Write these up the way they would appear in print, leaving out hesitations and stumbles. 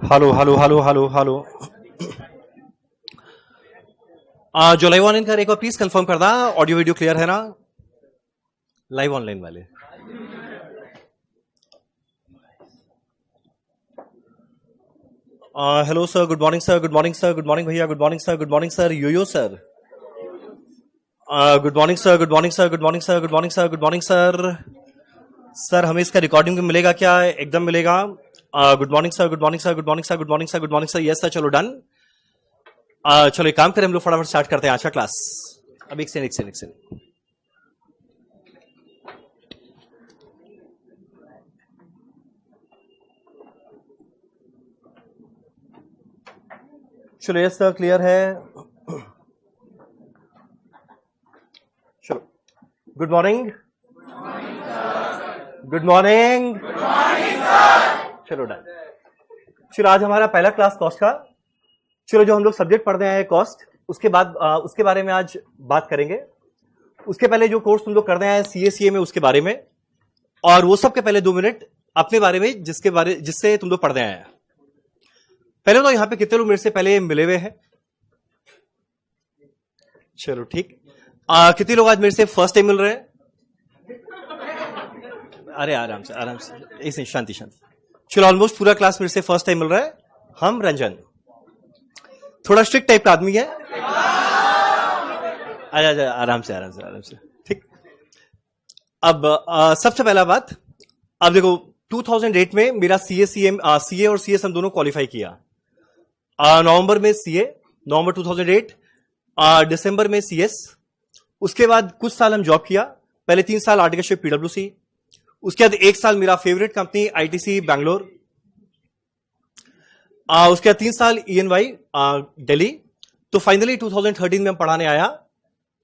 Hello hello hello hello hello. जो live online कर एक बार प्लीज कंफर्म कर दा, ऑडियो वीडियो क्लियर है ना लाइव ऑनलाइन वाले? Hello sir, good morning sir, good morning sir, good morning भैया, good morning sir, good morning sir, yo yo sir, good morning sir, good morning sir, good morning sir, good morning sir, good morning sir. Sir हमें इसका recording मिलेगा क्या? एकदम मिलेगा। Good morning sir, good morning sir, good morning sir, good morning sir, good morning sir, yes sir, चलो done. चलो एक काम करें, हम लोग फटाफट स्टार्ट करते हैं आज का क्लास। अब एक सेकंड। चलो यस सर, क्लियर है। चलो गुड मॉर्निंग, गुड मॉर्निंग, चलो डन। चलो आज हमारा पहला क्लास कॉस्ट का। चलो जो हम लोग सब्जेक्ट पढ़ रहे हैं कॉस्ट, उसके बाद उसके बारे में आज बात करेंगे। उसके पहले जो कोर्स तुम लोग कर रहे हैं सीए में, उसके बारे में, और वो सब के पहले 2 मिनट अपने बारे में, जिससे तुम लोग पढ़ रहे हैं। पहले तो यहां पे कितने लोग मेरे से पहले मिले हुए हैं? चलो ठीक। कितने लोग आज मेरे से फर्स्ट टाइम मिल रहे हैं? अरे आराम से ऐसे शांति। चलो ऑलमोस्ट पूरा क्लास मेरे से फर्स्ट टाइम मिल रहा है। हम रंजन थोड़ा स्ट्रिक्ट टाइप का आदमी है। आजा आराम से ठीक। अब सबसे पहला बात, अब देखो 2008 में मेरा सीए और सीएस हम दोनों क्वालिफाई किया। नवंबर में सीए, नवंबर 2008, दिसंबर में सीएस। उसके बाद कुछ साल हम जॉब किया। पहले 3 साल आर्टिकलशिप पीडब्ल्यूसी, उसके बाद 1 साल मेरा फेवरेट कंपनी आईटीसी बैंगलोर, उसके बाद 3 साल ईएनवाई दिल्ली। तो फाइनली 2013 में हम पढ़ाने आया।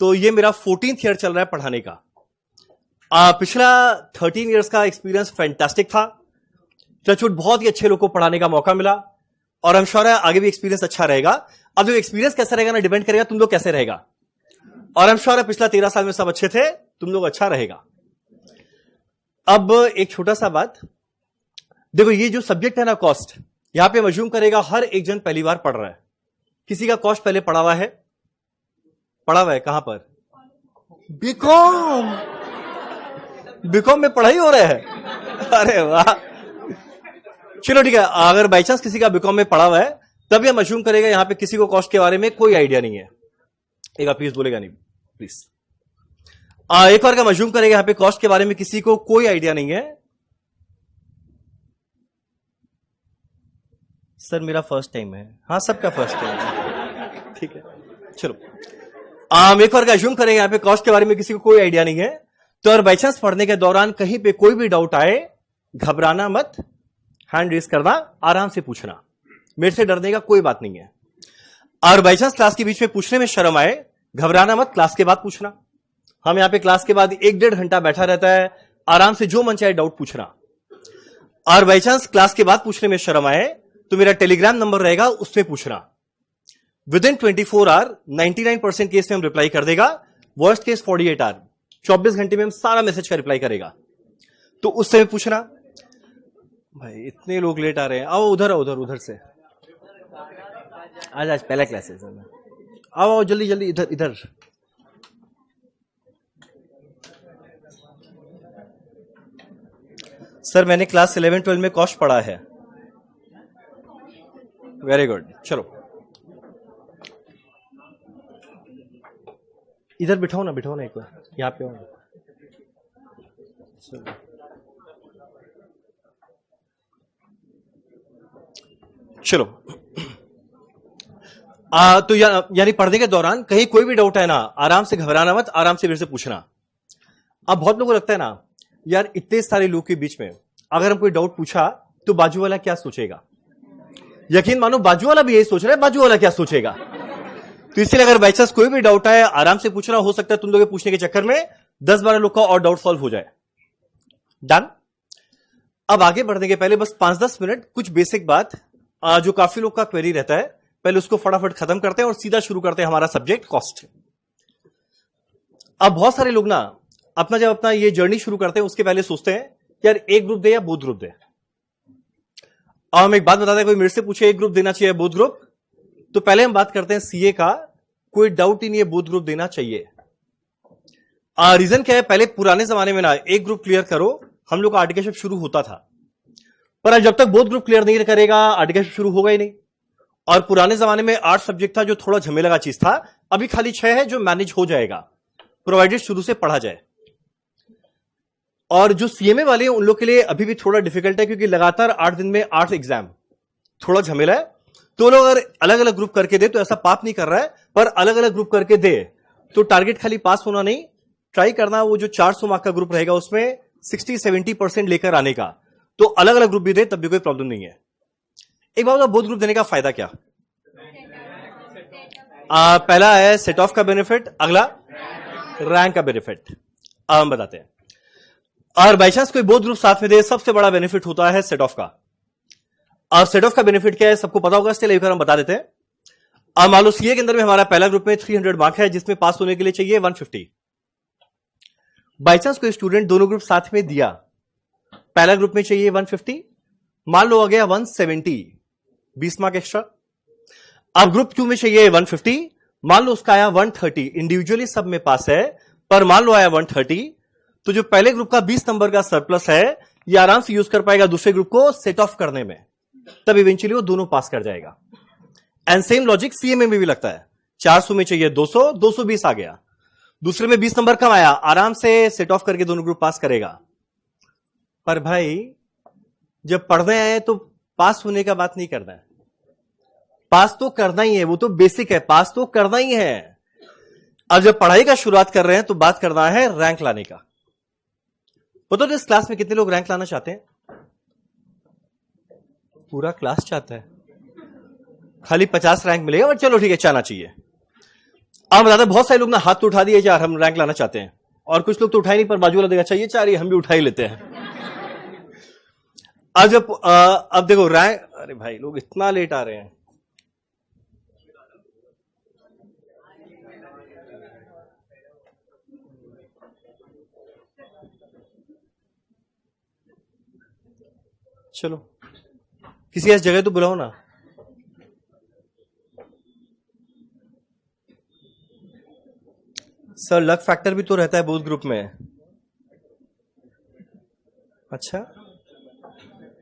तो ये मेरा 14th ईयर चल रहा है पढ़ाने का। पिछला 13 इयर्स का एक्सपीरियंस फैंटास्टिक था। टचवुड बहुत ही अच्छे लोग को पढ़ाने का मौका मिला, और हम श्योर है आगे भी एक्सपीरियंस अच्छा रहेगा। अब जो एक्सपीरियंस कैसा रहेगा ना, डिपेंड करेगा तुम लोग कैसे रहेगा। और हम श्योर है पिछला 13 साल में सब अच्छे थे, तुम लोग अच्छा रहेगा। अब एक छोटा सा बात देखो, ये जो सब्जेक्ट है ना कॉस्ट, यहां पे मजूम करेगा हर एक जन पहली बार पढ़ रहा है। किसी का कॉस्ट पहले पढ़ा हुआ है? कहां पर? बीकॉम में पढ़ाई हो रहा है। अरे वाह, चलो ठीक है। अगर बाई चांस किसी का बीकॉम में पढ़ा हुआ है, तब यह मशरूम करेगा यहां पे किसी को कॉस्ट के बारे में कोई आइडिया नहीं है। एक बार प्लीज बोलेगा नहीं प्लीज। एक बार का मशरूम करेगा यहां पे कॉस्ट के बारे में किसी को कोई आइडिया नहीं है। सर मेरा फर्स्ट टाइम है। हाँ सबका फर्स्ट टाइम है, ठीक है। चलो एक बार का अज्यूम करेंगे यहां पे कॉस्ट के बारे में किसी को कोई आइडिया नहीं है। तो अगर बाई चांस पढ़ने के दौरान कहीं पे कोई भी डाउट आए, घबराना मत, हैंड रेस करना, आराम से पूछना, मेरे से डरने का कोई बात नहीं है। और बाई चांस क्लास के बीच में पूछने में शर्म आए, घबराना मत, क्लास के बाद पूछना। हम यहां पे क्लास के बाद 1-1.5 घंटा बैठा रहता है, आराम से जो मन चाहे डाउट पूछना। और बाई चांस क्लास के बाद पूछने में शर्म आए तो मेरा टेलीग्राम नंबर रहेगा, उसमें पूछना। विद इन 24 आवर 99% केस में हम रिप्लाई कर देगा। वर्स्ट केस 48 आवर, 24 घंटे में हम सारा मैसेज का रिप्लाई करेगा। तो उस समय पूछना। भाई इतने लोग लेट आ रहे हैं, आओ उधर से आज पहला क्लास है। आओ जल्दी इधर। सर मैंने क्लास 11-12 में कॉस्ट पढ़ा है। Very good. चलो इधर बिठाओ ना एक बार, यहाँ पे आओ ना। चलो तो यानी पढ़ने के दौरान कहीं कोई भी डाउट है ना, आराम से घबराना मत, आराम से मेरे से पूछना। अब बहुत लोगों को लगता है ना यार इतने सारे लोग के बीच में अगर हम कोई डाउट पूछा तो बाजू वाला क्या सोचेगा। यकीन मानो बाजू वाला भी यही सोच रहा है, बाजू वाला क्या सोचेगा। तो इसलिए अगर बाई चांस कोई भी डाउट है आराम से पूछना, हो सकता है तुम लोग के पूछने के चक्कर में 10-12 लोग का और डाउट सॉल्व हो जाए। डन। अब आगे बढ़ने के पहले बस 5-10 मिनट कुछ बेसिक बात जो काफी लोग का क्वेरी रहता है, पहले उसको फटाफट खत्म करते हैं और सीधा शुरू करते हैं हमारा सब्जेक्ट कॉस्ट। अब बहुत सारे लोग ना जब अपना ये जर्नी शुरू करते हैं उसके पहले सोचते हैं यार एक ग्रुप दे या बोथ ग्रुप दे। अब हम एक बात बताते हैं, कोई मेरे से पूछे एक ग्रुप देना चाहिए बोथ ग्रुप, तो पहले हम बात करते हैं सीए का, कोई डाउट ही नहीं है बोथ ग्रुप देना चाहिए। रीजन क्या है, पहले पुराने जमाने में ना एक ग्रुप क्लियर करो हम लोग का आर्टिकलशिप शुरू होता था, पर जब तक बोथ ग्रुप क्लियर नहीं करेगा आर्टिकलशिप शुरू होगा ही नहीं। और पुराने जमाने में 8 सब्जेक्ट था जो थोड़ा झमेला का चीज था, अभी खाली 6 है जो मैनेज हो जाएगा प्रोवाइडेड शुरू से पढ़ा जाए। और जो सीएमए वाले हैं उन लोग के लिए अभी भी थोड़ा डिफिकल्ट है क्योंकि लगातार 8 दिन में 8 एग्जाम, थोड़ा झमेला है। तो लोग अगर अलग अलग ग्रुप करके दे तो ऐसा पाप नहीं कर रहा है, पर अलग अलग ग्रुप करके दे तो टारगेट खाली पास होना नहीं, ट्राई करना वो जो 400 मार्क का ग्रुप रहेगा उसमें 60-70% लेकर आने का। तो अलग अलग ग्रुप भी दे तब भी कोई प्रॉब्लम नहीं है। एक बात बोथ ग्रुप देने का फायदा क्या, पहला है सेट ऑफ का बेनिफिट, अगला रैंक का बेनिफिट। अब हम बताते हैं। और बाई चांस कोई बोथ ग्रुप साथ में दे, सबसे बड़ा बेनिफिट होता है सेट ऑफ का। और सेट ऑफ का बेनिफिट क्या है सबको पता होगा, इसलिए हम बता देते हैं। अब मान लो सीए के अंदर में हमारा पहला ग्रुप में 300 मार्क है जिसमें पास होने के लिए चाहिए 150। बाई चांस कोई स्टूडेंट दोनों ग्रुप साथ में दिया, पहला ग्रुप में चाहिए 150, मान लो आ गया 170, 20 मार्क एक्स्ट्रा। अब ग्रुप 2 में चाहिए 150, मान लो उसका आया 130, इंडिविजुअली सब में पास है पर मान लो आया 130, तो जो पहले ग्रुप का 20 नंबर का सरप्लस है ये आराम से यूज कर पाएगा दूसरे ग्रुप को सेट ऑफ करने में, तब इवेंचुअली वो दोनों पास कर जाएगा। एंड सेम लॉजिक सीएमए में भी लगता है, 400 में चाहिए 200, 220 आ गया, दूसरे में 20 नंबर कम आया, आराम से सेट ऑफ करके दोनों ग्रुप पास करेगा। पर भाई जब पढ़ने आए तो पास होने का बात नहीं करना है, पास तो करना ही है, वो तो बेसिक है, पास तो करना ही है। अब जब पढ़ाई का शुरुआत कर रहे हैं तो बात करना है रैंक लाने का। पता है इस क्लास में कितने लोग रैंक लाना चाहते हैं? पूरा क्लास चाहता है, खाली 50 रैंक मिलेगा, बट चलो ठीक है चाहना चाहिए। अब बताते बहुत सारे लोग ना हाथ तो उठा दिए यार हम रैंक लाना चाहते हैं, और कुछ लोग तो उठाए नहीं पर बाजू वाला देखा चाहिए चाहिए हम भी उठा ही लेते हैं। आज अब देखो रैंक, अरे भाई लोग इतना लेट आ रहे हैं। चलो किसी ऐसी जगह तो बुलाओ ना। सर लक फैक्टर भी तो रहता है बोथ ग्रुप में। अच्छा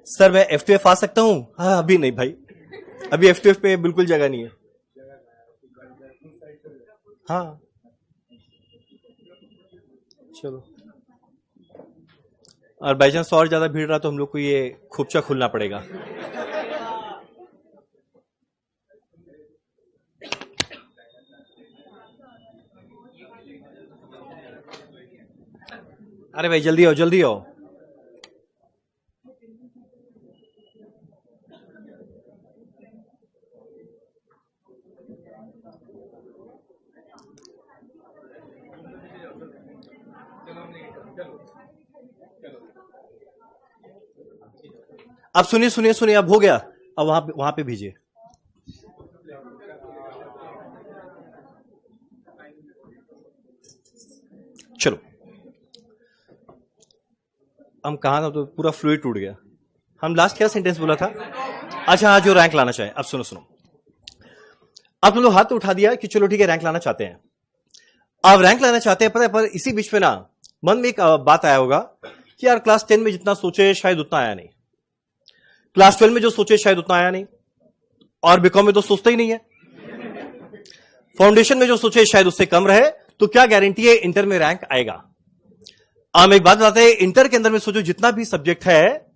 सर मैं F2F आ सकता हूं? हाँ अभी नहीं भाई, अभी F2F पे बिल्कुल जगह नहीं है। हाँ चलो, और बाई चांस और ज्यादा भीड़ रहा तो हम लोग को ये खूबचा खुलना पड़ेगा। अरे भाई जल्दी आओ जल्दी आओ। अब सुनिए सुनिए सुनिए, अब हो गया, अब वहां पे भेजिए। चलो हम कहां था, तो पूरा फ्लूइड टूट गया। हम लास्ट क्या सेंटेंस बोला था? अच्छा हाँ, जो रैंक लाना चाहे। अब सुनो सुनो, अब तुम लोग हाथ तो उठा दिया कि चलो ठीक है रैंक लाना चाहते हैं। अब रैंक लाना चाहते हैं, पता है, पर इसी बीच में ना मन में एक बात आया होगा कि यार क्लास 10 में जितना सोचे शायद उतना आया नहीं, क्लास 12 में जो सोचे शायद उतना आया नहीं, और बीकॉम में तो सोचते ही नहीं है, फाउंडेशन में जो सोचे शायद उससे कम रहे, तो क्या गारंटी है इंटर में रैंक आएगा? हम एक बात बताते हैं, इंटर के अंदर में सोचो जितना भी सब्जेक्ट है,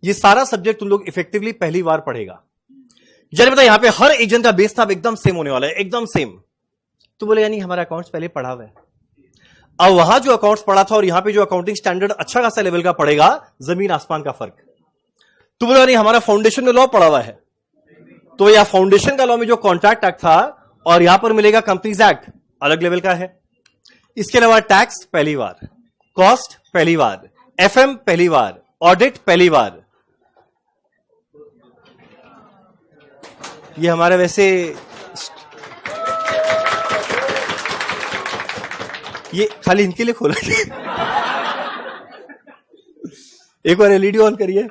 ये सारा सब्जेक्ट तुम लोग इफेक्टिवली पहली बार पढ़ेगा। जैसे पता यहां पे हर एक जन का बेस था एकदम सेम होने वाला है, एकदम सेम। तो बोले यानी हमारा अकाउंट्स पहले पढ़ा हुआ है। अब वहां जो अकाउंट्स पढ़ा था और यहां पे जो अकाउंटिंग स्टैंडर्ड अच्छा खासा लेवल का पड़ेगा, जमीन आसमान का फर्क। तो बोले यानी हमारा फाउंडेशन में लॉ पढ़ा हुआ है, तो यह फाउंडेशन का लॉ में जो कॉन्ट्रैक्ट एक्ट था और यहां पर मिलेगा कंपनीज एक्ट, अलग लेवल का है। इसके अलावा टैक्स पहली बार, कॉस्ट पहली बार, एफएम पहली बार, ऑडिट पहली बार। ये हमारे वैसे ये खाली इनके लिए खोला एक बार एलईडी ऑन करिए।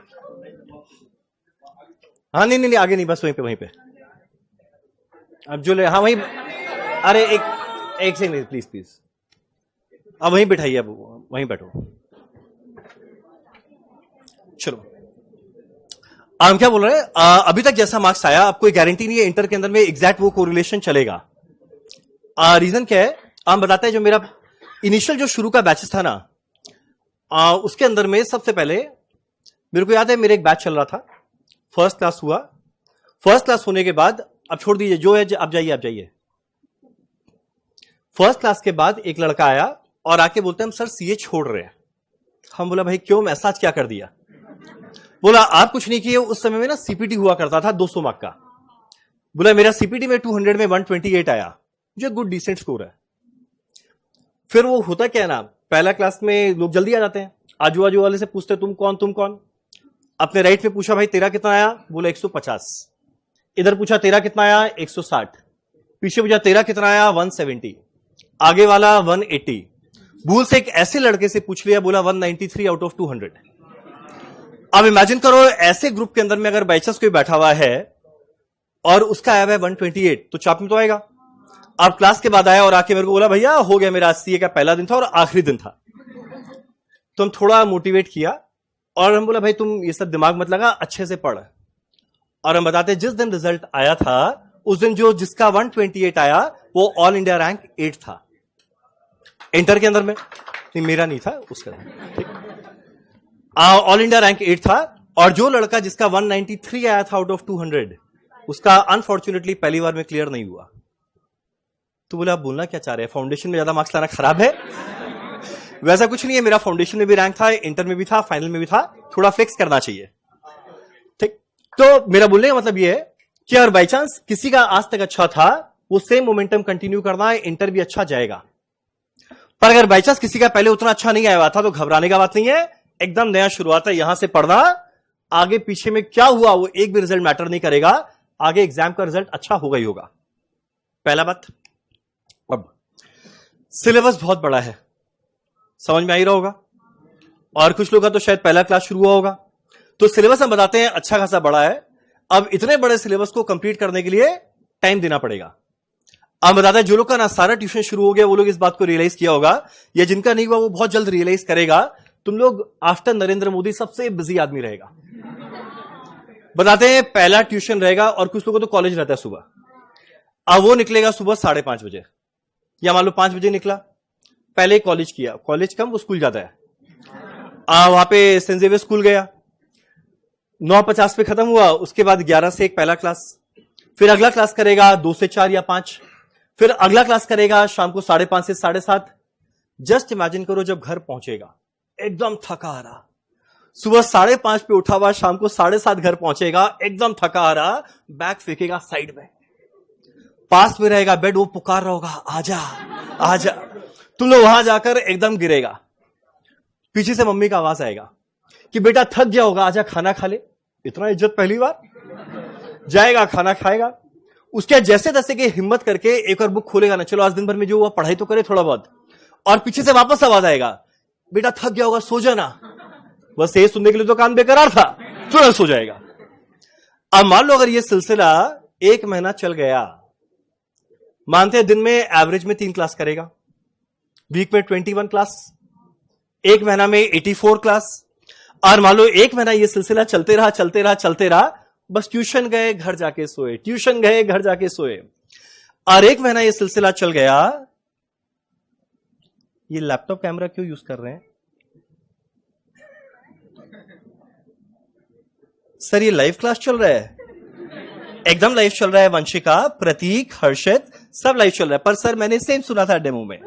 हाँ नहीं आगे नहीं, बस वहीं पे अब जो ले, हाँ वहीं, अरे एक सेकंड प्लीज अब वहीं बैठाइए, अब वहीं बैठो। चलो हम क्या बोल रहे हैं, अभी तक जैसा मार्क्स आया, आपको गारंटी नहीं है इंटर के अंदर में एग्जैक्ट वो कोरिलेशन चलेगा। रीजन क्या है हम बताते हैं। जो मेरा इनिशियल जो शुरू का बैचेस था ना, उसके अंदर में सबसे पहले मेरे को याद है मेरे एक बैच चल रहा था, फर्स्ट क्लास हुआ। फर्स्ट क्लास होने के बाद, अब छोड़ दीजिए जो है, अब जाइए। फर्स्ट क्लास के बाद एक लड़का आया और आके बोलते हैं हम सर सीए छोड़ रहे हैं। हम बोला भाई क्यों, ऐसा क्या कर दिया? बोला आप कुछ नहीं किए, उस समय में ना सीपीटी हुआ करता था 200 मार्क का। बोला मेरा सीपीटी में 200 में 128 आया, जो गुड डिसेंट स्कोर है। फिर वो होता क्या है ना, पहला क्लास में लोग जल्दी आ जाते हैं, आजू बाजू वाले से पूछते तुम कौन। अपने राइट में पूछा भाई तेरा कितना आया, बोला 150। इधर पूछा तेरा कितना आया, 160। पीछे पूछा तेरा कितना आया, 170। आगे वाला 180। भूल से एक ऐसे लड़के से पूछ लिया, बोला 193 आउट ऑफ 200। अब इमेजिन करो ऐसे ग्रुप के अंदर में अगर बाई चांस कोई बैठा हुआ है और उसका आया हुआ है 128, तो चाप में तो आएगा। अब क्लास के बाद आया और आके मेरे को बोला भैया हो गया, मेरा सीए का पहला दिन था और आखिरी दिन था। तो हम थोड़ा मोटिवेट किया और हम बोला भाई तुम ये सब दिमाग मत लगा, अच्छे से पढ़। और हम बताते जिस दिन रिजल्ट आया था उस दिन जो जिसका 128 आया वो ऑल इंडिया रैंक 8 था इंटर के अंदर में। नहीं मेरा नहीं था, उसका ठीक, ऑल इंडिया रैंक 8 था। और जो लड़का जिसका 193 आया था आउट ऑफ 200, उसका अनफॉर्चुनेटली पहली बार में क्लियर नहीं हुआ। तो बोले आप बोलना क्या चाह रहे हैं, फाउंडेशन में ज्यादा मार्क्स लाना खराब है? वैसा कुछ नहीं है, मेरा फाउंडेशन में भी रैंक था, इंटर में भी था, फाइनल में भी था, थोड़ा फ्लेक्स करना चाहिए। ठीक, तो मेरा बोलने का मतलब ये है कि अगर बाई चांस किसी का आज तक अच्छा था, वो सेम मोमेंटम कंटिन्यू करना है, इंटर भी अच्छा जाएगा। पर अगर बाई चांस किसी का पहले उतना अच्छा नहीं आया हुआ था, तो घबराने का बात नहीं है, एकदम नया शुरुआत है, यहां से पढ़ना। आगे पीछे में क्या हुआ वो एक भी रिजल्ट मैटर नहीं करेगा, आगे एग्जाम का रिजल्ट अच्छा होगा ही होगा। पहला बात। अब सिलेबस बहुत बड़ा है, समझ में आ ही रहा होगा, और कुछ लोग का तो शायद पहला क्लास शुरू हुआ होगा। तो सिलेबस हम बताते हैं अच्छा खासा बड़ा है। अब इतने बड़े सिलेबस को कंप्लीट करने के लिए टाइम देना पड़ेगा। अब बताते हैं जो लोग का ना सारा ट्यूशन शुरू हो गया, वो लोग इस बात को रियलाइज किया होगा, या जिनका नहीं हुआ वो बहुत जल्द रियलाइज करेगा। तुम लोग आफ्टर नरेंद्र मोदी सबसे बिजी आदमी रहेगा। बताते हैं पहला ट्यूशन रहेगा, और कुछ लोगों को तो कॉलेज रहता है सुबह। अब वो निकलेगा सुबह 5:30 बजे, या मान लो 5 बजे निकला, पहले कॉलेज किया, कॉलेज कम वो स्कूल जाता है, वहां पे सेंट जेवियर स्कूल गया, 9:50 पे खत्म हुआ। उसके बाद 11 से 1 पहला क्लास, फिर अगला क्लास करेगा 2 से 4 या 5, फिर अगला क्लास करेगा शाम को 5:30 से 7:30। जस्ट इमेजिन करो जब घर पहुंचेगा एकदम थका आ रहा, सुबह 5:30 पे उठा हुआ, शाम को 7:30 घर पहुंचेगा एकदम थका आ रहा, बैग फेंकेगा साइड में, पास में रहेगा बेड, वो पुकार रहा होगा आजा आजा। तुम लोग वहां जाकर एकदम गिरेगा, पीछे से मम्मी का आवाज आएगा कि बेटा थक गया होगा, आजा खाना खा ले। इतना इज्जत पहली बार, जाएगा खाना खाएगा। उसके जैसे तैसे की हिम्मत करके एक और बुक खोलेगा ना, चलो आज दिन भर में जो हुआ पढ़ाई तो करे थोड़ा बहुत, और पीछे से वापस आवाज आएगा बेटा थक गया होगा सो जाना। बस ये सुनने के लिए तो कान बेकरार था, तुरंत सो जाएगा। अब मान लो अगर ये सिलसिला 1 महीना चल गया, मानते हैं दिन में एवरेज में 3 क्लास करेगा, वीक में 21 क्लास, 1 महीना में 84 क्लास। और मान लो 1 महीना ये सिलसिला चलते रहा, बस ट्यूशन गए घर जाके सोए, ट्यूशन गए घर जाके सोए, और 1 महीना ये सिलसिला चल गया, ये लैपटॉप कैमरा क्यों यूज कर रहे हैं सर? ये लाइव क्लास चल रहा है, एकदम लाइव चल रहा है। वंशिका, प्रतीक, हर्षित सब लाइव चल रहा है। पर सर मैंने सेम सुना था डेमो में।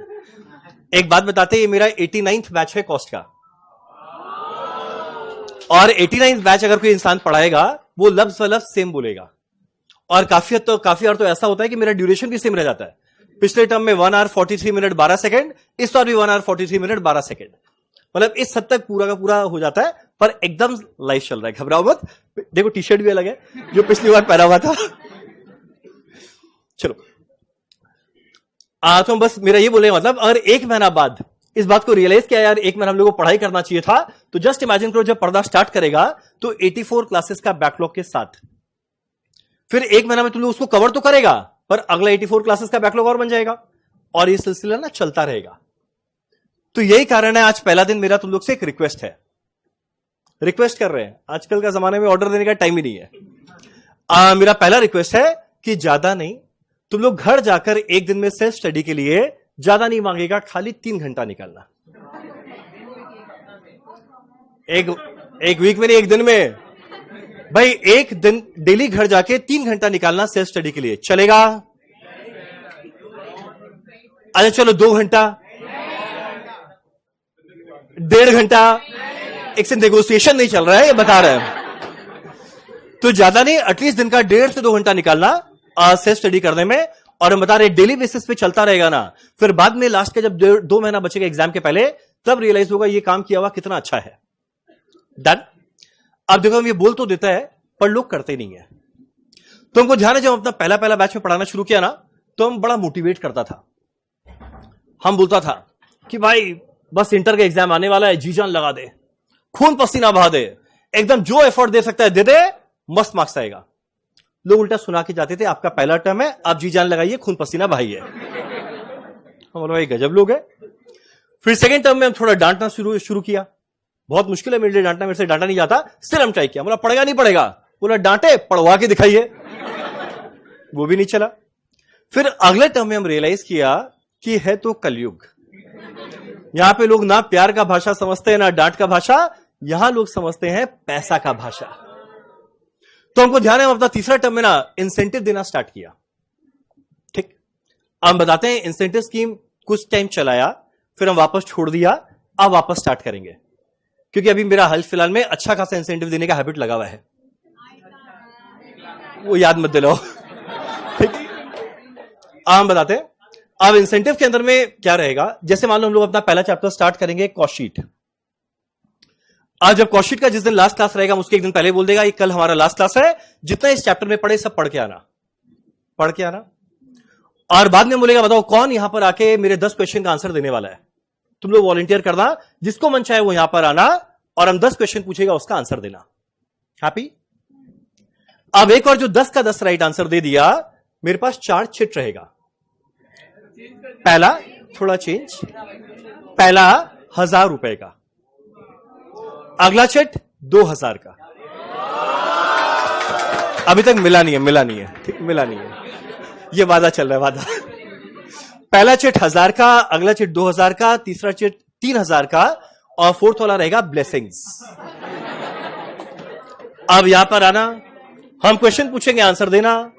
एक बात बताते, ये मेरा 89th बैच है कॉस्ट का, और 89th बैच अगर कोई इंसान पढ़ाएगा वो लफ्ज व लफ्ज सेम बोलेगा, और काफी अर्थ तो ऐसा होता है कि मेरा ड्यूरेशन भी सेम रह जाता है। पिछले टर्म में 1 hour 43 minute 12 सेकंड, इस बार भी 1 hour 43 minute 12 सेकंड, मतलब इस हद तक पूरा का पूरा हो जाता है। पर एकदम लाइव चल रहा है, घबराओ मत। देखो टी शर्ट भी अलग है जो पिछली बार पहना हुआ था। चलो तो बस मेरा ये बोले, मतलब अगर एक महीना बाद इस बात को रियलाइज किया यार एक महीना हम लोगों को पढ़ाई करना चाहिए था, तो जस्ट इमेजिन करो जब पर्दा स्टार्ट करेगा तो 84 क्लासेस का बैकलॉग के साथ, फिर एक महीना में तुम लोग उसको कवर तो करेगा, पर अगला 84 क्लासेस का बैकलॉग और बन जाएगा, और ये सिलसिला ना चलता रहेगा। तो यही कारण है आज पहला दिन मेरा तुम लोग से एक रिक्वेस्ट है, रिक्वेस्ट कर रहे हैं। आजकल का जमाने में ऑर्डर देने का टाइम ही नहीं है। मेरा पहला रिक्वेस्ट है कि ज्यादा नहीं, तुम लोग घर जाकर एक दिन में सेल्फ स्टडी के लिए ज्यादा नहीं मांगेगा, खाली 3 घंटा निकालना। एक वीक में नहीं, एक दिन में भाई, एक दिन डेली घर जाके 3 घंटा निकालना सेल्फ स्टडी के लिए। चलेगा? अच्छा चलो 2 घंटा, 1.5 घंटा, एक से नेगोशिएशन नहीं चल रहा है, ये बता रहे हैं। तो ज्यादा नहीं, एटलीस्ट दिन का 1.5 से 2 घंटा निकालना सेल्फ स्टडी करने में। और हम बता रहे डेली बेसिस पे चलता रहेगा ना, फिर बाद में लास्ट का जब 2 महीना बचेगा एग्जाम के पहले, तब रियलाइज होगा ये काम किया हुआ कितना अच्छा है। डन? अब देखो हम ये बोल तो देता है पर लोग करते नहीं है। तो हमको ध्यान है जब अपना पहला बैच में पढ़ाना शुरू किया ना, तो हम बड़ा मोटिवेट करता था। हम बोलता था कि भाई बस इंटर का एग्जाम आने वाला है, जी जान लगा दे, खून पसीना बहा दे, एकदम जो एफर्ट दे सकता है दे दे, मस्त मार्क्स आएगा। लोग उल्टा सुना के जाते थे, आपका पहला टर्म है, आप जी जान लगाइए, खून पसीना बहाइए। हम बोला भाई गजब लोग है। फिर सेकंड टर्म में हम थोड़ा डांटना शुरू किया। बहुत मुश्किल है मेरे लिए डांटना, मेरे से डांटा नहीं जाता, स्टिल हम ट्राई किया। बोला पढ़ेगा नहीं पढ़ेगा, बोला डांटे पढ़वा के दिखाइए, वो भी नहीं चला। फिर अगले टर्म में हम रियलाइज किया कि है तो कलयुग, यहां पे लोग ना प्यार का भाषा समझते हैं ना डांट का भाषा, यहां लोग समझते हैं पैसा का भाषा। तो हमको ध्यान है, हम अपना तीसरा टर्म में ना इंसेंटिव देना स्टार्ट किया। ठीक, हम बताते हैं इंसेंटिव स्कीम कुछ टाइम चलाया, फिर हम वापस छोड़ दिया, अब वापस स्टार्ट करेंगे, क्योंकि अभी मेरा हाल फिलहाल में अच्छा खासा इंसेंटिव देने का हैबिट लगा हुआ है, वो याद मत दिलाओ। ठीक, हम बताते हैं अब इंसेंटिव के अंदर में क्या रहेगा। जैसे मान लो हम लोग अपना पहला चैप्टर स्टार्ट करेंगे कॉस्ट शीट। आज जब कॉस्ट शीट का जिस दिन लास्ट क्लास रहेगा, उसके एक दिन पहले बोल देगा ये कल हमारा लास्ट क्लास है, जितना इस चैप्टर में पढ़े सब पढ़ के आना। और बाद में बोलेगा बताओ कौन यहां पर आके मेरे 10 क्वेश्चन का आंसर देने वाला है। तुम लोग वॉलंटियर करना, जिसको मन चाहे वो यहां पर आना, और हम 10 क्वेश्चन पूछेगा उसका आंसर देना। हैप्पी? अब एक और जो 10 का 10 राइट आंसर दे दिया, मेरे पास 4 चिट रहेगा। पहला थोड़ा चेंज, पहला 1000 रुपए का, अगला चिट 2000 का। अभी तक मिला नहीं है, ठीक, मिला नहीं है, ये वादा चल रहा है, वादा। पहला चिट 1000 का, अगला चिट 2000 का, तीसरा चिट 3000 का, और फोर्थ वाला रहेगा ब्लेसिंग्स। अब यहां पर आना, हम क्वेश्चन पूछेंगे, आंसर देना।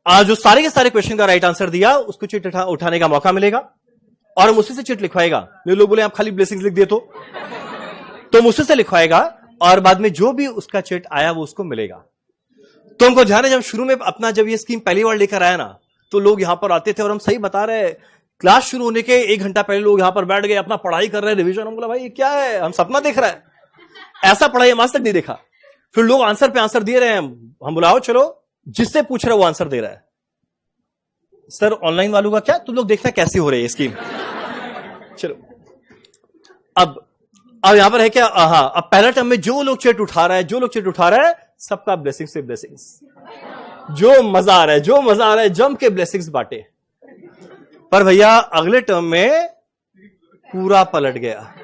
आज जो सारे के सारे क्वेश्चन का राइट आंसर दिया उसको चिट उठाने का मौका मिलेगा, और हम उसी से चिट लिखवाएगा। मेरे लोग बोले आप खाली ब्लेसिंग्स लिख दिए तो हम उसी से लिखवाएगा, और बाद में जो भी उसका चिट आया वो उसको मिलेगा। तो हमको ध्यान है जब शुरू में अपना जब ये स्कीम पहली बार लेकर आया ना, तो लोग यहां पर आते थे, और हम सही बता रहे, क्लास शुरू होने के 1 घंटा पहले लोग यहां पर बैठ गए, अपना पढ़ाई कर रहे हैं, रिवीजन। हम बोला भाई क्या है, हम सपना देख रहा है, ऐसा पढ़ाई हम आज तक नहीं देखा। फिर लोग आंसर पे आंसर दे रहे हैं, हम बुलाओ चलो, जिससे पूछ रहे वो आंसर दे रहा है। सर ऑनलाइन वालों का क्या, तुम लोग देखना कैसी हो रही है स्कीम। चलो अब यहां पर है क्या, हाँ, अब पहला टर्म में जो लोग चिट उठा रहा है, सबका ब्लेसिंग्स से ब्लेसिंग्स, जो मजा आ रहा है जम के ब्लेसिंग्स बांटे। पर भैया अगले टर्म में पूरा पलट गया।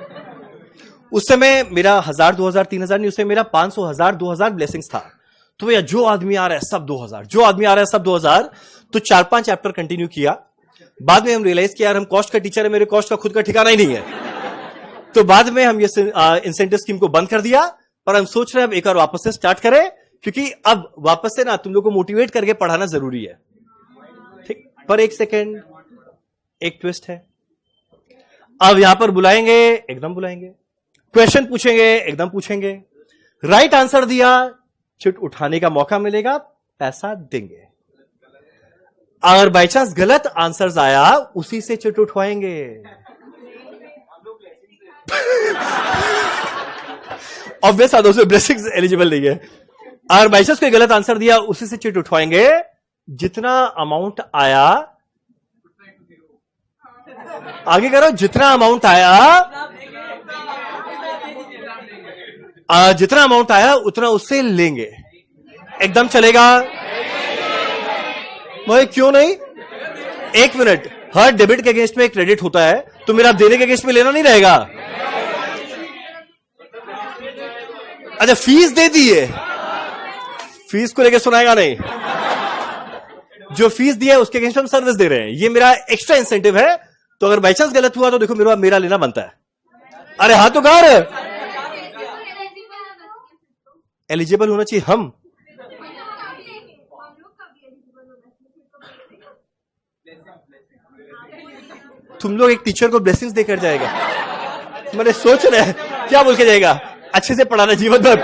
उस समय मेरा 1000 2000 3000 नहीं, उससे मेरा 500 1000 2000 ब्लेसिंग्स था। तो भैया जो आदमी आ रहा है सब 2000, जो आदमी आ रहा है सब 2000। तो 4-5 चैप्टर कंटिन्यू किया, बाद में हम रियलाइज किया यार हम कॉस्ट का टीचर है, मेरे कॉस्ट का खुद का ठिकाना ही नहीं है। तो बाद में हम ये इंसेंटिव स्कीम को बंद कर दिया, पर हम सोच रहे हैं अब एक बार वापस से स्टार्ट करें, क्योंकि अब वापस से ना तुम लोग को मोटिवेट करके पढ़ाना जरूरी है। ठीक, पर एक सेकेंड, एक ट्विस्ट है। अब यहां पर बुलाएंगे, एकदम बुलाएंगे, क्वेश्चन पूछेंगे, एकदम पूछेंगे, राइट आंसर दिया चिट उठाने का मौका मिलेगा, पैसा देंगे। अगर बाई चांस गलत आंसर्स आया उसी से चिट उठवाएंगे। ऑब्वियस है दोस्तों, ब्लेसिंग्स एलिजिबल नहीं है। अगर बाई चांस कोई गलत आंसर दिया उसी से चिट उठवाएंगे। जितना अमाउंट आया, आगे करो, जितना अमाउंट आया उतना उससे लेंगे। एकदम चलेगा? भाई क्यों नहीं? एक मिनट, हर डेबिट के अगेंस्ट में क्रेडिट होता है, तो मेरा देने के अगेंस्ट में लेना नहीं रहेगा। अच्छा, फीस दे दी है, फीस को लेके सुनाएगा नहीं। जो फीस दिया है उसके अगेंस्ट हम सर्विस दे रहे हैं, ये मेरा एक्स्ट्रा इंसेंटिव है। तो अगर बाई चांस गलत हुआ तो देखो मेरा लेना बनता है। अरे हाँ तो कार एलिजिबल होना चाहिए हम। तुम लोग एक टीचर को ब्लेसिंग्स देकर जाएगा, मैंने सोच रहे हैं क्या बोल के जाएगा, अच्छे से पढ़ाना जीवन भर।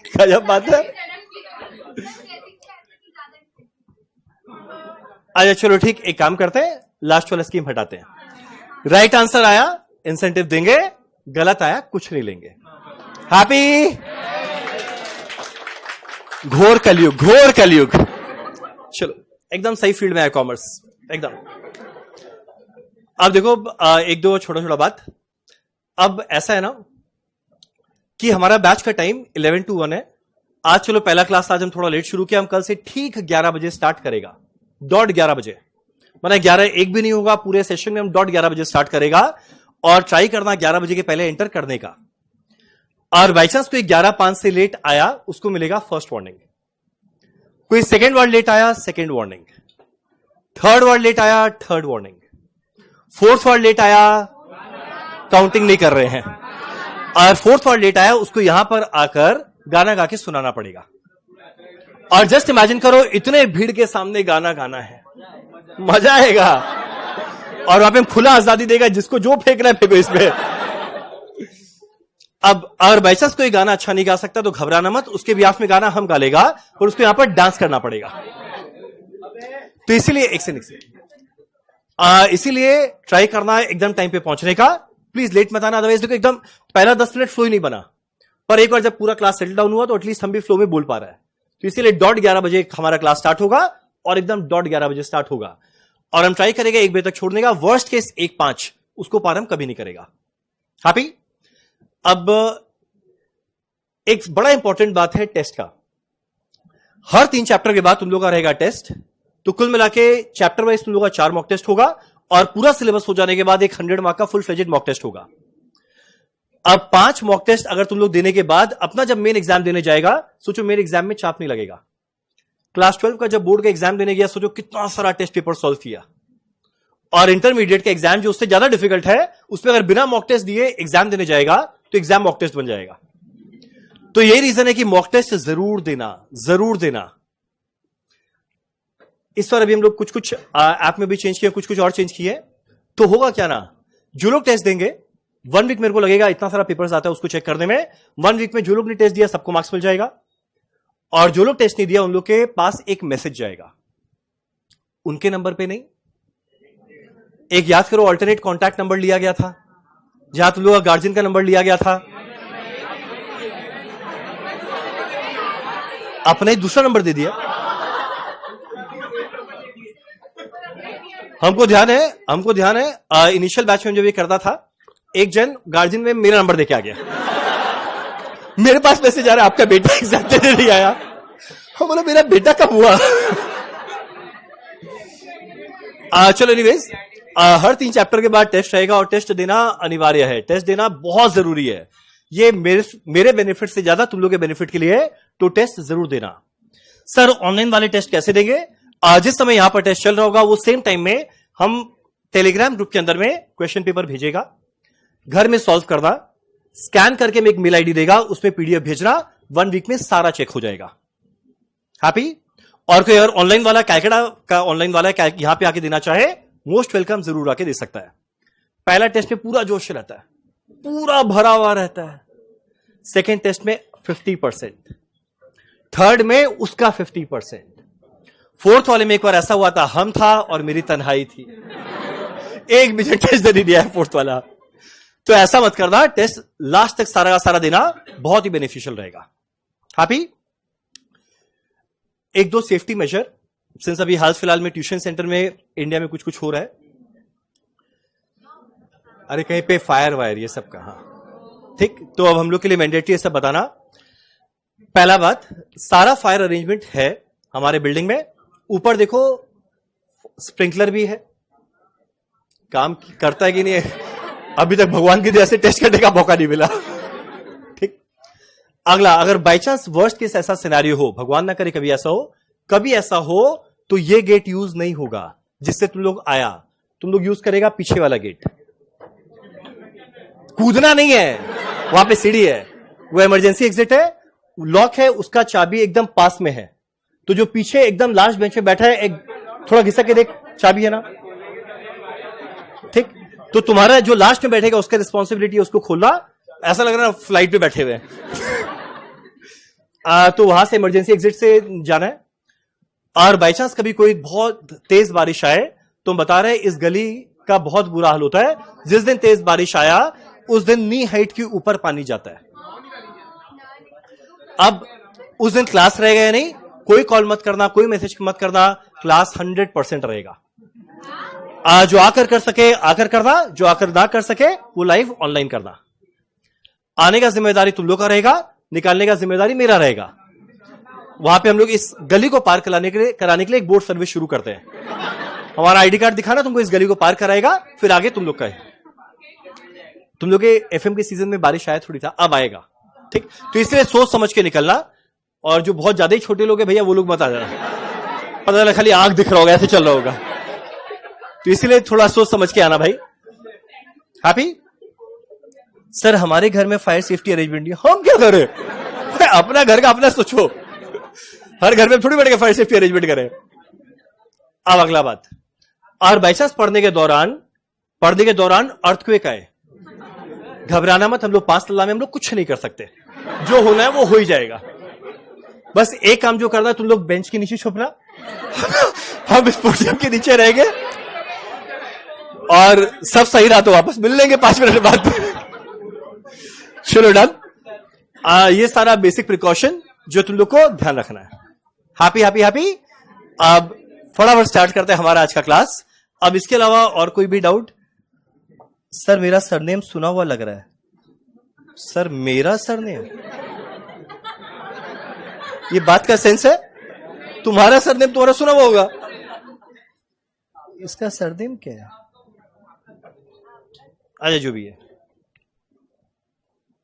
क्या बात है। अच्छा चलो ठीक, एक काम करते हैं, लास्ट वाला स्कीम हटाते हैं। राइट आंसर आया इंसेंटिव देंगे, गलत आया कुछ नहीं लेंगे। हैप्पी? घोर कलयुग, घोर कलयुग। चलो एकदम सही फील्ड में है कॉमर्स, एकदम। अब देखो एक दो छोटा बात। अब ऐसा है ना कि हमारा बैच का टाइम 11 to 1 है। आज चलो पहला क्लास आज हम थोड़ा लेट शुरू किया, हम कल से ठीक 11 बजे स्टार्ट करेगा, डॉट 11 बजे, माना 11:01 भी नहीं होगा पूरे सेशन में, हम डॉट 11 बजे स्टार्ट करेगा। और ट्राई करना 11 बजे के पहले एंटर करने का। और बाई चांस कोई 11:05 से लेट आया उसको मिलेगा फर्स्ट वार्निंग। कोई सेकेंड वर्ड लेट आया, second warning. Third word late आया, third warning. Fourth word late आया, काउंटिंग नहीं कर रहे हैं। और फोर्थ वर्ड लेट आया उसको यहां पर आकर गाना गा के सुनाना पड़ेगा। और जस्ट इमेजिन करो इतने भीड़ के सामने गाना गाना है, मजा आएगा। और वहां पे खुला आजादी देगा, जिसको जो फेंकना है फेंको इसमें। अब अगर बाई चांस कोई गाना अच्छा नहीं गा सकता तो घबराना मत, उसके बिहाफ में गाना हम गा लेगा और उसको यहां पर डांस करना पड़ेगा। तो इसीलिए इसीलिए ट्राई करना है एकदम टाइम पे पहुंचने का। प्लीज लेट मत आना, अदरवाइज देखो एकदम पहला 10 मिनट फ्लो ही नहीं बना। पर एक बार जब पूरा क्लास सेटल डाउन हुआ तो एटलीस्ट हम भी फ्लो में बोल पा रहे हैं। तो इसीलिए डॉट 11 बजे हमारा क्लास स्टार्ट होगा और एकदम डॉट 11 बजे स्टार्ट होगा। और हम ट्राई करेंगे 1 बजे तक छोड़ने का। वर्स्ट केस 1:05 उसको पार हम कभी नहीं करेगा। हैप्पी? अब एक बड़ा इंपॉर्टेंट बात है टेस्ट का। हर 3 चैप्टर के बाद तुम लोग का रहेगा टेस्ट। तो कुल मिला के चैप्टर वाइज तुम लोग का 4 मॉक टेस्ट होगा और पूरा सिलेबस हो जाने के बाद एक 100 मार्क का फुल फ्लेजेड मॉक टेस्ट होगा। अब 5 मॉक टेस्ट अगर तुम लोग देने के बाद अपना जब मेन एग्जाम देने जाएगा, सोचो मेन एग्जाम में चाप नहीं लगेगा। क्लास 12 का जब बोर्ड का एग्जाम देने गया, सोचो कितना सारा टेस्ट पेपर सॉल्व किया। और इंटरमीडिएट का एग्जाम जो उससे ज्यादा डिफिकल्ट है, उसमें अगर बिना मॉक टेस्ट दिए एग्जाम देने जाएगा तो एग्जाम मॉक टेस्ट बन जाएगा। तो यही रीजन है कि मॉक टेस्ट जरूर देना। इस बार अभी हम लोग कुछ ऐप में भी चेंज किए, कुछ और चेंज किए। तो होगा क्या ना, जो लोग टेस्ट देंगे 1 वीक, मेरे को लगेगा इतना सारा पेपर्स आता है उसको चेक करने में, 1 वीक में जो लोग ने टेस्ट दिया सबको मार्क्स मिल जाएगा। और जो लोग टेस्ट नहीं दिया उन लोग के पास एक मैसेज जाएगा, उनके नंबर पे नहीं। एक याद करो, अल्टरनेट कॉन्टैक्ट नंबर लिया गया था, जहां तुम लोग का गार्जियन का नंबर लिया गया था, आपने दूसरा नंबर दे दिया। हमको ध्यान है इनिशियल बैच में जब ये करता था, एक जन गार्जियन में मेरा नंबर देके आ गया। मेरे पास मैसेज आ रहा है आपका बेटा एग्जाम देने नहीं आया। हम बोला मेरा बेटा कब हुआ। चलो एनीवेज, हर 3 चैप्टर के बाद टेस्ट रहेगा और टेस्ट देना अनिवार्य है। टेस्ट देना बहुत जरूरी है। ये मेरे बेनिफिट से ज्यादा तुम लोग के बेनिफिट के लिए, तो टेस्ट जरूर देना। सर ऑनलाइन वाले टेस्ट कैसे देंगे? जिस समय यहां पर टेस्ट चल रहा होगा वो सेम टाइम में हम टेलीग्राम ग्रुप के अंदर में क्वेश्चन पेपर भेजेगा, घर में सॉल्व करना, स्कैन करके में एक मेल आईडी देगा, उसमें पीडीएफ भेजना, 1 वीक में सारा चेक हो जाएगा। हैप्पी? और कोई अगर ऑनलाइन वाला कैलकाटा का ऑनलाइन वाला यहां पे आके देना चाहे, मोस्ट वेलकम, जरूर आके दे सकता है। पहला टेस्ट में पूरा जोश रहता है, पूरा भरा हुआ रहता है। सेकेंड टेस्ट में 50%, थर्ड में उसका 50%, फोर्थ वाले में एक बार ऐसा हुआ था, हम था और मेरी तन्हाई थी, एक भी टेस्ट नहीं दिया है फोर्थ वाला। तो ऐसा मत करना, टेस्ट लास्ट तक सारा का सारा देना बहुत ही बेनिफिशियल रहेगा। हैप्पी? एक दो सेफ्टी मेजर, सिंस अभी हाल फिलहाल में ट्यूशन सेंटर में इंडिया में कुछ कुछ हो रहा है, अरे कहीं पे फायर वायर ये सब का, हाँ ठीक, तो अब हम लोग के लिए मैंडेटरी है सब बताना। पहला बात, सारा फायर अरेंजमेंट है हमारे बिल्डिंग में, ऊपर देखो स्प्रिंकलर भी है, काम करता है कि नहीं है अभी तक भगवान की दया से टेस्ट करने का मौका नहीं मिला। ठीक, अगला, अगर बाई चांस वर्स्ट केस ऐसा सिनेरियो हो, भगवान ना करे कभी ऐसा हो, कभी ऐसा हो तो ये गेट यूज नहीं होगा जिससे तुम लोग आया, तुम लोग यूज करेगा पीछे वाला गेट। कूदना नहीं है, वहां पे सीढ़ी है, वो इमरजेंसी एग्जिट है, लॉक है, उसका चाबी एकदम पास में है, तो जो पीछे एकदम लास्ट बेंच पे बैठा है, एक थोड़ा घिसक के देख, चाबी है ना, ठीक, तो तुम्हारा जो लास्ट में बैठेगा उसका रिस्पॉन्सिबिलिटी है उसको खोलना, ऐसा लग रहा है फ्लाइट पे बैठे हुए तो वहां से इमरजेंसी एग्जिट से जाना है। और बाई चांस कभी कोई बहुत तेज बारिश आए, तो हम बता रहे हैं इस गली का बहुत बुरा हाल होता है, जिस दिन तेज बारिश आया उस दिन नी हाइट के ऊपर पानी जाता है। अब उस दिन क्लास रहेगा या नहीं, कोई कॉल मत करना, कोई मैसेज मत करना, क्लास 100% रहेगा। जो आकर कर सके आकर करना, जो आकर ना कर सके वो लाइव ऑनलाइन करना। आने का जिम्मेदारी तुम लोग का रहेगा, निकालने का जिम्मेदारी मेरा रहेगा। वहां पे हम लोग इस गली को पार कराने के लिए एक बोट सर्विस शुरू करते हैं। हमारा आईडी कार्ड दिखाना, तुमको इस गली को पार कराएगा, फिर आगे तुम लोग का है। तुम लोग के एफएम के सीजन में बारिश आया थोड़ी था, अब आएगा, ठीक, तो इसलिए सोच समझ के निकलना। और जो बहुत ज्यादा ही छोटे लोग हैं भैया, वो लोग मत आ जाना, पता चला खाली आंख दिख रहा होगा, ऐसे चल रहा होगा, तो इसलिए थोड़ा सोच समझ के आना भाई। हैप्पी? सर हमारे घर में फायर सेफ्टी अरेंजमेंट नहीं, हम क्या करें, अपना घर का अपना सोचो, हर घर में थोड़ी बैठ के फायर सेफ्टी अरेंजमेंट करें। अब अगला बात, और बाई चांस पढ़ने के दौरान अर्थक्वेक आए, घबराना मत, हम लोग 5 तल्ला में हम लोग कुछ नहीं कर सकते, जो होना है वो हो ही जाएगा। बस एक काम जो करना है, तुम लोग बेंच के नीचे छुपना हम इस पोडियम के नीचे रहेंगे, और सब सही रहा तो वापस मिल लेंगे 5 मिनट बाद। चलो डन। ये सारा बेसिक प्रिकॉशन जो तुम लोग को ध्यान रखना है। Happy happy happy? अब फटाफट स्टार्ट करते हैं हमारा आज का क्लास। अब इसके अलावा और कोई भी डाउट? सर मेरा सरनेम सुना हुआ लग रहा है। सर मेरा सरनेम, ये बात का सेंस है? तुम्हारा सरनेम तुम्हारा सुना हुआ होगा, इसका सरनेम क्या है? अच्छा जो भी है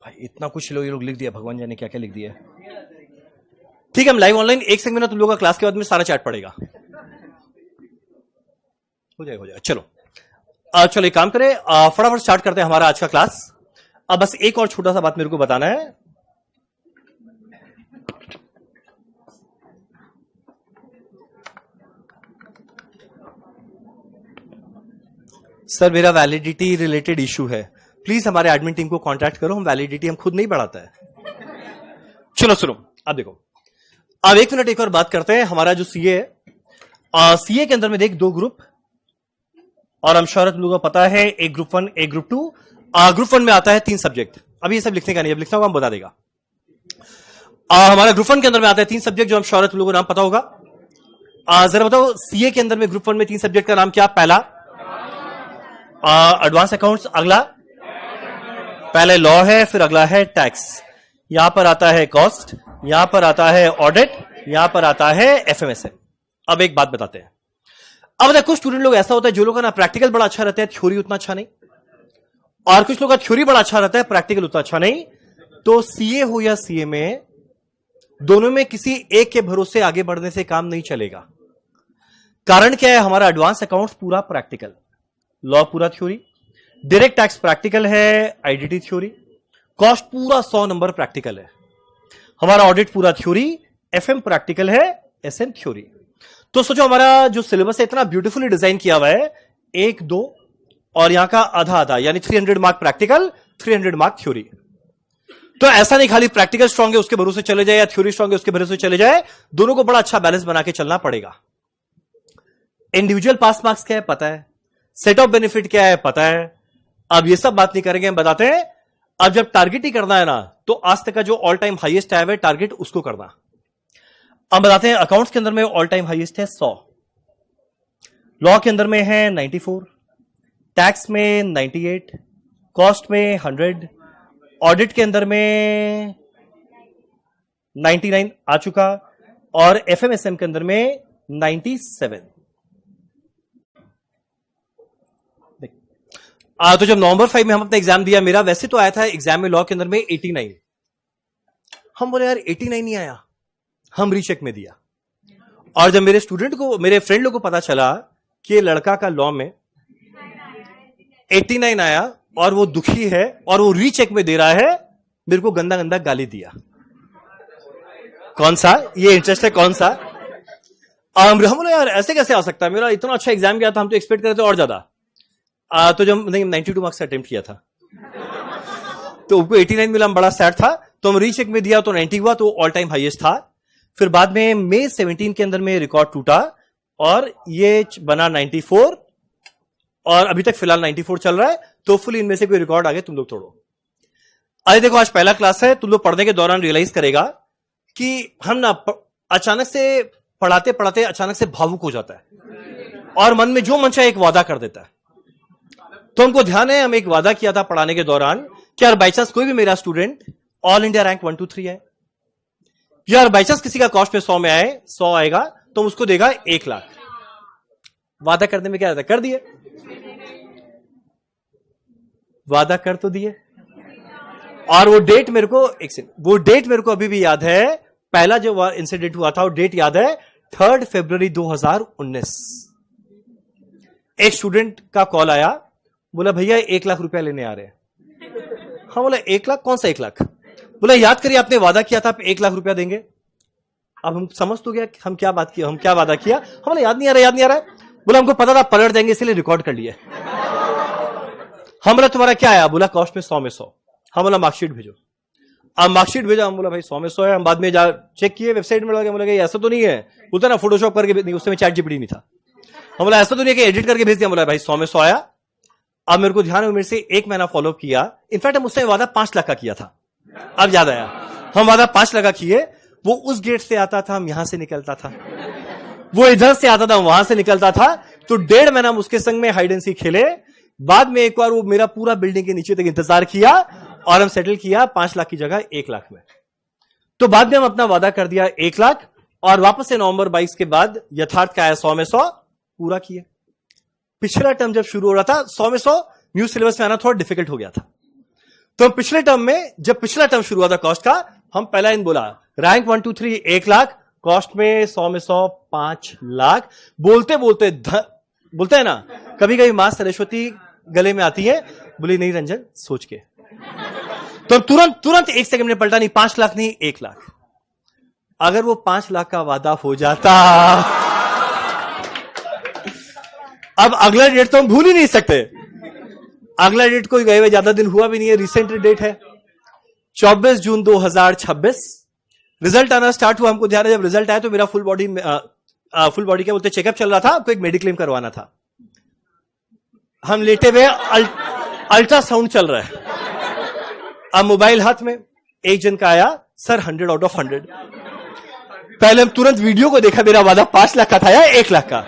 भाई, इतना कुछ लोग ये लोग लिख दिया, भगवान जाने क्या क्या लिख दिया। ठीक है, हम लाइव ऑनलाइन एक सेकंड में तुम लोग का क्लास के बाद में सारा चैट पड़ेगा, हो जाएगा। चलो चलो एक काम करें, फटाफट स्टार्ट करते हैं हमारा आज का क्लास। अब बस एक और छोटा सा बात मेरे को बताना है। सर मेरा वैलिडिटी रिलेटेड इशू है, प्लीज हमारे एडमिन टीम को कांटेक्ट करो, हम वैलिडिटी हम खुद नहीं बढ़ाता है। चलो सुनो, अब देखो, अब एक मिनट एक और बात करते हैं। हमारा जो सीए है, सीए के अंदर में देख 2 ग्रुप, और हम शौरत लोगों को पता है, एक ग्रुप 1 एक ग्रुप 2। ग्रुप 1 में आता है 3 सब्जेक्ट। अभी ये सब लिखने का नहीं, अब लिखना होगा हम बता देगा। हमारा ग्रुप 1 के अंदर में आता है 3 सब्जेक्ट, जो हम शौरत लोगों को नाम पता होगा। जरा बताओ सीए के अंदर में ग्रुप 1 में 3 सब्जेक्ट का नाम क्या? पहला एडवांस अकाउंट्स, अगला पहले लॉ है, फिर अगला है टैक्स, यहां पर आता है कॉस्ट, यहां पर आता है ऑडिट, यहां पर आता है एफएमएसए। अब एक बात बताते हैं, अब देखो कुछ स्टूडेंट लोग ऐसा होता है जो लोग का ना प्रैक्टिकल बड़ा अच्छा रहता है, थ्योरी उतना अच्छा नहीं, और कुछ लोग का थ्योरी बड़ा अच्छा रहता है, प्रैक्टिकल उतना अच्छा नहीं। तो सीए हो या सीए में, दोनों में किसी एक के भरोसे आगे बढ़ने से काम नहीं चलेगा। कारण क्या है, हमारा एडवांस अकाउंट्स पूरा प्रैक्टिकल, लॉ पूरा थ्योरी, डायरेक्ट टैक्स प्रैक्टिकल है, आईडीटी थ्योरी, कॉस्ट पूरा 100 नंबर प्रैक्टिकल है, हमारा ऑडिट पूरा थ्योरी, एफएम प्रैक्टिकल है, एसएम थ्योरी। तो सोचो हमारा जो सिलेबस है इतना ब्यूटीफुली डिजाइन किया हुआ है, 1 2 और यहां का आधा आधा, यानी 300 मार्क प्रैक्टिकल, 300 मार्क थ्योरी। तो ऐसा नहीं खाली प्रैक्टिकल स्ट्रांग है उसके भरोसे चले जाए या थ्योरी स्ट्रांग है उसके भरोसे चले जाए, दोनों को बड़ा अच्छा बैलेंस बना के चलना पड़ेगा। इंडिविजुअल पास मार्क्स क्या है पता है, सेट ऑफ बेनिफिट क्या है पता है। अब ये सब बात नहीं करेंगे, हम बताते हैं। अब जब टारगेट ही करना है ना, तो आज तक का जो ऑल टाइम हाईएस्ट आया है टारगेट, उसको करना। अब बताते हैं, अकाउंट्स के अंदर में ऑल टाइम हाईएस्ट है 100, लॉ के अंदर में है 94, टैक्स में 98, कॉस्ट में 100, ऑडिट के अंदर में 99 आ चुका, और एफएमएसएम के अंदर में 97। तो जब नवंबर 5 में हम अपना एग्जाम दिया, मेरा वैसे तो आया था एग्जाम में लॉ के अंदर में 89, हम बोले यार 89 नहीं आया, हम रीचेक में दिया। और जब मेरे स्टूडेंट को, मेरे फ्रेंड लोगों को पता चला कि लड़का का लॉ में 89 आया और वो दुखी है और वो रीचेक में दे रहा है, मेरे को गंदा गंदा गाली दिया। कौन सा ये इंटरेस्ट है, कौन सा? हम बोले यार ऐसे कैसे आ सकता है, मेरा इतना अच्छा एग्जाम गया था, हम तो एक्सपेक्ट कर रहे थे और ज्यादा। तो जब नहीं 92 मार्क्स से अटेम्प्ट किया था, तो उनको 89 मिला, हम बड़ा सैड था, तो हम रीचेक में दिया तो 90 हुआ, तो ऑल टाइम हाईएस्ट था। फिर बाद में मई 17 के अंदर में रिकॉर्ड टूटा और ये बना 94, और अभी तक फिलहाल 94 चल रहा है। तो फुल इनमें से कोई रिकॉर्ड आगे तुम लोग तोड़ो। अरे देखो आज पहला क्लास है, तुम लोग पढ़ने के दौरान रियलाइज करेगा कि हम ना अचानक से पढ़ाते पढ़ाते अचानक से भावुक हो जाता है और मन में जो मन चाहे एक वादा कर देता है। तो हमको ध्यान है, हम एक वादा किया था पढ़ाने के दौरान कि यार बाई चांस कोई भी मेरा स्टूडेंट ऑल इंडिया रैंक 1 2 3 है, यार बाई चांस किसी का कॉस्ट में 100 में आए, 100 आएगा तो उसको देगा 1 लाख। वादा करने में क्या रहता है, कर दिए, वादा कर तो दिए। और वो डेट मेरे को, वो डेट मेरे को अभी भी याद है, पहला जो इंसिडेंट हुआ था वो डेट याद है, 3 फरवरी 2019। एक स्टूडेंट का कॉल आया, बोला भैया 1 लाख रुपया लेने आ रहे हैं। हाँ बोला 1 लाख, कौन सा 1 लाख? बोला याद करिए आपने वादा किया था आप 1 लाख रुपया देंगे। अब हम समझ तो गया हम क्या बात किया, हम क्या वादा किया, हमें याद नहीं आ रहा, याद नहीं आ रहा है। बोला हमको पता था पलट जाएंगे इसलिए रिकॉर्ड कर लिए। हम बोला तुम्हारा क्या आया? बोला कॉस्ट में 100 में 100। हम बोला मार्कशीट भेजो। अब मार्कशीट भेजा, हम बोला भाई 100 में 100 है। हम बाद में जा चेक किए वेबसाइट में, लगे बोला ऐसा तो नहीं है, बोलता ना फोटोशॉप करके नहीं, उस समय चैट जीपीटी नहीं था। हम बोला ऐसा तो नहीं है कि एडिट करके भेज दिया। बोला भाई 100 में 100 आया। अब मेरे को ध्यान है, मेरे से 1 महीना फॉलो किया। इनफैक्ट हम उससे वादा 5 लाख का किया था, अब याद आया। हम वादा 5 लाख का किए, वो उस गेट से आता था, हम यहां से निकलता था, वो इधर से आता था, वहां से निकलता था। तो 1.5 महीना हम उसके संग में हाइड एंड सीक खेले। बाद में एक बार वो मेरा पूरा बिल्डिंग के नीचे तक इंतजार किया और हम सेटल किया 5 लाख की जगह 1 लाख में। तो बाद में हम अपना वादा कर दिया 1 लाख, और वापस से नवंबर 22 के बाद यथार्थ का आया 100 में 100 पूरा किया। पिछला टर्म जब शुरू हो रहा था 100 में 100 न्यू सिलेबस में आना थोड़ा डिफिकल्ट हो गया था। तो पिछले टर्म में, जब पिछला टर्म शुरू हुआ था कॉस्ट का, हम पहला इन बोला रैंक 1 2 3 1 लाख, कॉस्ट में 100 में 100 5 लाख। बोलते बोलते बोलते है ना, कभी कभी मां सरस्वती गले में आती है, बोली नहीं रंजन सोच के। तो तुरंत 1 सेकंड में पलटा, नहीं 5 लाख नहीं 1 लाख। अगर वो 5 लाख का वादा हो जाता, अब अगला डेट तो हम भूल ही नहीं सकते। अगला डेट कोई गए हुए ज्यादा दिन हुआ भी नहीं है, रिसेंट डेट है 24 जून 2026। रिजल्ट आना स्टार्ट हुआ, हमको ध्यान है जब रिजल्ट आया तो मेरा फुल बॉडी क्या बोलते चेकअप चल रहा था, आपको एक मेडिक्लेम करवाना था। हम लेटे हुए, अल्ट्रासाउंड चल रहा है। अब मोबाइल हाथ में, एक जन का आया सर 100 आउट ऑफ 100। पहले हम तुरंत वीडियो को देखा, मेरा वादा 5 लाख का था या 1 लाख का।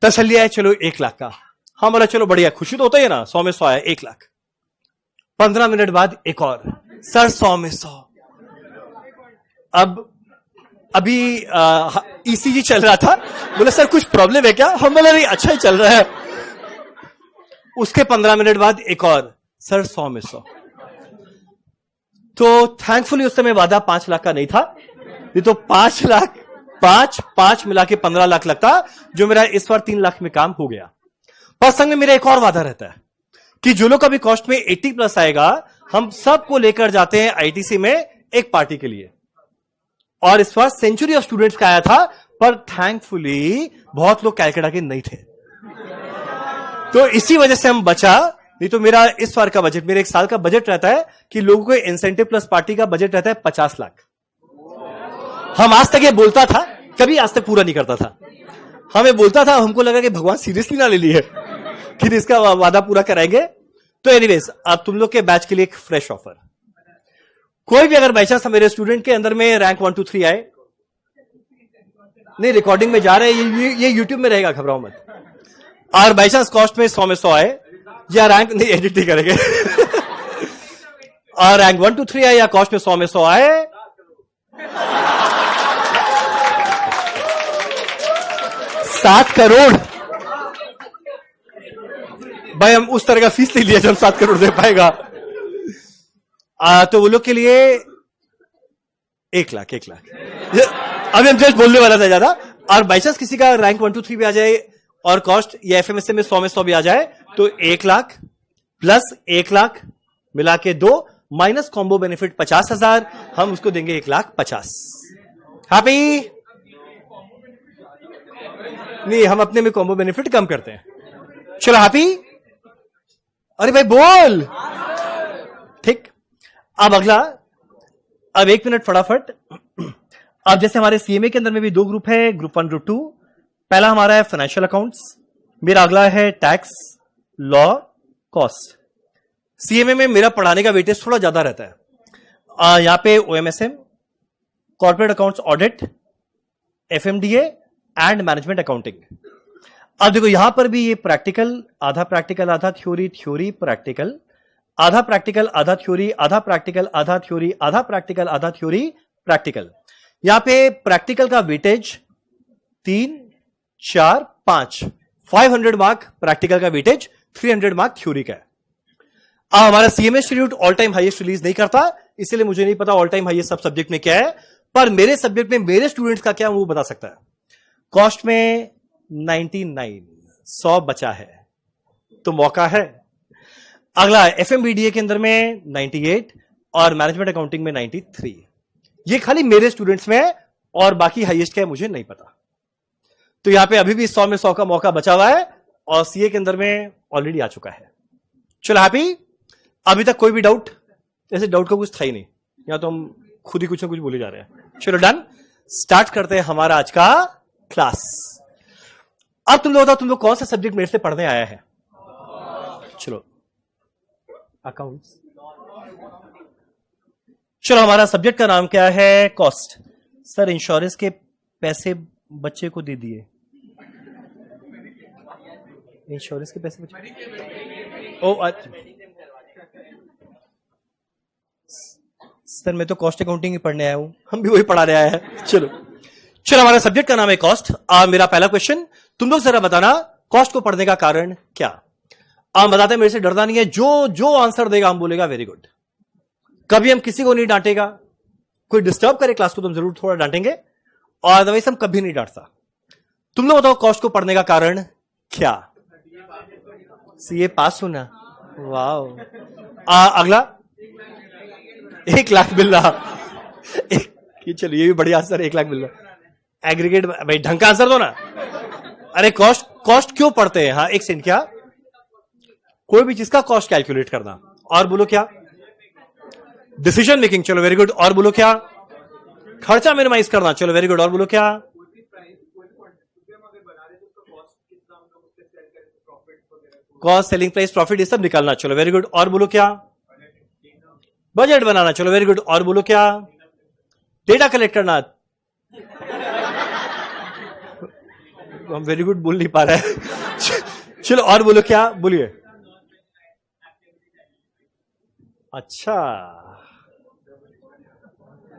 तसल्ली है चलो 1 लाख का। हम बोला चलो बढ़िया, खुशी तो होता है ना, 100 में 100 आया 1 लाख। 15 मिनट बाद एक और, सर 100 में 100। अब अभी ईसीजी चल रहा था, बोले सर कुछ प्रॉब्लम है क्या? हम बोला नहीं अच्छा ही चल रहा है। उसके 15 मिनट बाद एक और, सर 100 में 100। तो थैंकफुली उस समय वादा 5 लाख का नहीं था, ये तो 5 लाख पांच पांच मिला के 15 लाख लगता, जो मेरा इस बार 3 लाख में काम हो गया। पर संग में मेरा एक और वादा रहता है कि जो लोग अभी कॉस्ट में 80+ आएगा, हम सबको लेकर जाते हैं आईटीसी में एक पार्टी के लिए। और इस बार सेंचुरी ऑफ स्टूडेंट्स का आया था, पर थैंकफुली बहुत लोग कैलकाटा के नहीं थे, तो इसी वजह से हम बचा। नहीं तो मेरा इस बार का बजट, मेरे एक साल का बजट रहता है कि लोगों को इंसेंटिव प्लस पार्टी का बजट रहता है 50 लाख। हम आज तक ये बोलता था, कभी आज तक पूरा नहीं करता था। हमें बोलता था, हमको लगा कि भगवान सीरियसली ना ले लिए कि इसका वादा पूरा कराएंगे। तो एनीवेज, अब तुम लोग के बैच के लिए एक फ्रेश ऑफर। कोई भी अगर बाई चांस मेरे स्टूडेंट के अंदर में रैंक 1 2 3 आए, नहीं रिकॉर्डिंग में जा रहे हैं, ये यूट्यूब में रहेगा, घबराओ मत। और बाई चांस कॉस्ट में 100 में 100 आए, या रैंक नहीं एडिट नहीं करेंगे और रैंक 1 2 3 आए या कॉस्ट में 100 में 100 आए, 7 करोड़ भाई, हम उस तरह का फीस नहीं लिया जो हम 7 करोड़ दे पाएगा। तो वो लोग के लिए 1 लाख अभी हम जस्ट बोलने वाला था ज्यादा। और बाई चांस किसी का रैंक 1 2 3 भी आ जाए और कॉस्ट या एफएमएसए में 100 भी आ जाए, तो 1 लाख प्लस 1 लाख मिला के 2 माइनस कॉम्बो बेनिफिट 50,000, हम उसको देंगे 1,50,000। हैप्पी? नहीं, हम अपने में कॉम्बो बेनिफिट कम करते हैं। चलो हैप्पी? अरे भाई बोल, ठीक। अब अगला, अब 1 मिनट फटाफट। अब जैसे हमारे सीएमए के अंदर में भी 2 ग्रुप है, ग्रुप 1 ग्रुप 2। पहला हमारा है फाइनेंशियल अकाउंट्स, मेरा अगला है टैक्स, लॉ, कॉस्ट। सीएमए में मेरा पढ़ाने का वेटेज थोड़ा ज्यादा रहता है। यहां पे OMSM, corporate accounts audit, FMDA and management accounting. अब देखो यहां पर भी ये प्रैक्टिकल, आधा प्रैक्टिकल आधा थ्योरी, थ्योरी प्रैक्टिकल, आधा प्रैक्टिकल आधा थ्योरी, आधा प्रैक्टिकल आधा थ्योरी, आधा प्रैक्टिकल आधा थ्योरी, प्रैक्टिकल। यहां पे प्रैक्टिकल का वेटेज 3 4 5, 500 मार्क प्रैक्टिकल का वेटेज, 300 मार्क थ्योरी का है। अब हमारा CMA institute all time highest release नहीं करता, इसलिए मुझे नहीं पता ऑल टाइम हाईएस्ट सब सब्जेक्ट में क्या है, पर मेरे सब्जेक्ट में मेरे स्टूडेंट्स का क्या वो बता सकता है। कॉस्ट में 99, 100 बचा है, तो मौका है। अगला एफएमबीडीए के अंदर में 98 और मैनेजमेंट अकाउंटिंग में 93। ये खाली मेरे स्टूडेंट्स में है, और बाकी हाईएस्ट क्या है मुझे नहीं पता। तो यहां पे अभी भी 100 में 100 का मौका बचा हुआ है, और सीए के अंदर में ऑलरेडी आ चुका है। चलो हैप्पी? अभी तक कोई भी डाउट? ऐसे डाउट का कुछ था ही नहीं, या तो हम खुद ही कुछ ना कुछ बोले जा रहे हैं। चलो डन, स्टार्ट करते हैं हमारा आज का क्लास। अब तुम लोग बताओ, तुम लोग कौन सा सब्जेक्ट मेरे से पढ़ने आया है? चलो अकाउंट्स। चलो हमारा सब्जेक्ट का नाम क्या है? कॉस्ट। सर इंश्योरेंस के पैसे बच्चे को दे दिए, इंश्योरेंस के पैसे बच्चे। ओ सर मैं तो कॉस्ट अकाउंटिंग ही पढ़ने आया हूं, हम भी वही पढ़ा रहे आए हैं। चलो हमारा सब्जेक्ट का नाम है कॉस्ट। मेरा पहला क्वेश्चन, तुम लोग जरा बताना कॉस्ट को पढ़ने का कारण क्या? आप बताते मेरे से डरना नहीं है, जो आंसर देगा हम बोलेगा वेरी गुड। कभी हम किसी को नहीं डांटेगा, कोई डिस्टर्ब करे क्लास को तो हम जरूर थोड़ा डांटेंगे, और अदरवाइज हम कभी नहीं डांटता। तुम लोग बताओ कॉस्ट को पढ़ने का कारण क्या? सीए पास होना, वाह। अगला 1 लाख मिल रहा, चलिए ये भी बढ़िया आंसर, 1 लाख मिल रहा। एग्रीगेट, भाई ढंग का आंसर दो ना। अरे कॉस्ट क्यों पढ़ते हैं? हाँ एक सेकंड, क्या कोई भी चीज का कॉस्ट कैलकुलेट करना, और बोलो क्या? डिसीजन मेकिंग, चलो वेरी गुड। और बोलो क्या? खर्चा मिनिमाइज करना, चलो वेरी गुड। और बोलो क्या? कॉस्ट, सेलिंग प्राइस, प्रॉफिट, ये सब निकालना, चलो वेरी गुड। और बोलो क्या? बजट बनाना, चलो वेरी गुड। और बोलो क्या? डेटा कलेक्ट करना। हम वेरी गुड बोल नहीं पा रहे हैं। चलो और बोलो क्या? बोलिए। अच्छा,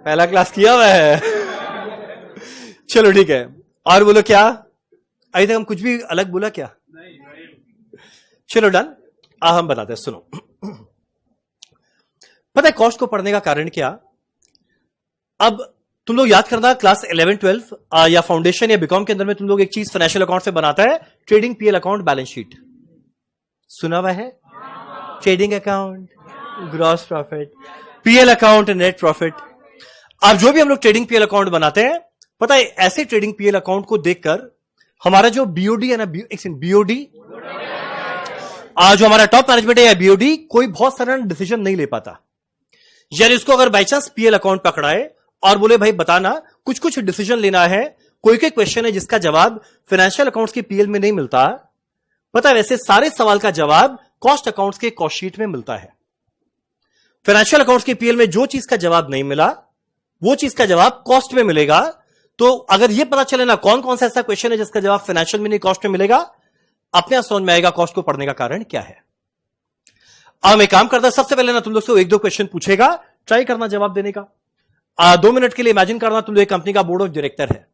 पहला क्लास किया हुआ है। चलो ठीक है, और बोलो क्या? अभी तक हम कुछ भी अलग बोला क्या? चलो डन, हम बताते हैं, सुनो। पता है कॉस्ट को पढ़ने का कारण क्या? अब तुम लोग याद करना क्लास 11 12 या फाउंडेशन या बीकॉम के अंदर में तुम लोग एक चीज फाइनेंशियल अकाउंट से बनाता है, trading PL account, balance sheet. सुना हुआ है? Trading account, gross profit, PL account, net profit. अब जो भी हम लोग ट्रेडिंग पीएल अकाउंट बनाते हैं, पता है ऐसे ट्रेडिंग पीएल अकाउंट को देखकर हमारा जो बीओडी है ना, बीओडी जो हमारा टॉप मैनेजमेंट है या बीओडी, कोई बहुत सारा डिसीजन नहीं ले पाता। यानी उसको अगर बाई चांस पीएल अकाउंट पकड़ाए और बोले भाई बताना, कुछ कुछ डिसीजन लेना है, कोई कोई क्वेश्चन है जिसका जवाब फाइनेंशियल अकाउंट्स के पीएल में नहीं मिलता, पता है वैसे सारे सवाल का जवाब कॉस्ट अकाउंट्स के कॉस्ट शीट में मिलता है। फाइनेंशियल अकाउंट्स के पीएल में जो चीज का जवाब नहीं मिला, वो चीज का जवाब कॉस्ट में मिलेगा। तो अगर यह पता चले ना कौन कौन सा ऐसा क्वेश्चन है जिसका जवाब फाइनेंशियल में नहीं कॉस्ट में मिलेगा, अपने आप समझ में आएगा कॉस्ट को पढ़ने का कारण क्या है। अब मैं काम करता, सबसे पहले ना तुम लोग से एक दो क्वेश्चन पूछेगा, ट्राई करना जवाब देने का। 2 मिनट के लिए इमेजिन करना तुम लोग एक कंपनी का बोर्ड ऑफ डायरेक्टर है,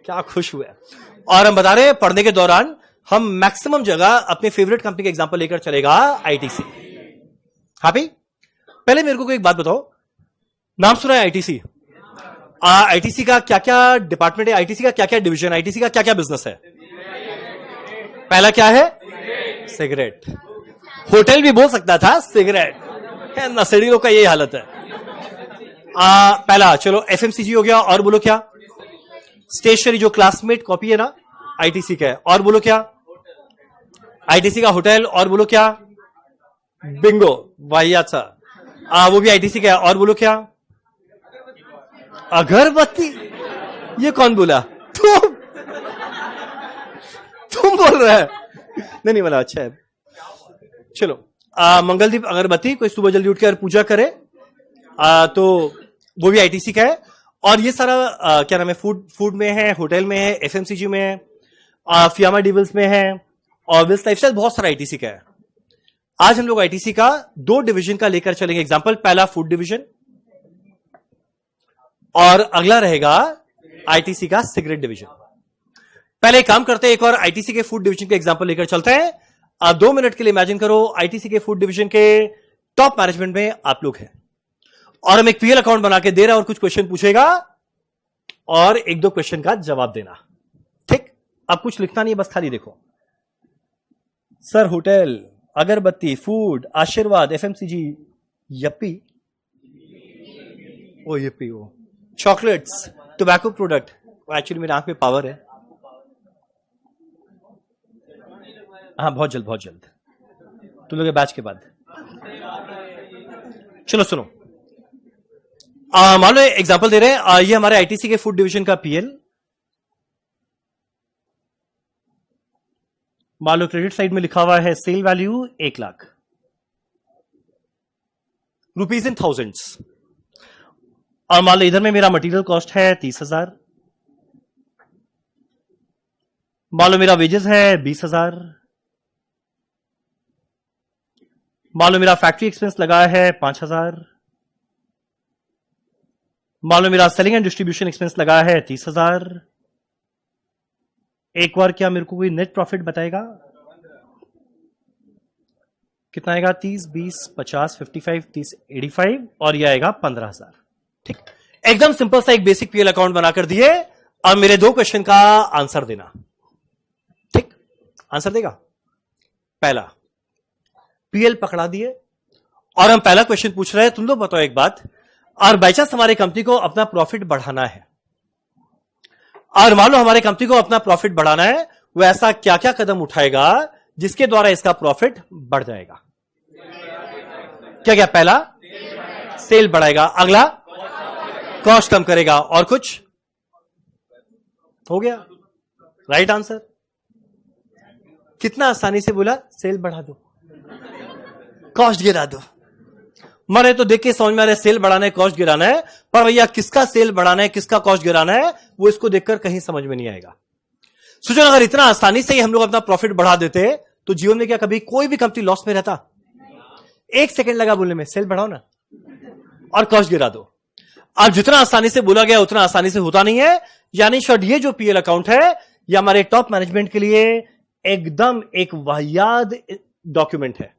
क्या खुश हुआ। और हम बता रहे हैं पढ़ने के दौरान हम मैक्सिमम जगह अपने फेवरेट कंपनी का एग्जांपल लेकर चलेगा, आईटीसी। हाँ भाई, पहले मेरे को एक बात बताओ, नाम सुना है आईटीसी? आईटीसी का क्या क्या डिपार्टमेंट है, आईटीसी का क्या क्या डिवीजन, आईटीसी का क्या क्या बिजनेस है? पहला क्या है? सिगरेट। होटल भी बोल सकता था, सिगरेट है, नशेड़ी लोग का यही हालत है। पहला चलो एफएमसीजी हो गया, और बोलो क्या? स्टेशनरी, जो क्लासमेट कॉपी है ना, आईटीसी का है। और बोलो क्या? आईटीसी का होटल। और बोलो क्या? बिंगो, वाहियात सा, वो भी आईटीसी का है। और बोलो क्या? अगरबत्ती। ये कौन बोला? तुम बोल रहे है? नहीं बोला, अच्छा है। चलो, मंगलदीप अगरबत्ती, कोई सुबह जल्दी उठ कर पूजा करे, तो वो भी आईटीसी का है। और ये सारा क्या नाम है, फूड में है, होटल में है, एफएमसीजी में है, फियामा डिविल्स में है, और विल्स लाइफस्टाइल, बहुत सारा आईटीसी का है। आज हम लोग आईटीसी का 2 डिवीजन का लेकर चलेंगे एग्जांपल। पहला फूड डिवीजन, और अगला रहेगा आईटीसी का सिगरेट डिवीजन। पहले काम करते हैं, एक और आईटीसी के फूड डिवीजन के एग्जांपल लेकर चलते हैं। आप 2 मिनट के लिए इमेजिन करो, आईटीसी के फूड डिवीजन के टॉप मैनेजमेंट में आप लोग हैं, और हम एक पीएल अकाउंट बना के दे रहे हैं, और कुछ क्वेश्चन पूछेगा और 1-2 क्वेश्चन का जवाब देना। ठीक, अब कुछ लिखना नहीं है, बस खाली देखो। सर होटल, अगरबत्ती, फूड, आशीर्वाद, एफएमसीजी, यप्पी, ओ यप्पी, ओ चॉकलेट्स, टोबैको प्रोडक्ट। एक्चुअली मेरे आंख में पावर है। हाँ, बहुत जल्द तुम लोग के बैच के बाद। चलो सुनो, मान लो एग्जांपल दे रहे हैं, ये हमारे आईटीसी के फूड डिवीजन का पीएल। मान लो क्रेडिट साइड में लिखा हुआ है sale value 1 lakh, rupees in thousands. और मान लो इधर में मेरा मटेरियल कॉस्ट है 30,000, मान लो मेरा वेजेस है 20,000, मान लो मेरा फैक्ट्री एक्सपेंस लगा है 5,000, मान लो मेरा सेलिंग एंड डिस्ट्रीब्यूशन एक्सपेंस लगा है 30,000। एक बार क्या मेरे को कोई नेट प्रॉफिट बताएगा? कितना आएगा? 30, 20, 50, 55, 30, 85, और यह आएगा 15,000। ठीक, एकदम सिंपल सा एक बेसिक पीएल अकाउंट बनाकर दिए, और मेरे 2 क्वेश्चन का आंसर देना। ठीक, आंसर देगा। पहला पीएल पकड़ा दिए, और हम पहला क्वेश्चन पूछ रहे हैं, तुम लोग बताओ एक बात, और बाई चांस हमारे कंपनी को अपना प्रॉफिट बढ़ाना है, और मान लो हमारे कंपनी को अपना प्रॉफिट बढ़ाना है, वो ऐसा क्या क्या कदम उठाएगा जिसके द्वारा इसका प्रॉफिट बढ़ जाएगा? क्या क्या? पहला सेल बढ़ाएगा, अगला कॉस्ट कम करेगा, और कुछ? हो गया राइट आंसर। कितना आसानी से बोला, सेल बढ़ा दो, कॉस्ट गिरा दो। मरे तो देख के समझ में आ रहा है सेल बढ़ाना है, कॉस्ट गिराना है, पर भैया किसका सेल बढ़ाना है, किसका कॉस्ट गिराना है, वो इसको देखकर कहीं समझ में नहीं आएगा। सोचो अगर इतना आसानी से ही हम लोग अपना प्रॉफिट बढ़ा देते तो जीवन में क्या कभी कोई भी कंपनी लॉस में रहता? 1 सेकंड लगा बोलने में, सेल बढ़ाओ ना और कॉस्ट गिरा दो। अब जितना आसानी से बोला गया उतना आसानी से होता नहीं है। यानी शॉर्ट ये जो पीएल अकाउंट है ये हमारे टॉप मैनेजमेंट के लिए एकदम एक वाहियात डॉक्यूमेंट है।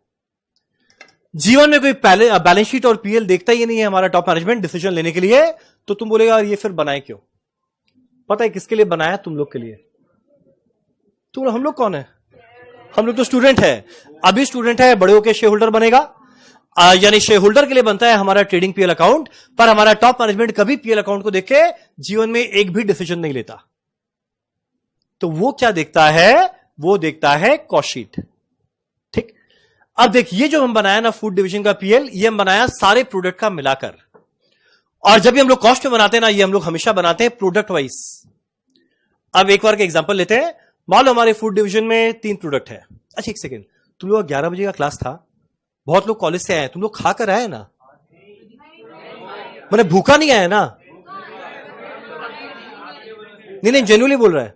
जीवन में कोई बैलेंस शीट और पीएल देखता ही नहीं है हमारा टॉप मैनेजमेंट डिसीजन लेने के लिए, तो तुम बोलेगा ये फिर बनाए क्यों? पता है किसके लिए बनाया? तुम लोग के लिए। तुम हम लोग कौन है? हम लोग तो स्टूडेंट है। अभी स्टूडेंट है, बड़े होकर शेयर होल्डर बनेगा, यानी शेयर होल्डर के लिए बनता है हमारा ट्रेडिंग पीएल अकाउंट। पर हमारा टॉप मैनेजमेंट कभी पीएल अकाउंट को देख के जीवन में एक भी डिसीजन नहीं लेता। तो वो क्या देखता है? वो देखता है कॉस्ट शीट। ठीक, अब देखिए जो हम बनाया ना फूड डिवीजन का पीएल, ये हम बनाया सारे प्रोडक्ट का मिलाकर। और जब भी हम लोग कॉस्ट में बनाते हैं ना, ये हम लोग हमेशा बनाते हैं प्रोडक्ट वाइज। अब एक बार का एग्जांपल लेते हैं। मान लो हमारे फूड डिवीजन में 3 प्रोडक्ट है। अच्छा एक सेकेंड, तुम लोग 11 बजे का क्लास था, बहुत लोग कॉलेज से आए, तुम लोग खाकर आए ना? मैंने भूखा नहीं आया ना? नहीं जेन्युइनली बोल रहा है,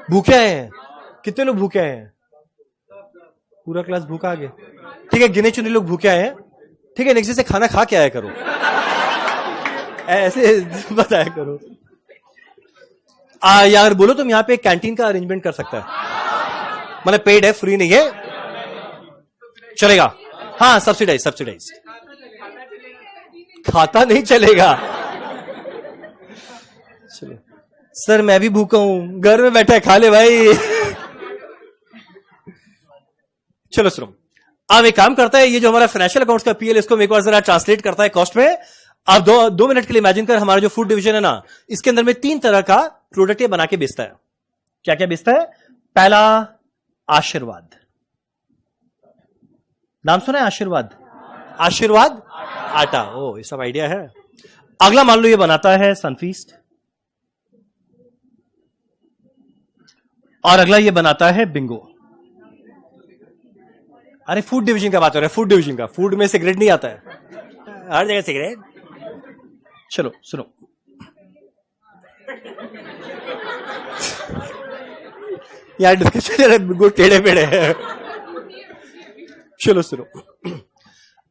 भूखे आए हैं। कितने लोग भूखे आए हैं? पूरा क्लास भूखा आ गया। ठीक है, गिने चुने लोग भूखे आए हैं। ठीक है, नेक्स्ट से खाना खा के आया करो, ऐसे बताया करो। यार बोलो तुम यहां पे कैंटीन का अरेंजमेंट कर सकता है, मैंने पेड है, फ्री नहीं है, चलेगा? हाँ सब्सिडाइज खाता नहीं चलेगा। चलो सर मैं भी भूखा हूं, घर में बैठा है, खा ले भाई। चलो सुनो, अब एक काम करता है, ये जो हमारा फाइनेंशियल अकाउंट्स का पीएल, इसको एक बार जरा ट्रांसलेट करता है कॉस्ट में। अब दो मिनट के लिए इमेजिन कर, हमारा जो फूड डिवीजन है ना, इसके अंदर में 3 तरह का प्रोडक्ट ये बना के बेचता है। क्या क्या बेचता है? पहला आशीर्वाद, नाम सुना है? आशीर्वाद आटा, ओ ये सब आइडिया है। अगला मान लो ये बनाता है सनफीस्ट, और अगला ये बनाता है बिंगो। अरे फूड डिवीजन का बात हो रहा है, फूड डिवीजन का। फूड में सिगरेट नहीं आता है, हर जगह सिगरेट। चलो सुनो, यार डिस्कशन बिंगो टेढ़े पेढ़े है। चलो सुनो,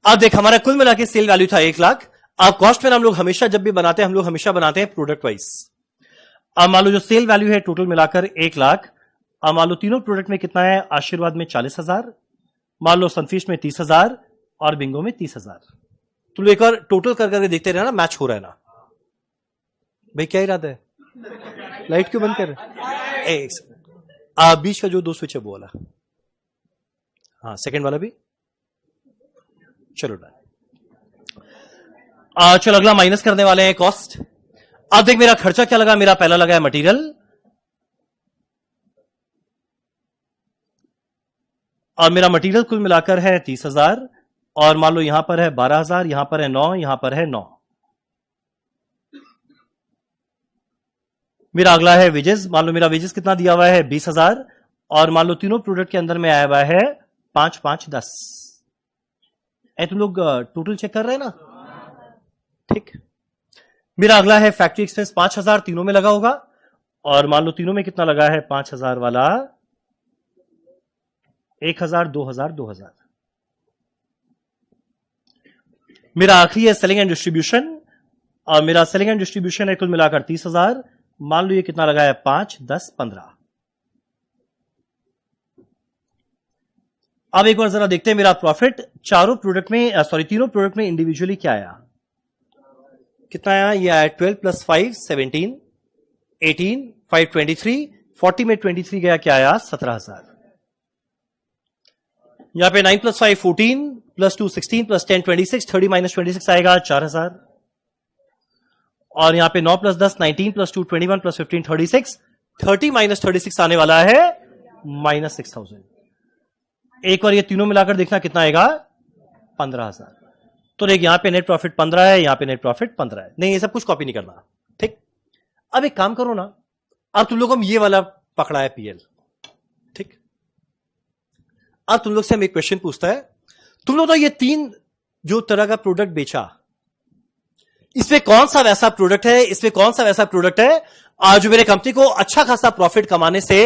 अब देख हमारा कुल मिला के सेल वैल्यू था 1 लाख। अब कॉस्ट में हम लोग हमेशा जब भी बनाते हैं, हम लोग हमेशा बनाते हैं प्रोडक्ट वाइज। अब मान लो जो सेल वैल्यू है टोटल मिलाकर 1 लाख। अब मान लो तीनों प्रोडक्ट में कितना है? आशीर्वाद में 40,000, मान लो सनफीस्ट में 30,000 और बिंगो में 30,000। तुम एक बार टोटल कर करके देखते रहना, मैच हो रहा है ना? भाई क्या इरादा है? लाइट क्यों बंद कर रहे? बीच का जो 2 स्विच है वो वाला, हाँ सेकंड वाला भी। चलो चलो अगला माइनस करने वाले हैं कॉस्ट। अब देख मेरा खर्चा क्या लगा? मेरा पहला लगा है मटेरियल, और मेरा मटेरियल कुल मिलाकर है 30,000, और मान लो यहां पर है 12,000, यहां पर है 9, यहां पर है 9। मेरा अगला है वेजेस, मान लो मेरा वेजेस कितना दिया हुआ है? 20,000, और मान लो तीनों प्रोडक्ट के अंदर में आया हुआ है 5, 5, 10। तुम लोग टोटल चेक कर रहे हैं ना? ठीक। मेरा अगला है फैक्ट्री एक्सपेंस 5,000, तीनों में लगा होगा, और मान लो तीनों में कितना लगा है? 5,000 वाला 1,000, 2,000, 2,000। मेरा आखिरी है सेलिंग एंड डिस्ट्रीब्यूशन, और मेरा सेलिंग एंड डिस्ट्रीब्यूशन है कुल मिलाकर 30,000। मान लो ये कितना लगा है? 5, 10, 15। अब एक बार जरा देखते हैं मेरा प्रॉफिट तीनों प्रोडक्ट में इंडिविजुअली क्या आया? कितना आया? ये आया 12 + 5 17, 18, 5 23, 40 में 23 गया, क्या आया? 17,000। यहां पे 9 + 5 14, +2 16, +10 26, 30 - 26 आएगा 4,000। और यहां पे 9 + 10 19, +2 21, +15 36, 30 - 36 आने वाला है -6,000। एक बार ये तीनों मिलाकर देखना कितना आएगा? 15,000। तो देख यहां पे नेट प्रॉफिट 15 है, यहां पे नेट प्रॉफिट 15 है। नहीं ये सब कुछ कॉपी नहीं करना, ठीक। अब एक काम करो ना, अब तुम लोगों को ये वाला पकड़ा है पीएल, ठीक। अब तुम लोग से हम एक क्वेश्चन पूछता है, तुम लोग तो ये 3 जो तरह का प्रोडक्ट बेचा, इसमें कौन सा वैसा प्रोडक्ट है, इसमें कौन सा वैसा प्रोडक्ट है आज मेरे कंपनी को अच्छा खासा प्रॉफिट कमाने से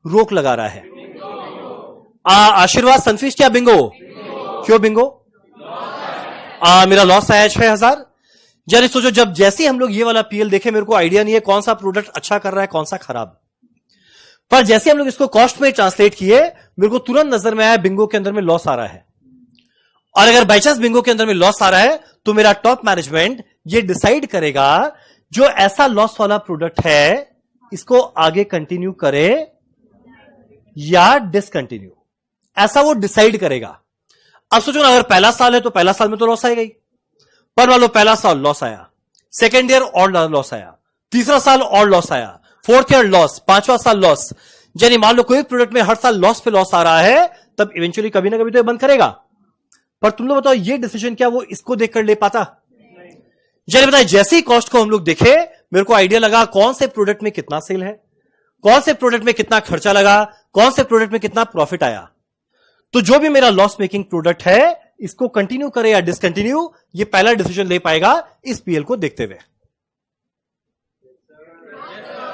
रोक लगा रहा है? आशीर्वाद, सनफीस्ट या बिंगो? क्यों बिंगो? मेरा लॉस आया 6,000। जरा सोचो, जब जैसे हम लोग ये वाला पीएल देखे, मेरे को आइडिया नहीं है कौन सा प्रोडक्ट अच्छा कर रहा है कौन सा खराब, पर जैसे हम लोग इसको कॉस्ट में ट्रांसलेट किए, मेरे को तुरंत नजर में आया बिंगो के अंदर में लॉस आ रहा है। और अगर बाई चांस बिंगो के अंदर में लॉस आ रहा है तो मेरा टॉप मैनेजमेंट ये डिसाइड करेगा जो ऐसा लॉस वाला प्रोडक्ट है इसको आगे कंटिन्यू करे या डिसकंटिन्यू, ऐसा वो डिसाइड करेगा। अब सोचो ना, अगर पहला साल है तो पहला साल में तो लॉस आएगा ही, पर मान लो पहला साल लॉस आया, सेकेंड ईयर और लॉस आया, तीसरा साल और लॉस आया, फोर्थ ईयर लॉस, पांचवा साल लॉस, यानी मान लो कोई प्रोडक्ट में हर साल लॉस पे लॉस आ रहा है, तब इवेंचुअली कभी ना कभी तो ये बंद करेगा। पर तुम लोग बताओ ये डिसीजन क्या वो इसको देखकर ले पाता? यानी बताए जैसे ही कॉस्ट को हम लोग देखे, मेरे को आइडिया लगा कौन से प्रोडक्ट में कितना सेल है, कौन से प्रोडक्ट में कितना खर्चा लगा, कौन से प्रोडक्ट में कितना प्रॉफिट आया। तो जो भी मेरा लॉस मेकिंग प्रोडक्ट है इसको कंटिन्यू करे या डिसकंटिन्यू, ये पहला डिसीजन ले पाएगा इस पीएल को देखते हुए।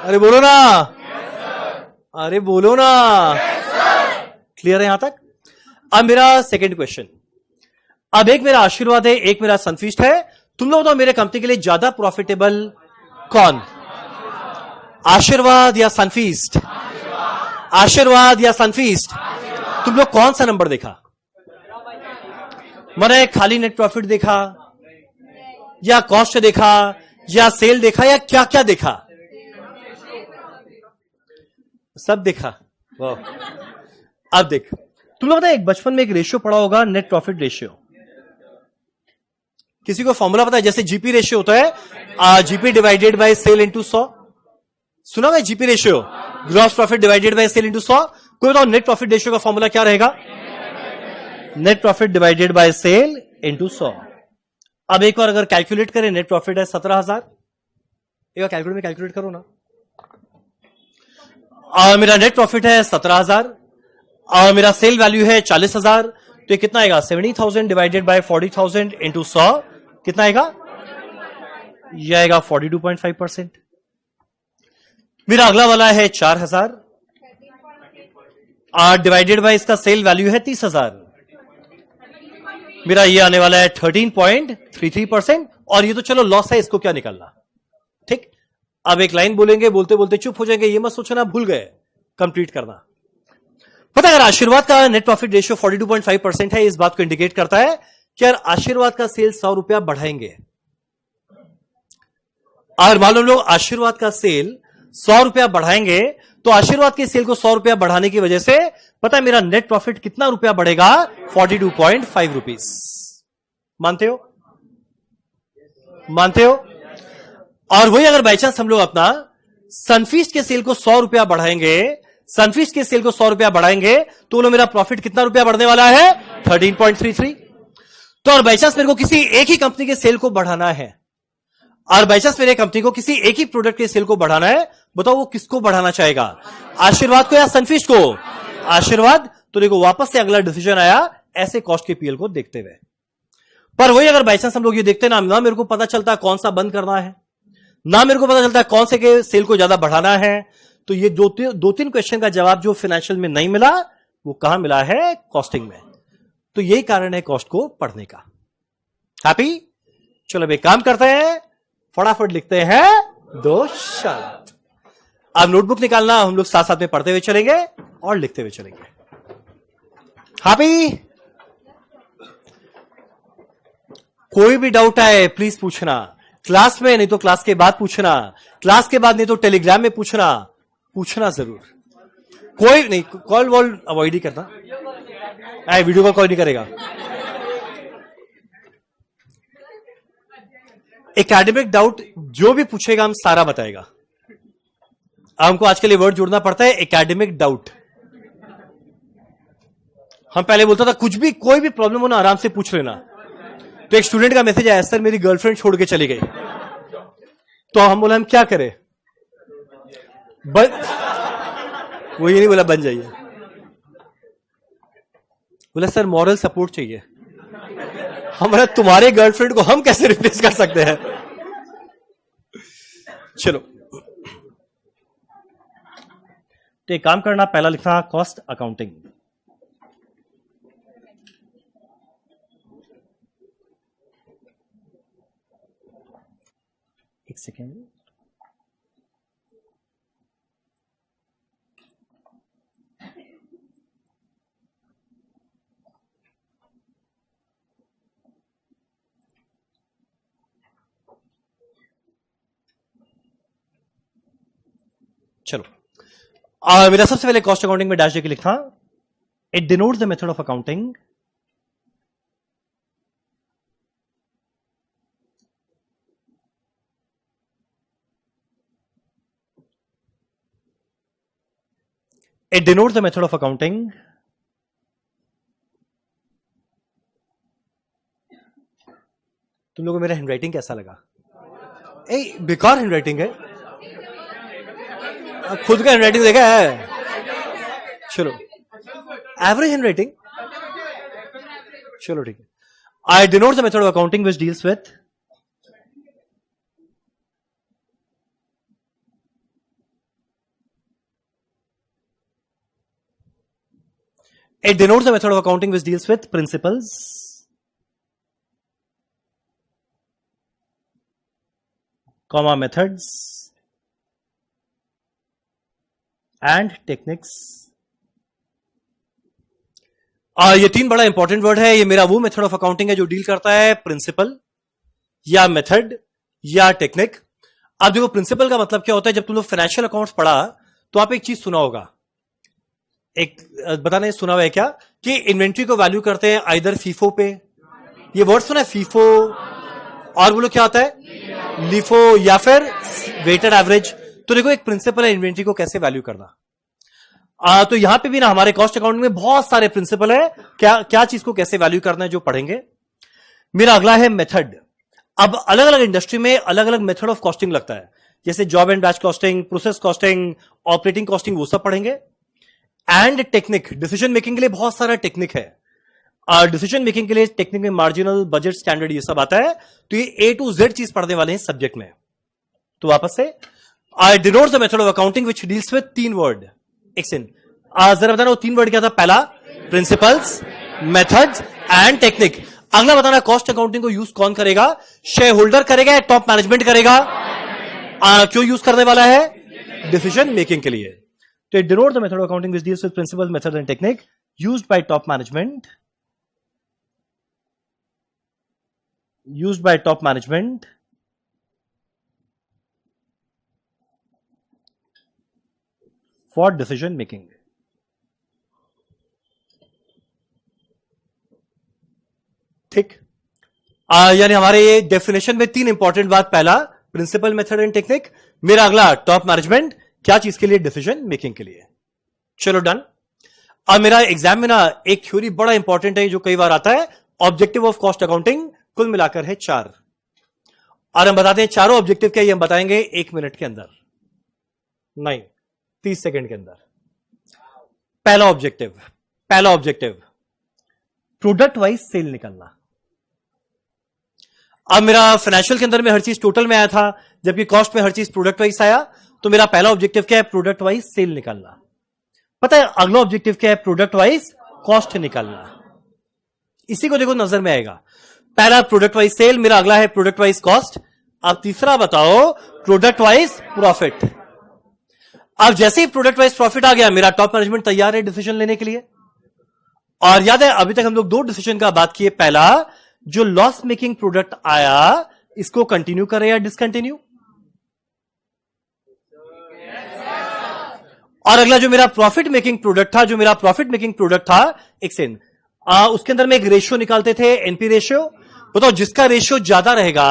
अरे बोलो ना, अरे बोलो ना, क्लियर है यहां तक? अब मेरा सेकेंड क्वेश्चन, अब एक मेरा आशीर्वाद है, एक मेरा सनफीस्ट है, तुम लोग तो मेरे कंपनी के लिए ज्यादा प्रॉफिटेबल कौन? आशीर्वाद या सनफीस्ट? आशीर्वाद या सनफीस्ट? तुम लोग कौन सा नंबर देखा? मैंने खाली नेट प्रॉफिट देखा या कॉस्ट देखा या सेल देखा या क्या क्या देखा? सब देखा। वाह। अब देख, तुम लोग एक बचपन में एक रेशियो पढ़ा होगा, नेट प्रॉफिट रेशियो। किसी को फॉर्मूला पता है? जैसे जीपी रेशियो होता है, GP divided by sale into 100, सुना है GP ratio, gross profit divided by sale into 100। कोई बताओ नेट प्रॉफिट रेशियो का फॉर्मूला क्या रहेगा? Net profit divided by sale into 100। अब एक बार अगर कैलकुलेट करें, नेट प्रॉफिट है 17,000, एक बार कैलकुलेट में कैलकुलेट करो ना। मेरा नेट प्रॉफिट है 17,000 और मेरा सेल वैल्यू है 40,000, तो ये कितना आएगा? 70,000 डिवाइडेड बाय 40,000 इंटू 100, कितना आएगा? ये आएगा 42.5%। मेरा अगला वाला है 4,000 डिवाइडेड बाय इसका सेल वैल्यू है 30,000, मेरा ये आने वाला है 13.33%। और ये तो चलो लॉस है, इसको क्या निकालना, ठीक। अब एक लाइन बोलेंगे, बोलते बोलते चुप हो जाएंगे, ये मत सोचना भूल गए, कंप्लीट करना। पता अगर आशीर्वाद का नेट प्रॉफिट रेशियो 42.5% है, इस बात को इंडिकेट करता है कि यार आशीर्वाद का सेल 100 रुपया बढ़ाएंगे। और मालूम लोग आशीर्वाद का सेल 100 रुपया बढ़ाएंगे, तो आशीर्वाद के सेल को 100 रुपया बढ़ाने की वजह से पता है मेरा नेट प्रॉफिट कितना रुपया बढ़ेगा? 42.5 रुपीज। मानते हो? मानते हो? और वही अगर बाई चांस हम लोग अपना सनफीस्ट के सेल को 100 रुपया बढ़ाएंगे, सनफीस्ट के सेल को 100 रुपया बढ़ाएंगे, तो मेरा प्रॉफिट कितना रुपया बढ़ने वाला है? 13.33। तो और बाई चांस मेरे को किसी एक ही कंपनी के सेल को बढ़ाना है, और बाई चांस मेरे कंपनी को किसी एक ही प्रोडक्ट के सेल को बढ़ाना है, बताओ वो किसको बढ़ाना चाहेगा? आशीर्वाद को या सनफीस्ट को? आशीर्वाद। तो देखो वापस से अगला डिसीजन आया ऐसे कॉस्ट के पीएल को देखते हुए। पर वही अगर बाई चांस हम लोग ये देखते ना मेरे को पता चलता कौन सा बंद करना है, ना मेरे को पता चलता कौन से के सेल को ज्यादा बढ़ाना है, तो ये दो तीन क्वेश्चन का जवाब जो फाइनेंशियल में नहीं मिला वो कहां मिला है? कॉस्टिंग में। तो यही कारण है कॉस्ट को पढ़ने का। हैप्पी? चलो अब एक काम करते हैं, फटाफट लिखते हैं 2 शब्द। अब नोटबुक निकालना, हम लोग साथ साथ में पढ़ते हुए चलेंगे और लिखते हुए चलेंगे। हैप्पी? कोई भी डाउट आए प्लीज पूछना, क्लास में नहीं तो क्लास के बाद पूछना, क्लास के बाद नहीं तो टेलीग्राम में पूछना, पूछना जरूर। कोई नहीं, कॉल वॉल अवॉइड ही करना, वीडियो कॉल नहीं करेगा। एकेडमिक डाउट जो भी पूछेगा हम सारा बताएगा। हमको आज के लिए वर्ड जोड़ना पड़ता है, एकेडमिक डाउट। हम पहले बोलता था कुछ भी कोई भी प्रॉब्लम हो ना आराम से पूछ लेना। तो एक स्टूडेंट का मैसेज आया, सर मेरी गर्लफ्रेंड छोड़ के चली गई। तो हम बोला हम क्या करें? वो ये नहीं बोला बन जाइए, बोला सर मॉरल सपोर्ट चाहिए। हमारा तुम्हारे गर्लफ्रेंड को हम कैसे रिप्लेस कर सकते हैं? चलो तो एक काम करना, पहला लिखा कॉस्ट अकाउंटिंग। एक सेकेंड, चलो मेरा सबसे पहले कॉस्ट अकाउंटिंग में डैश देके लिखा, it denotes the method of accounting it denotes the method of accounting तुम लोगों को मेरा हैंडराइटिंग कैसा लगा? बेकार हैंडराइटिंग है, खुद का हैंडराइटिंग देखा है? चलो एवरेज हैंडराइटिंग, चलो ठीक है। I denote the method of accounting which deals with it denotes the method of accounting which deals with principles, comma methods and techniques। ये तीन बड़ा इंपॉर्टेंट वर्ड है। ये मेरा वो मेथड ऑफ अकाउंटिंग है जो डील करता है प्रिंसिपल या मेथड या टेक्निक। अब देखो प्रिंसिपल का मतलब क्या होता है, जब तुम लोग फाइनेंशियल अकाउंट्स पढ़ा तो आप एक चीज सुना होगा, एक बताने सुना हुआ है क्या, कि इन्वेंट्री को वैल्यू करते हैं आइदर फीफो पे, ये वर्ड सुना है फीफो, और बोलो क्या होता है लीफो, या फिर वेटेड एवरेज। तो देखो एक प्रिंसिपल है इन्वेंट्री को कैसे वैल्यू करना। तो यहां पे भी ना हमारे कॉस्ट अकाउंट में बहुत सारे प्रिंसिपल है, क्या क्या चीज को कैसे वैल्यू करना है जो पढ़ेंगे। मेरा अगला है मेथड। अब अलग अलग इंडस्ट्री में अलग अलग मेथड ऑफ कॉस्टिंग लगता है, जैसे job and batch costing, process costing, operating costing, वो सब पढ़ेंगे। एंड टेक्निक, डिसीजन मेकिंग के लिए बहुत सारा टेक्निक है। डिसीजन मेकिंग के लिए टेक्निक में मार्जिनल, बजट, स्टैंडर्ड, ये सब आता है। तो ये A to Z चीज पढ़ने वाले हैं सब्जेक्ट में। तो वापस से I denote the method of accounting which deals with तीन वर्ड। जरा बताना वो तीन वर्ड क्या था। पहला प्रिंसिपल्स, मेथड्स एंड टेक्निक। अगला बताना कॉस्ट अकाउंटिंग को यूज कौन करेगा, शेयर होल्डर करेगा या टॉप मैनेजमेंट करेगा। क्यों यूज करने वाला है, डिसीजन मेकिंग के लिए। तो it denotes the method of accounting which deals with principles, methods and technique used by top management, for decision making। ठीक, यानी हमारे ये डेफिनेशन में तीन इंपॉर्टेंट बात। पहला प्रिंसिपल, मेथड एंड टेक्निक। मेरा अगला टॉप मैनेजमेंट, क्या चीज के लिए, डिसीजन मेकिंग के लिए। चलो डन। अब मेरा एग्जाम में ना एक थ्योरी बड़ा इंपॉर्टेंट है जो कई बार आता है, ऑब्जेक्टिव ऑफ कॉस्ट अकाउंटिंग, कुल मिलाकर है 4। और हम बताते हैं चारों ऑब्जेक्टिव क्या, ये हम बताएंगे 1 मिनट के अंदर, नहीं 30 सेकंड के अंदर। पहला ऑब्जेक्टिव प्रोडक्ट वाइज सेल निकलना। अब मेरा फाइनेंशियल के अंदर में हर चीज टोटल में आया था, जबकि कॉस्ट में हर चीज प्रोडक्ट वाइज आया। तो मेरा पहला ऑब्जेक्टिव क्या है, प्रोडक्ट वाइज सेल निकालना। पता है अगला ऑब्जेक्टिव क्या है, प्रोडक्ट वाइज कॉस्ट निकालना। इसी को देखो नजर में आएगा। पहला प्रोडक्ट वाइज सेल, मेरा अगला है प्रोडक्ट वाइज कॉस्ट। अब तीसरा बताओ प्रोडक्ट वाइज प्रॉफिट। अब जैसे ही प्रोडक्ट वाइज प्रॉफिट आ गया, मेरा टॉप मैनेजमेंट तैयार है डिसीजन लेने के लिए। और याद है अभी तक हम लोग 2 डिसीजन का बात किए। पहला, जो लॉस मेकिंग प्रोडक्ट आया इसको कंटिन्यू करें या डिसकंटिन्यू। और अगला जो मेरा प्रॉफिट मेकिंग प्रोडक्ट था, एक सेकंड, उसके अंदर में एक रेशियो निकालते थे, एनपी रेशियो। बताओ जिसका रेशियो ज्यादा रहेगा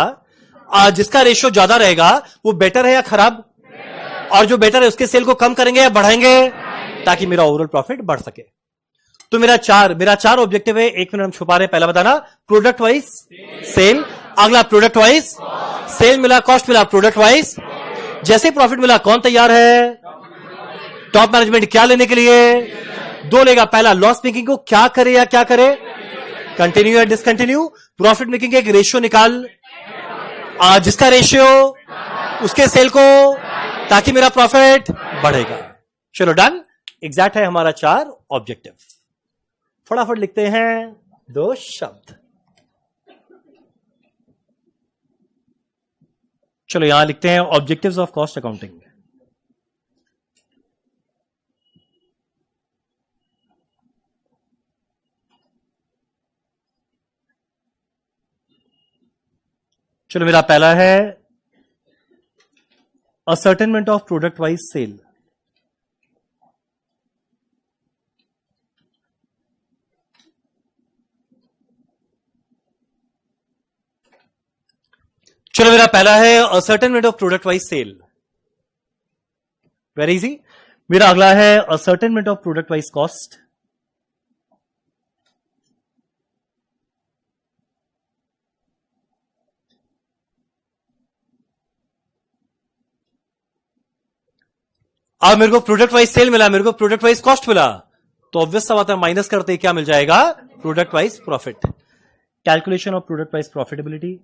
वो बेटर है या खराब, और जो बेटर है उसके सेल को कम करेंगे या बढ़ाएंगे, ताकि मेरा ओवरऑल प्रॉफिट बढ़ सके। तो मेरा चार ऑब्जेक्टिव है, 1 मिनट हम छुपा रहे हैं। पहला बताना प्रोडक्ट वाइज सेल, अगला प्रोडक्ट वाइज सेल मिला, कॉस्ट मिला, प्रोडक्ट वाइज। जैसे प्रॉफिट मिला, कौन तैयार है, टॉप मैनेजमेंट। क्या लेने के लिए, 2 लेगा। पहला लॉस मेकिंग को क्या करे या क्या करे, कंटिन्यू या डिसकंटिन्यू। प्रॉफिट मेकिंग एक रेशियो निकाल, जिसका रेशियो उसके सेल को, ताकि मेरा प्रॉफिट बढ़ेगा। चलो डन, एग्जैक्ट है हमारा 4 ऑब्जेक्टिव। फटाफट लिखते हैं 2 शब्द। चलो यहां लिखते हैं ऑब्जेक्टिव्स ऑफ कॉस्ट अकाउंटिंग। चलो मेरा पहला है ascertainment of product wise sale. चलो मेरा पहला है ascertainment of product wise sale, very easy. मेरा अगला है ascertainment of product wise cost. अब मेरे को प्रोडक्ट वाइज सेल मिला, मेरे को प्रोडक्ट वाइज कॉस्ट मिला, तो ऑब्वियस सा बात है माइनस करते क्या मिल जाएगा, product wise profit. Calculation of product wise profitability.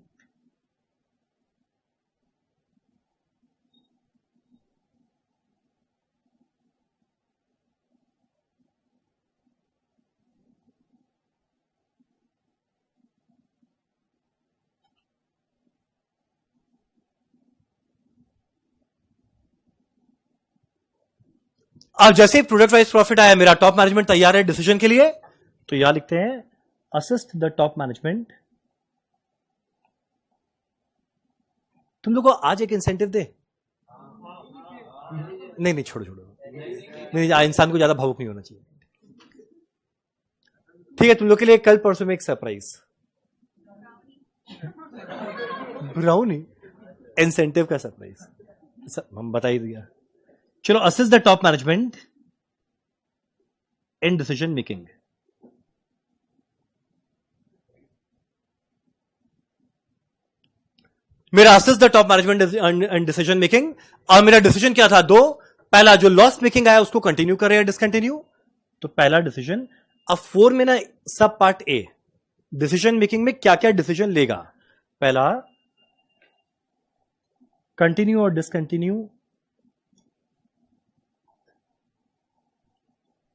अब जैसे ही प्रोडक्ट वाइज प्रॉफिट आया, मेरा टॉप मैनेजमेंट तैयार है डिसीजन के लिए, तो यहां लिखते हैं असिस्ट द टॉप मैनेजमेंट। तुम लोग को आज एक इंसेंटिव दे, नहीं छोड़ो, नहीं इंसान को ज्यादा भावुक नहीं होना चाहिए। ठीक है, तुम लोग के लिए कल परसों में एक सरप्राइज, ब्राउनी इंसेंटिव का सरप्राइज हम बता ही दिया। चलो, assist the top management in decision making. मेरा assist the top management in decision making, और मेरा डिसीजन क्या था, दो। पहला जो लॉस मेकिंग आया उसको कंटिन्यू करे या डिसकंटिन्यू, तो पहला डिसीजन। अब 4 में ना सब पार्ट ए, डिसीजन मेकिंग में क्या क्या डिसीजन लेगा, पहला कंटिन्यू और discontinue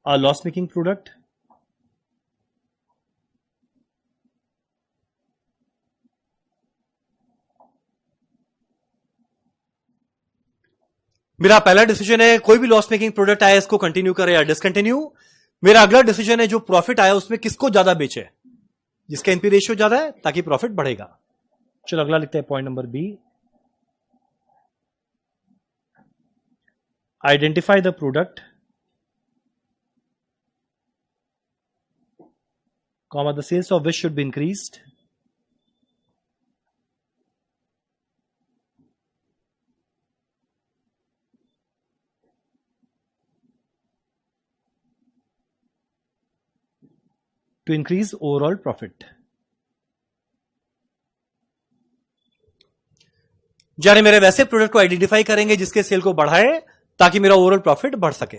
a loss making product, मेरा पहला डिसीजन है कोई भी लॉस मेकिंग प्रोडक्ट आया इसको कंटिन्यू करे या डिसकंटिन्यू। मेरा अगला डिसीजन है जो प्रॉफिट आया उसमें किसको ज्यादा बेचे, जिसका एनपी रेशियो ज्यादा है, ताकि प्रॉफिट बढ़ेगा। चलो अगला लिखते हैं point number B, identify the product comma the sales of which should be increased, to increase overall profit। यानी मेरे वैसे प्रोडक्ट को आइडेंटिफाई करेंगे जिसके सेल को बढ़ाए ताकि मेरा ओवरऑल प्रॉफिट बढ़ सके।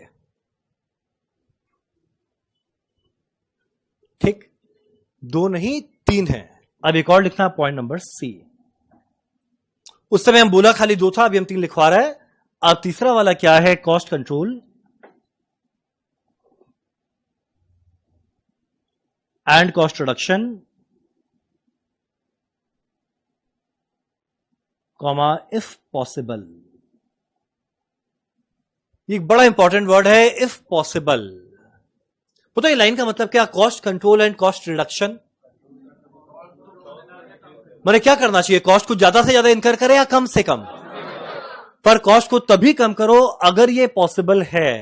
ठीक, 2 नहीं 3 है। अब एक और लिखना पॉइंट नंबर सी। उस समय हम बोला खाली 2 था, अभी हम 3 लिखवा रहे हैं। अब तीसरा वाला क्या है, cost control and cost reduction, comma if possible. ये एक बड़ा इंपॉर्टेंट वर्ड है, इफ पॉसिबल। पता है लाइन का मतलब क्या, cost control and cost reduction. मैंने क्या करना चाहिए, कॉस्ट को ज्यादा से ज्यादा इनकर करें या कम से कम, पर कॉस्ट को तभी कम करो अगर ये पॉसिबल है।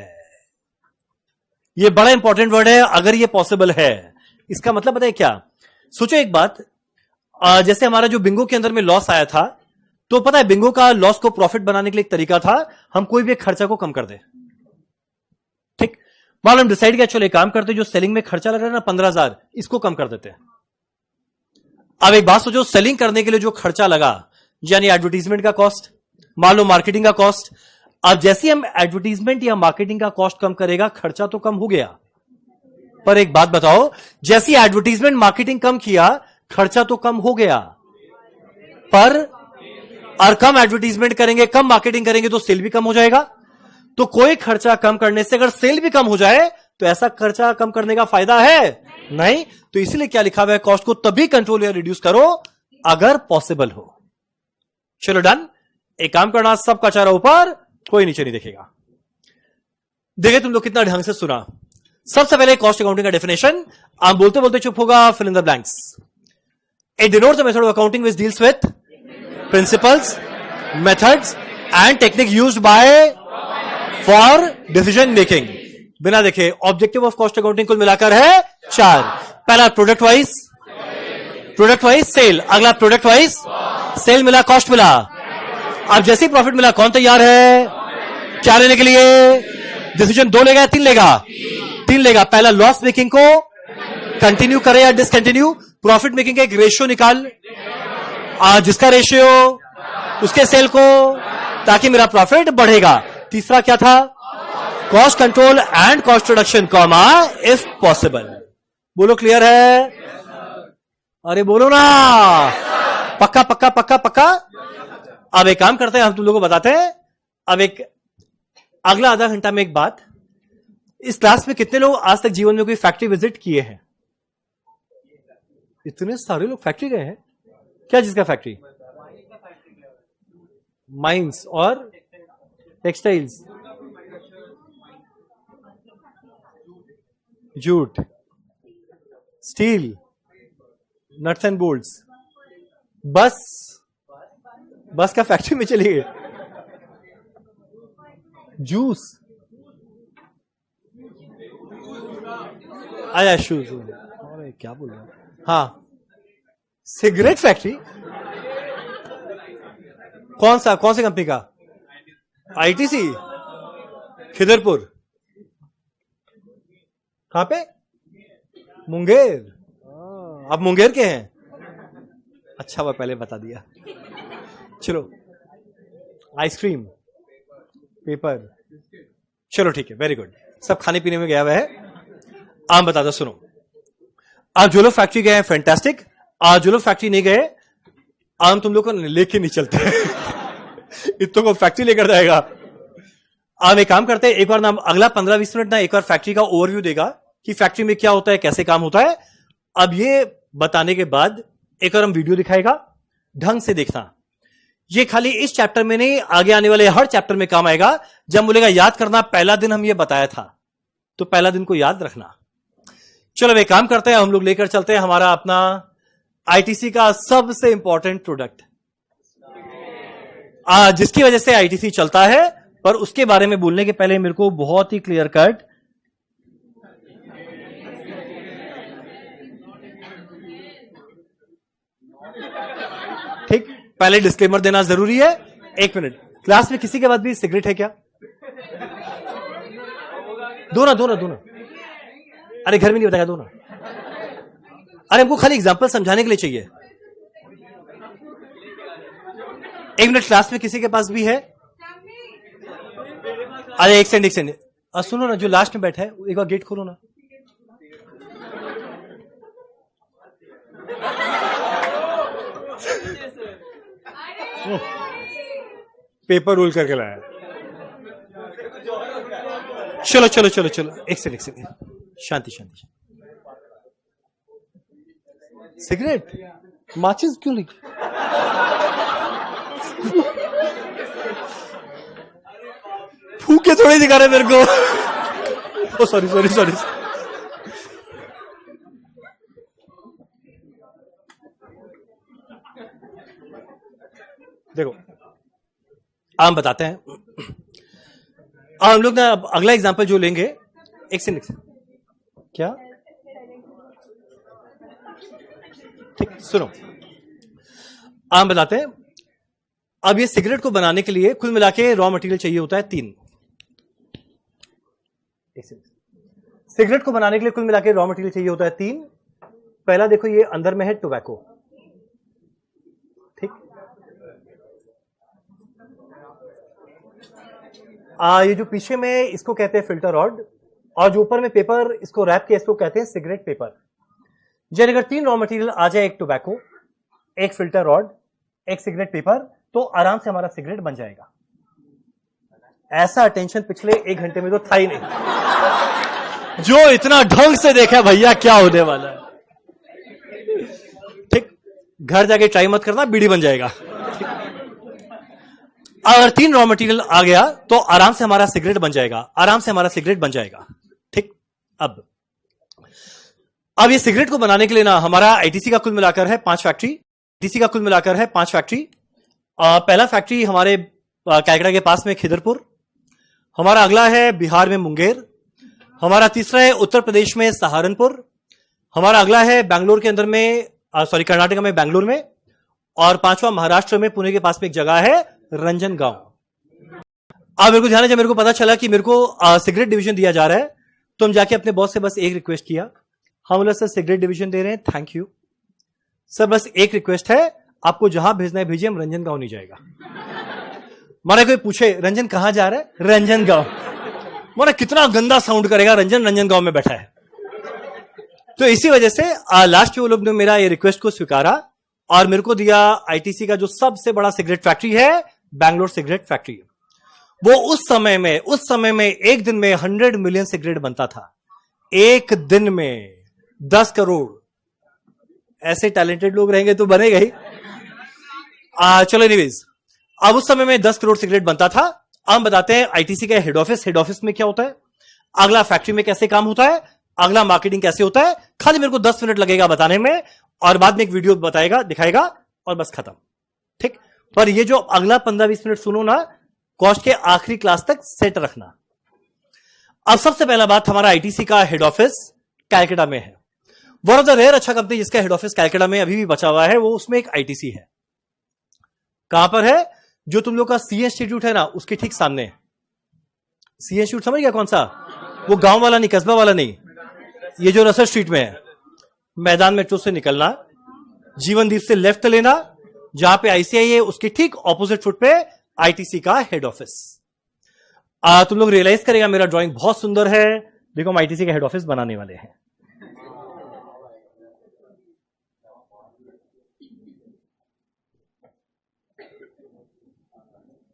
ये बड़ा इंपॉर्टेंट वर्ड है, अगर ये पॉसिबल है। इसका मतलब पता है क्या, सोचो एक बात, जैसे हमारा जो बिंगो के अंदर में लॉस आया था, तो पता है बिंगो का लॉस को प्रॉफिट बनाने के लिए एक तरीका था, हम कोई भी एक खर्चा को कम कर दे। ठीक, मान हम डिसाइड किया चलो एक काम करते, जो सेलिंग में खर्चा लग रहा है ना 15,000, इसको कम कर देते हैं। अब एक बात सोचो, सेलिंग करने के लिए जो खर्चा लगा, यानी एडवर्टीजमेंट का कॉस्ट, मान लो मार्केटिंग का कॉस्ट। अब जैसे हम एडवर्टीजमेंट या मार्केटिंग का कॉस्ट कम करेगा, खर्चा तो कम हो गया, पर एक बात बताओ, जैसी एडवर्टीजमेंट मार्केटिंग कम किया, खर्चा तो कम हो गया, पर और कम एडवर्टीजमेंट करेंगे, कम मार्केटिंग करेंगे तो सेल भी कम हो जाएगा। तो कोई खर्चा कम करने से अगर सेल भी कम हो जाए तो ऐसा खर्चा कम करने का फायदा है नहीं। तो इसलिए क्या लिखा हुआ है, कॉस्ट को तभी कंट्रोल या रिड्यूस करो अगर पॉसिबल हो। चलो डन, एक काम करना, सबका चेहरा ऊपर, कोई नीचे नहीं देखेगा। देखे तुम लोग कितना ढंग से सुना। सबसे पहले कॉस्ट अकाउंटिंग का डेफिनेशन, आप बोलते बोलते चुप होगा, fill in the blanks. It denotes the method of accounting which deals with principles, methods and technique used by for decision making. बिना देखे ऑब्जेक्टिव ऑफ कॉस्ट अकाउंटिंग कुल मिलाकर है 4। पहला प्रोडक्ट वाइज सेल, अगला प्रोडक्ट वाइज सेल मिला, cost मिला। अब जैसे ही प्रॉफिट मिला, कौन तैयार है क्या लेने के लिए? डिसीजन 2 लेगा या 3 लेगा? 3 लेगा। पहला लॉस मेकिंग को कंटिन्यू करे या डिसकंटिन्यू। प्रॉफिट मेकिंग का एक रेशियो निकाल, जिसका रेशियो उसके सेल को, ताकि मेरा प्रॉफिट बढ़ेगा। तीसरा क्या था? Cost control and cost reduction comma if possible. बोलो क्लियर है? अरे बोलो ना, पक्का पक्का पक्का पक्का। अब एक काम करते हैं, हम तुम लोगों को बताते हैं। अब एक अगला आधा घंटा में एक बात, इस क्लास में कितने लोग आज तक जीवन में कोई फैक्ट्री विजिट किए हैं? इतने सारे लोग फैक्ट्री गए हैं। क्या चीज का फैक्ट्री? माइंस और textiles, jute, steel, nuts and bolts. बस का फैक्ट्री में चले गए। जूस, आया शूज, अरे क्या बोल रहा हूं। हाँ, सिगरेट फैक्ट्री। कौन सी कंपनी का? आईटीसी, खिदरपुर। कहां पे? मुंगेर। आप मुंगेर के हैं? अच्छा, वह पहले बता दिया। चलो, आइसक्रीम, पेपर, चलो ठीक है, वेरी गुड। सब खाने पीने में गया हुआ है। आप बता दो, सुनो। आप जो लोग फैक्ट्री गए हैं फैंटास्टिक। आज जो लोग फैक्ट्री नहीं गए, आम तुम लोग को लेके नहीं चलते। इतनों को फैक्ट्री लेकर जाएगा। आप एक काम करते हैं, एक बार ना अगला 15-20 मिनट ना एक बार फैक्ट्री का ओवरव्यू देगा कि फैक्ट्री में क्या होता है, कैसे काम होता है। अब ये बताने के बाद एक और हम वीडियो दिखाएगा, ढंग से देखना। ये खाली इस चैप्टर में नहीं, आगे आने वाले हर चैप्टर में काम आएगा। जब बोलेगा याद करना, पहला दिन हम ये बताया था, तो पहला दिन को याद रखना। चलो एक काम करते हैं, हम लोग लेकर चलते हैं हमारा अपना आईटीसी का सबसे इंपॉर्टेंट प्रोडक्ट, जिसकी वजह से आईटीसी चलता है। पर उसके बारे में बोलने के पहले मेरे को बहुत ही क्लियर कट ठीक पहले डिस्क्लेमर देना जरूरी है। 1 मिनट, क्लास में किसी के बाद भी सिगरेट है क्या? दो ना। अरे घर में नहीं बताया, दो ना। अरे हमको खाली एग्जांपल समझाने के लिए चाहिए। 1 मिनट, क्लास में किसी के पास भी है? अरे एक सेकंड, सुनो ना, जो लास्ट में बैठा है एक बार गेट खोलो ना। पेपर रोल करके लाया। चलो, एक सेकंड, शांति। सिगरेट, माचिस क्यों लिखी? फूक के थोड़ी दिखा रहे मेरे को। ओ सॉरी। देखो, हम बताते हैं। हम लोग ना अगला एग्जांपल जो लेंगे, एक सेकंड, क्या ठीक, सुनो, हम बताते हैं। अब ये सिगरेट को बनाने के लिए कुल मिला के रॉ मटेरियल चाहिए होता है 3। सिगरेट को बनाने के लिए कुल मिला के रॉ मटेरियल चाहिए होता है 3। पहला देखो, ये अंदर में है टोबैको, ठीक। ये जो पीछे में इसको कहते हैं फिल्टर रॉड, और जो ऊपर में पेपर इसको रैप किया, इसको कहते हैं सिगरेट पेपर। जब अगर 3 रॉ मटेरियल आ जाए, एक टोबैको, एक फिल्टर रॉड, एक सिगरेट पेपर, तो आराम से हमारा सिगरेट बन जाएगा। ऐसा अटेंशन पिछले 1 घंटे में तो था ही नहीं। जो इतना ढंग से देखा भैया क्या होने वाला है, ठीक। घर जाके ट्राई मत करना, बीड़ी बन जाएगा। अगर 3 रॉ मटेरियल आ गया तो आराम से हमारा सिगरेट बन जाएगा, ठीक। अब ये सिगरेट को बनाने के लिए ना हमारा आईटीसी का कुल मिलाकर है 5 फैक्ट्री। पहला फैक्ट्री हमारे कैलकाटा के पास में खिदरपुर, हमारा अगला है बिहार में मुंगेर, हमारा तीसरा है उत्तर प्रदेश में सहारनपुर, हमारा अगला है बैंगलोर के अंदर में कर्नाटक में बैंगलोर में, और पांचवा महाराष्ट्र में पुणे के पास में एक जगह है रंजनगांव। अब मेरे को ध्यान है, जब मेरे को पता चला कि मेरे को सिगरेट डिवीजन दिया जा रहा है, तो हम जाके अपने बॉस से बस एक रिक्वेस्ट किया। हम बोला सर सिगरेट डिवीजन दे रहे हैं, थैंक यू सर, बस एक रिक्वेस्ट है, आपको जहां भेजना है भेजिए, हम रंजनगांव नहीं जाएगा। माना कोई पूछे रंजन कहां जा रहा है, रंजनगांव। माना कितना गंदा साउंड करेगा, रंजन रंजनगांव में बैठा है। तो इसी वजह से लास्ट में वो लोग ने मेरा ये रिक्वेस्ट को स्वीकारा और मेरे को दिया आईटीसी का जो सबसे बड़ा सिगरेट फैक्ट्री है, बैंगलोर सिगरेट फैक्ट्री। वो उस समय में एक दिन में 100 मिलियन सिगरेट बनता था, एक दिन में 10 करोड़। ऐसे टैलेंटेड लोग रहेंगे तो बनेगा ही। चलो एनीवेज, अब उस समय में 10 करोड़ सिगरेट बनता था। हम बताते हैं आईटीसी का हेड ऑफिस में क्या होता है, अगला फैक्ट्री में कैसे काम होता है, अगला मार्केटिंग कैसे होता है। खाली मेरे को 10 मिनट लगेगा बताने में और बाद में एक वीडियो बताएगा, दिखाएगा और बस खत्म, ठीक। पर ये जो अगला 15-20 मिनट सुनो ना, कॉस्ट के आखिरी क्लास तक सेट रखना। अब सबसे पहला बात, हमारा आईटीसी का हेड ऑफिस कैलकाटा में है। वन ऑफ द रेयर अच्छा कंपनी जिसका हेड ऑफिस कैलकाटा में अभी भी बचा हुआ है, वो उसमें एक आईटीसी है। कहां पर है? जो तुम लोग का सी इंस्टीट्यूट है ना, उसके ठीक सामने है। सी इंस्टीट्यूट समझ गया कौन सा? वो गांव वाला नहीं, कस्बा वाला नहीं, ये जो रसद स्ट्रीट में है। मैदान मेट्रो से निकलना, जीवनदीप से लेफ्ट लेना, जहां पे आईसीआई है उसके ठीक ऑपोजिट फुट पे आईटीसी का हेड ऑफिस। तुम लोग रियलाइज करेगा मेरा ड्राइंग बहुत सुंदर है। देखो हम आईटीसी का हेड ऑफिस बनाने वाले हैं।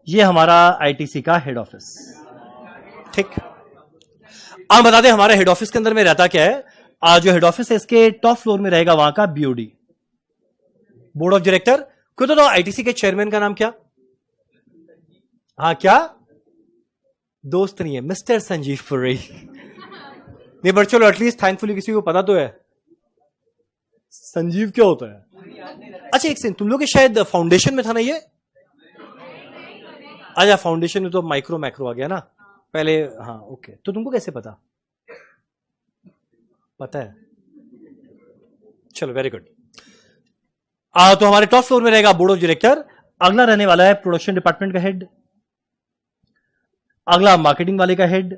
ये हमारा आईटीसी का हेड ऑफिस, ठीक। अब बता दें हमारे हेड ऑफिस के अंदर में रहता क्या है। जो हेड ऑफिस है इसके टॉप फ्लोर में रहेगा वहां का बीओडी, बोर्ड ऑफ डायरेक्टर। क्यों तो आईटीसी के चेयरमैन का नाम क्या? हाँ क्या दोस्त नहीं है, मिस्टर संजीव पुरी। नहीं बट चलो एटलीस्ट थैंकफुली किसी को पता तो है संजीव क्या होता है। अच्छा एक सेकंड, तुम लोग के शायद फाउंडेशन में था ना ये? अच्छा फाउंडेशन में तो माइक्रो मैक्रो आ गया ना पहले। हाँ ओके, तो तुमको कैसे पता? पता है, चलो वेरी गुड। तो हमारे टॉप फ्लोर में रहेगा बोर्ड ऑफ डायरेक्टर। अगला रहने वाला है प्रोडक्शन डिपार्टमेंट का हेड, अगला मार्केटिंग वाले का हेड,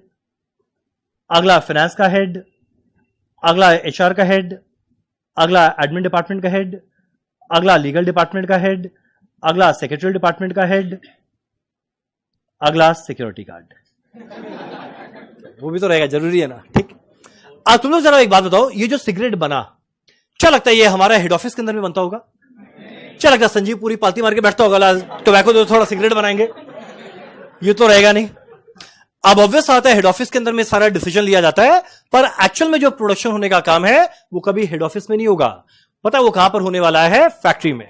अगला फाइनेंस का हेड, अगला एचआर का हेड, अगला एडमिन डिपार्टमेंट का हेड, अगला लीगल डिपार्टमेंट का हेड, अगला सेक्रेटरी डिपार्टमेंट का हेड, अगला सिक्योरिटी गार्ड। वो भी तो रहेगा, जरूरी है ना, ठीक। अब तुम लोग जरा एक बात बताओ, ये जो सिगरेट बना, क्या लगता है ये हमारा हेड ऑफिस के अंदर में बनता होगा? क्या लगता है संजीव पूरी पालती मार के बैठता होगा, टोबैको दो थोड़ा सिगरेट बनाएंगे? ये तो रहेगा नहीं। अब ऑब्वियस आता है हेड ऑफिस के अंदर में सारा डिसीजन लिया जाता है, पर एक्चुअल में जो प्रोडक्शन होने का काम है वो कभी हेड ऑफिस में नहीं होगा। पता है वो कहां पर होने वाला है? फैक्ट्री में।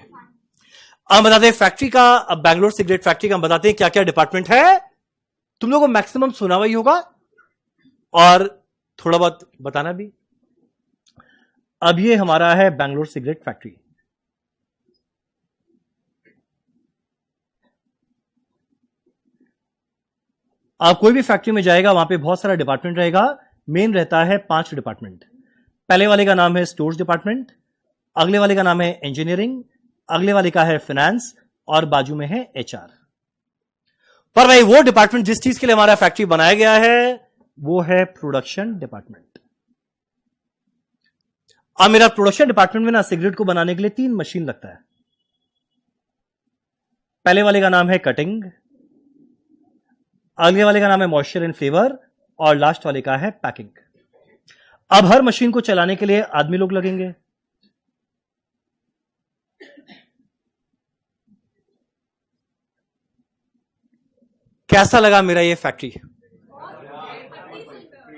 अब बताते हैं फैक्ट्री का, अब बैंगलोर सिगरेट फैक्ट्री का हम बताते हैं क्या क्या डिपार्टमेंट है। तुम लोगों को मैक्सिमम सुना हुआ ही होगा और थोड़ा बहुत बताना भी। अब ये हमारा है बैंगलोर सिगरेट फैक्ट्री। आप कोई भी फैक्ट्री में जाएगा वहां पे बहुत सारा डिपार्टमेंट रहेगा। मेन रहता है 5 डिपार्टमेंट। पहले वाले का नाम है स्टोर्स डिपार्टमेंट, अगले वाले का नाम है इंजीनियरिंग, अगले वाले का है फाइनेंस और बाजू में है एचआर। पर भाई वो डिपार्टमेंट जिस चीज के लिए हमारा फैक्ट्री बनाया गया है वो है प्रोडक्शन डिपार्टमेंट। अब मेरा प्रोडक्शन डिपार्टमेंट में ना सिगरेट को बनाने के लिए 3 मशीन लगता है। पहले वाले का नाम है कटिंग, अगले वाले का नाम है मॉइस्चर एंड फ्लेवर और लास्ट वाले का है पैकिंग। अब हर मशीन को चलाने के लिए आदमी लोग लगेंगे। कैसा लगा मेरा ये फैक्ट्री?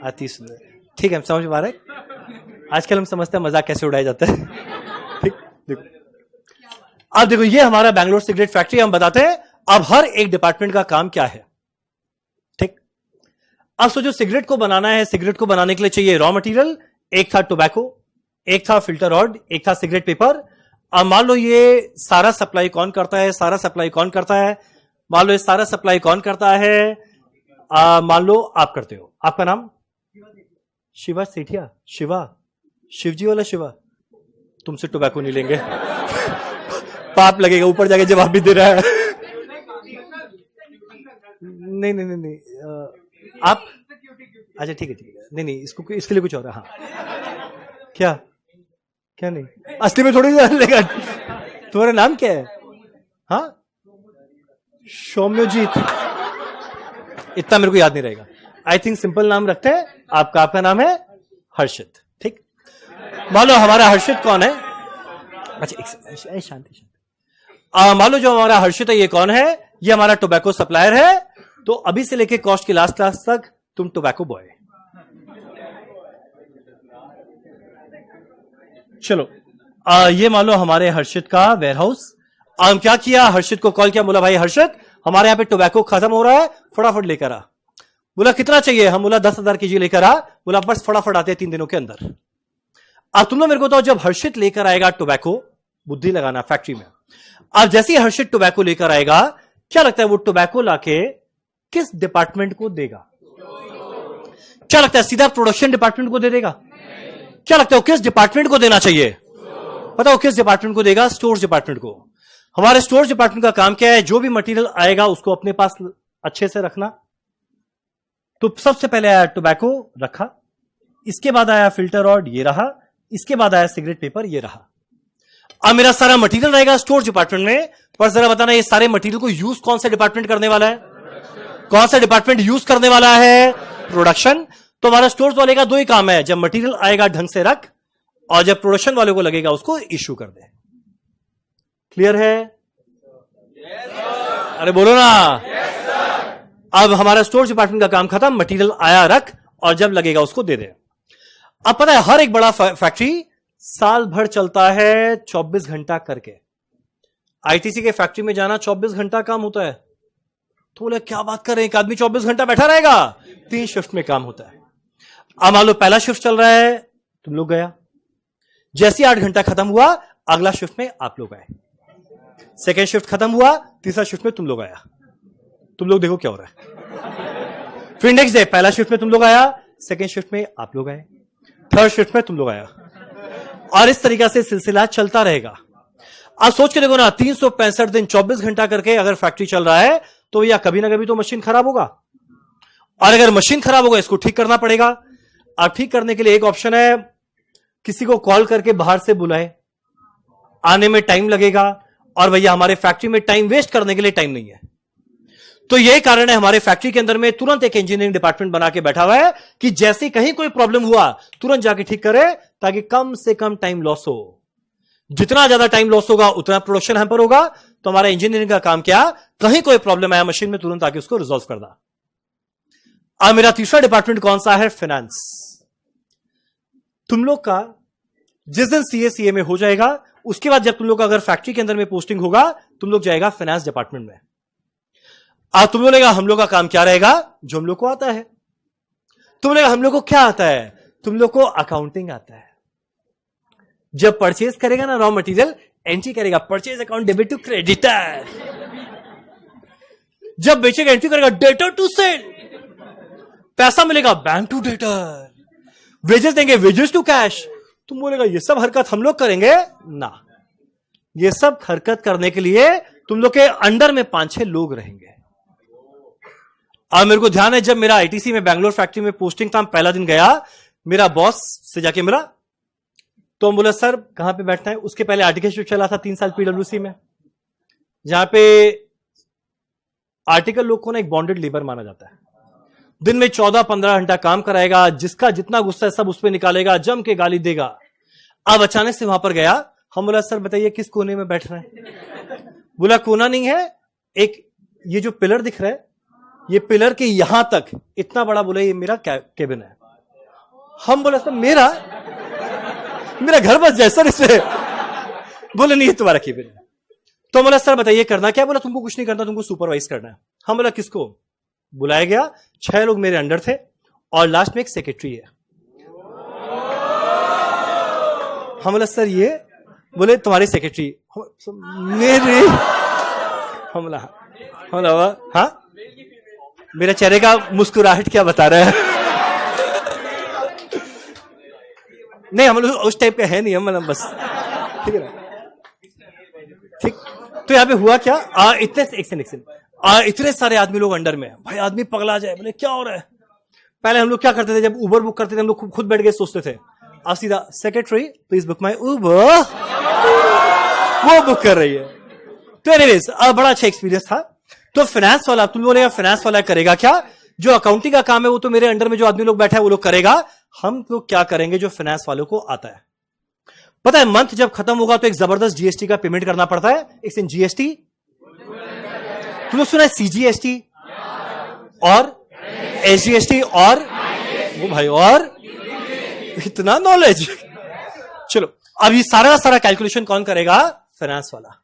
अति सुंदर, ठीक है, हम समझ पा रहे हैं। आजकल हम समझते हैं मजाक कैसे उड़ाया जाता है, ठीक। देखो अब देखो ये हमारा बैंगलोर सिगरेट फैक्ट्री। हम बताते हैं अब हर एक डिपार्टमेंट का काम क्या है, ठीक। अब सोचो सिगरेट को बनाना है, सिगरेट को बनाने के लिए चाहिए रॉ मटेरियल। एक था टोबैको, एक था फिल्टर रॉड, एक था सिगरेट पेपर। अब मान लो ये सारा सप्लाई कौन करता है? सारा सप्लाई कौन करता है? मान लो ये सारा सप्लाई कौन करता है? मान लो आप करते हो। आपका नाम? शिवा सेठिया। शिवा, शिवजी वाला शिवा। तुमसे टोबैको नहीं लेंगे। पाप लगेगा, ऊपर जाके जवाब भी दे रहा है। नहीं नहीं नहीं नहीं, आप अच्छा ठीक है ठीक है, नहीं नहीं, इसको इसके लिए कुछ और है। हाँ क्या क्या नहीं, असली में थोड़ी लेगा। तुम्हारा नाम क्या है? हाँ सौम्यजीत, इतना मेरे को याद नहीं रहेगा। आई थिंक सिंपल नाम रखते हैं। आपका नाम है हर्षित, ठीक। मान लो हमारा हर्षित कौन है? अच्छा शांति शांति। मान लो जो हमारा हर्षित है ये कौन है? ये हमारा टोबैको सप्लायर है। तो अभी से लेके कॉस्ट की लास्ट क्लास तक तुम टोबैको बॉय। चलो ये मान लो हमारे हर्षित का वेयरहाउस। हम क्या किया, हर्षित को कॉल किया, बोला भाई हर्षित हमारे यहाँ पे टोबैको खत्म हो रहा है, फटाफट लेकर आ। बोला कितना चाहिए? हम बोला 10,000 केजी लेकर आ। बोला बस फटाफट आते हैं 3 दिनों के अंदर। अब तुम लोग मेरे को तो जब हर्षित लेकर आएगा टोबैको, बुद्धि लगाना फैक्ट्री में, अब जैसे ही हर्षित टोबैको लेकर आएगा, क्या लगता है वो टोबैको लाके किस डिपार्टमेंट को देगा? क्या लगता है सीधा प्रोडक्शन डिपार्टमेंट को दे देगा? क्या लगता है वो किस डिपार्टमेंट को देना चाहिए? पता वो किस डिपार्टमेंट को देगा? स्टोर्स डिपार्टमेंट को। हमारे स्टोर्स डिपार्टमेंट का काम क्या है? जो भी मटेरियल आएगा उसको अपने पास अच्छे से रखना। तो सबसे पहले आया टोबैको, रखा। इसके बाद आया फिल्टर रॉड, ये रहा। इसके बाद आया सिगरेट पेपर, ये रहा। अब मेरा सारा मटेरियल रहेगा स्टोर डिपार्टमेंट में, पर जरा बताना ये सारे मटेरियल को यूज कौन सा डिपार्टमेंट करने वाला है? कौन सा डिपार्टमेंट यूज करने वाला है? प्रोडक्शन। तो हमारा स्टोर्स वाले का 2 ही काम है, जब मटेरियल आएगा ढंग से रख, और जब प्रोडक्शन वाले को लगेगा उसको इश्यू कर दे। क्लियर है? अरे बोलो ना। अब हमारा स्टोर डिपार्टमेंट का काम खत्म, मटेरियल आया रख, और जब लगेगा उसको दे दे। अब पता है हर एक बड़ा फैक्ट्री साल भर चलता है 24 घंटा करके। आईटीसी के फैक्ट्री में जाना 24 घंटा काम होता है। तो बोले क्या बात कर रहे हैं, एक आदमी 24 घंटा बैठा रहेगा? 3 शिफ्ट में काम होता है। अब मान लो पहला शिफ्ट चल रहा है, तुम लोग गया, जैसे 8 घंटा खत्म हुआ अगला शिफ्ट में आप लोग आए, सेकेंड शिफ्ट खत्म हुआ, तीसरा शिफ्ट में तुम लोग आया। तुम लोग देखो क्या हो रहा है। फिर नेक्स्ट डे पहला शिफ्ट में तुम लोग आया, सेकेंड शिफ्ट में आप लोग आए, थर्ड शिफ्ट में तुम लोग आया, और इस तरीका से सिलसिला चलता रहेगा। आप सोच के देखो ना, 365 दिन 24 घंटा करके अगर फैक्ट्री चल रहा है तो या कभी ना कभी तो मशीन खराब होगा, और अगर मशीन खराब होगा इसको ठीक करना पड़ेगा। अब ठीक करने के लिए एक ऑप्शन है, किसी को कॉल करके बाहर से बुलाए, आने में टाइम लगेगा, और भैया हमारे फैक्ट्री में टाइम वेस्ट करने के लिए टाइम नहीं है। तो यही कारण है हमारे फैक्ट्री के अंदर में तुरंत एक इंजीनियरिंग डिपार्टमेंट बना के बैठा हुआ है कि जैसे कहीं कोई प्रॉब्लम हुआ तुरंत जाके ठीक करे, ताकि कम से कम टाइम लॉस हो। जितना ज्यादा टाइम लॉस होगा उतना प्रोडक्शन हैम्पर होगा। तो हमारा इंजीनियरिंग का काम क्या, कहीं कोई प्रॉब्लम आया मशीन में तुरंत आके उसको रिजॉल्व करना। अब मेरा तीसरा डिपार्टमेंट कौन सा है? फाइनेंस। तुम लोग का जिस दिन सीए में हो जाएगा, उसके बाद जब तुम लोग का अगर फैक्ट्री के अंदर में पोस्टिंग होगा, तुम लोग जाएगा फाइनेंस डिपार्टमेंट में। अब तुम लोग हम लोग का काम क्या रहेगा? जो हम लोग को आता है। तुम लोग हम लोग को क्या आता है? तुम लोग को अकाउंटिंग आता है। जब परचेज करेगा ना रॉ मटेरियल, एंट्री करेगा purchase account debit to creditor. जब बेचेगा एंट्री करेगा डेटर टू सेल। पैसा मिलेगा बैंक टू डेटर। वेजेस देंगे वेजेस टू कैश। तुम बोलेगा ये सब हरकत हम लोग करेंगे ना, ये सब हरकत करने के लिए तुम लोग के अंडर में 5-6 लोग रहेंगे। अब मेरे को ध्यान है, जब मेरा आईटीसी में बैंगलोर फैक्ट्री में पोस्टिंग था, पहला दिन गया, मेरा बॉस से जाके मिला, तो हम बोला सर कहां पे बैठना है। उसके पहले आर्टिकल शिफ्ट चला था 3 साल पीडब्ल्यूसी में, जहां पे आर्टिकल लोग को ना एक बॉन्डेड लेबर माना जाता है। दिन में 14-15 घंटा काम कराएगा, जिसका जितना गुस्सा है सब उस पर निकालेगा, जम के गाली देगा। अब अचानक से वहां पर गया, हम बोला सर बताइए किस कोने में बैठ रहे हैं। बोला कोना नहीं है, एक ये जो पिलर दिख रहा है, ये पिलर के यहां तक इतना बड़ा, बोला ये मेरा केबिन है। हम बोला सर मेरा घर बस जाए सर इससे। बोले नहीं ये तुम्हारा केबिन है। तो बोला सर बताइए करना क्या? बोला तुमको कुछ नहीं करना, तुमको सुपरवाइज करना है। हम बोला किसको? बुलाया गया, 6 लोग मेरे अंडर थे, और लास्ट में एक सेक्रेटरी है। हम बोला सर ये, बोले तुम्हारी सेक्रेटरी मेरी। हम बोला हाँ, मेरे चेहरे का मुस्कुराहट क्या बता रहा है? नहीं हम लोग उस टाइप का है नहीं, हम मतलब बस ठीक है ना। ठीक। तो यहां पे हुआ क्या, इतने सारे आदमी लोग अंडर में, भाई आदमी पगला जाए, बोले क्या हो रहा है। पहले हम लोग क्या करते थे, जब उबर बुक करते थे हम लोग खुद बैठ के सोचते थे, अब सीधा सेक्रेटरी प्लीज बुक माई उबर, वो बुक कर रही है। तो एनीवेज बड़ा अच्छा एक्सपीरियंस था। तो फाइनेंस वाला, तुम बोलेगा फाइनेंस वाला करेगा क्या, जो अकाउंटिंग का काम है वो तो मेरे अंडर में जो आदमी लोग बैठा है वो लोग करेगा। हम लोग क्या करेंगे, जो फाइनेंस वालों को आता है। पता है मंथ जब खत्म होगा तो एक जबरदस्त जीएसटी का पेमेंट करना पड़ता है। एक इन जीएसटी, तुम लोग सुना है सीजीएसटी और एसजीएसटी और वो भाई, और इतना नॉलेज। चलो अब ये सारा कैलकुलेशन कौन करेगा, फाइनेंस वाला।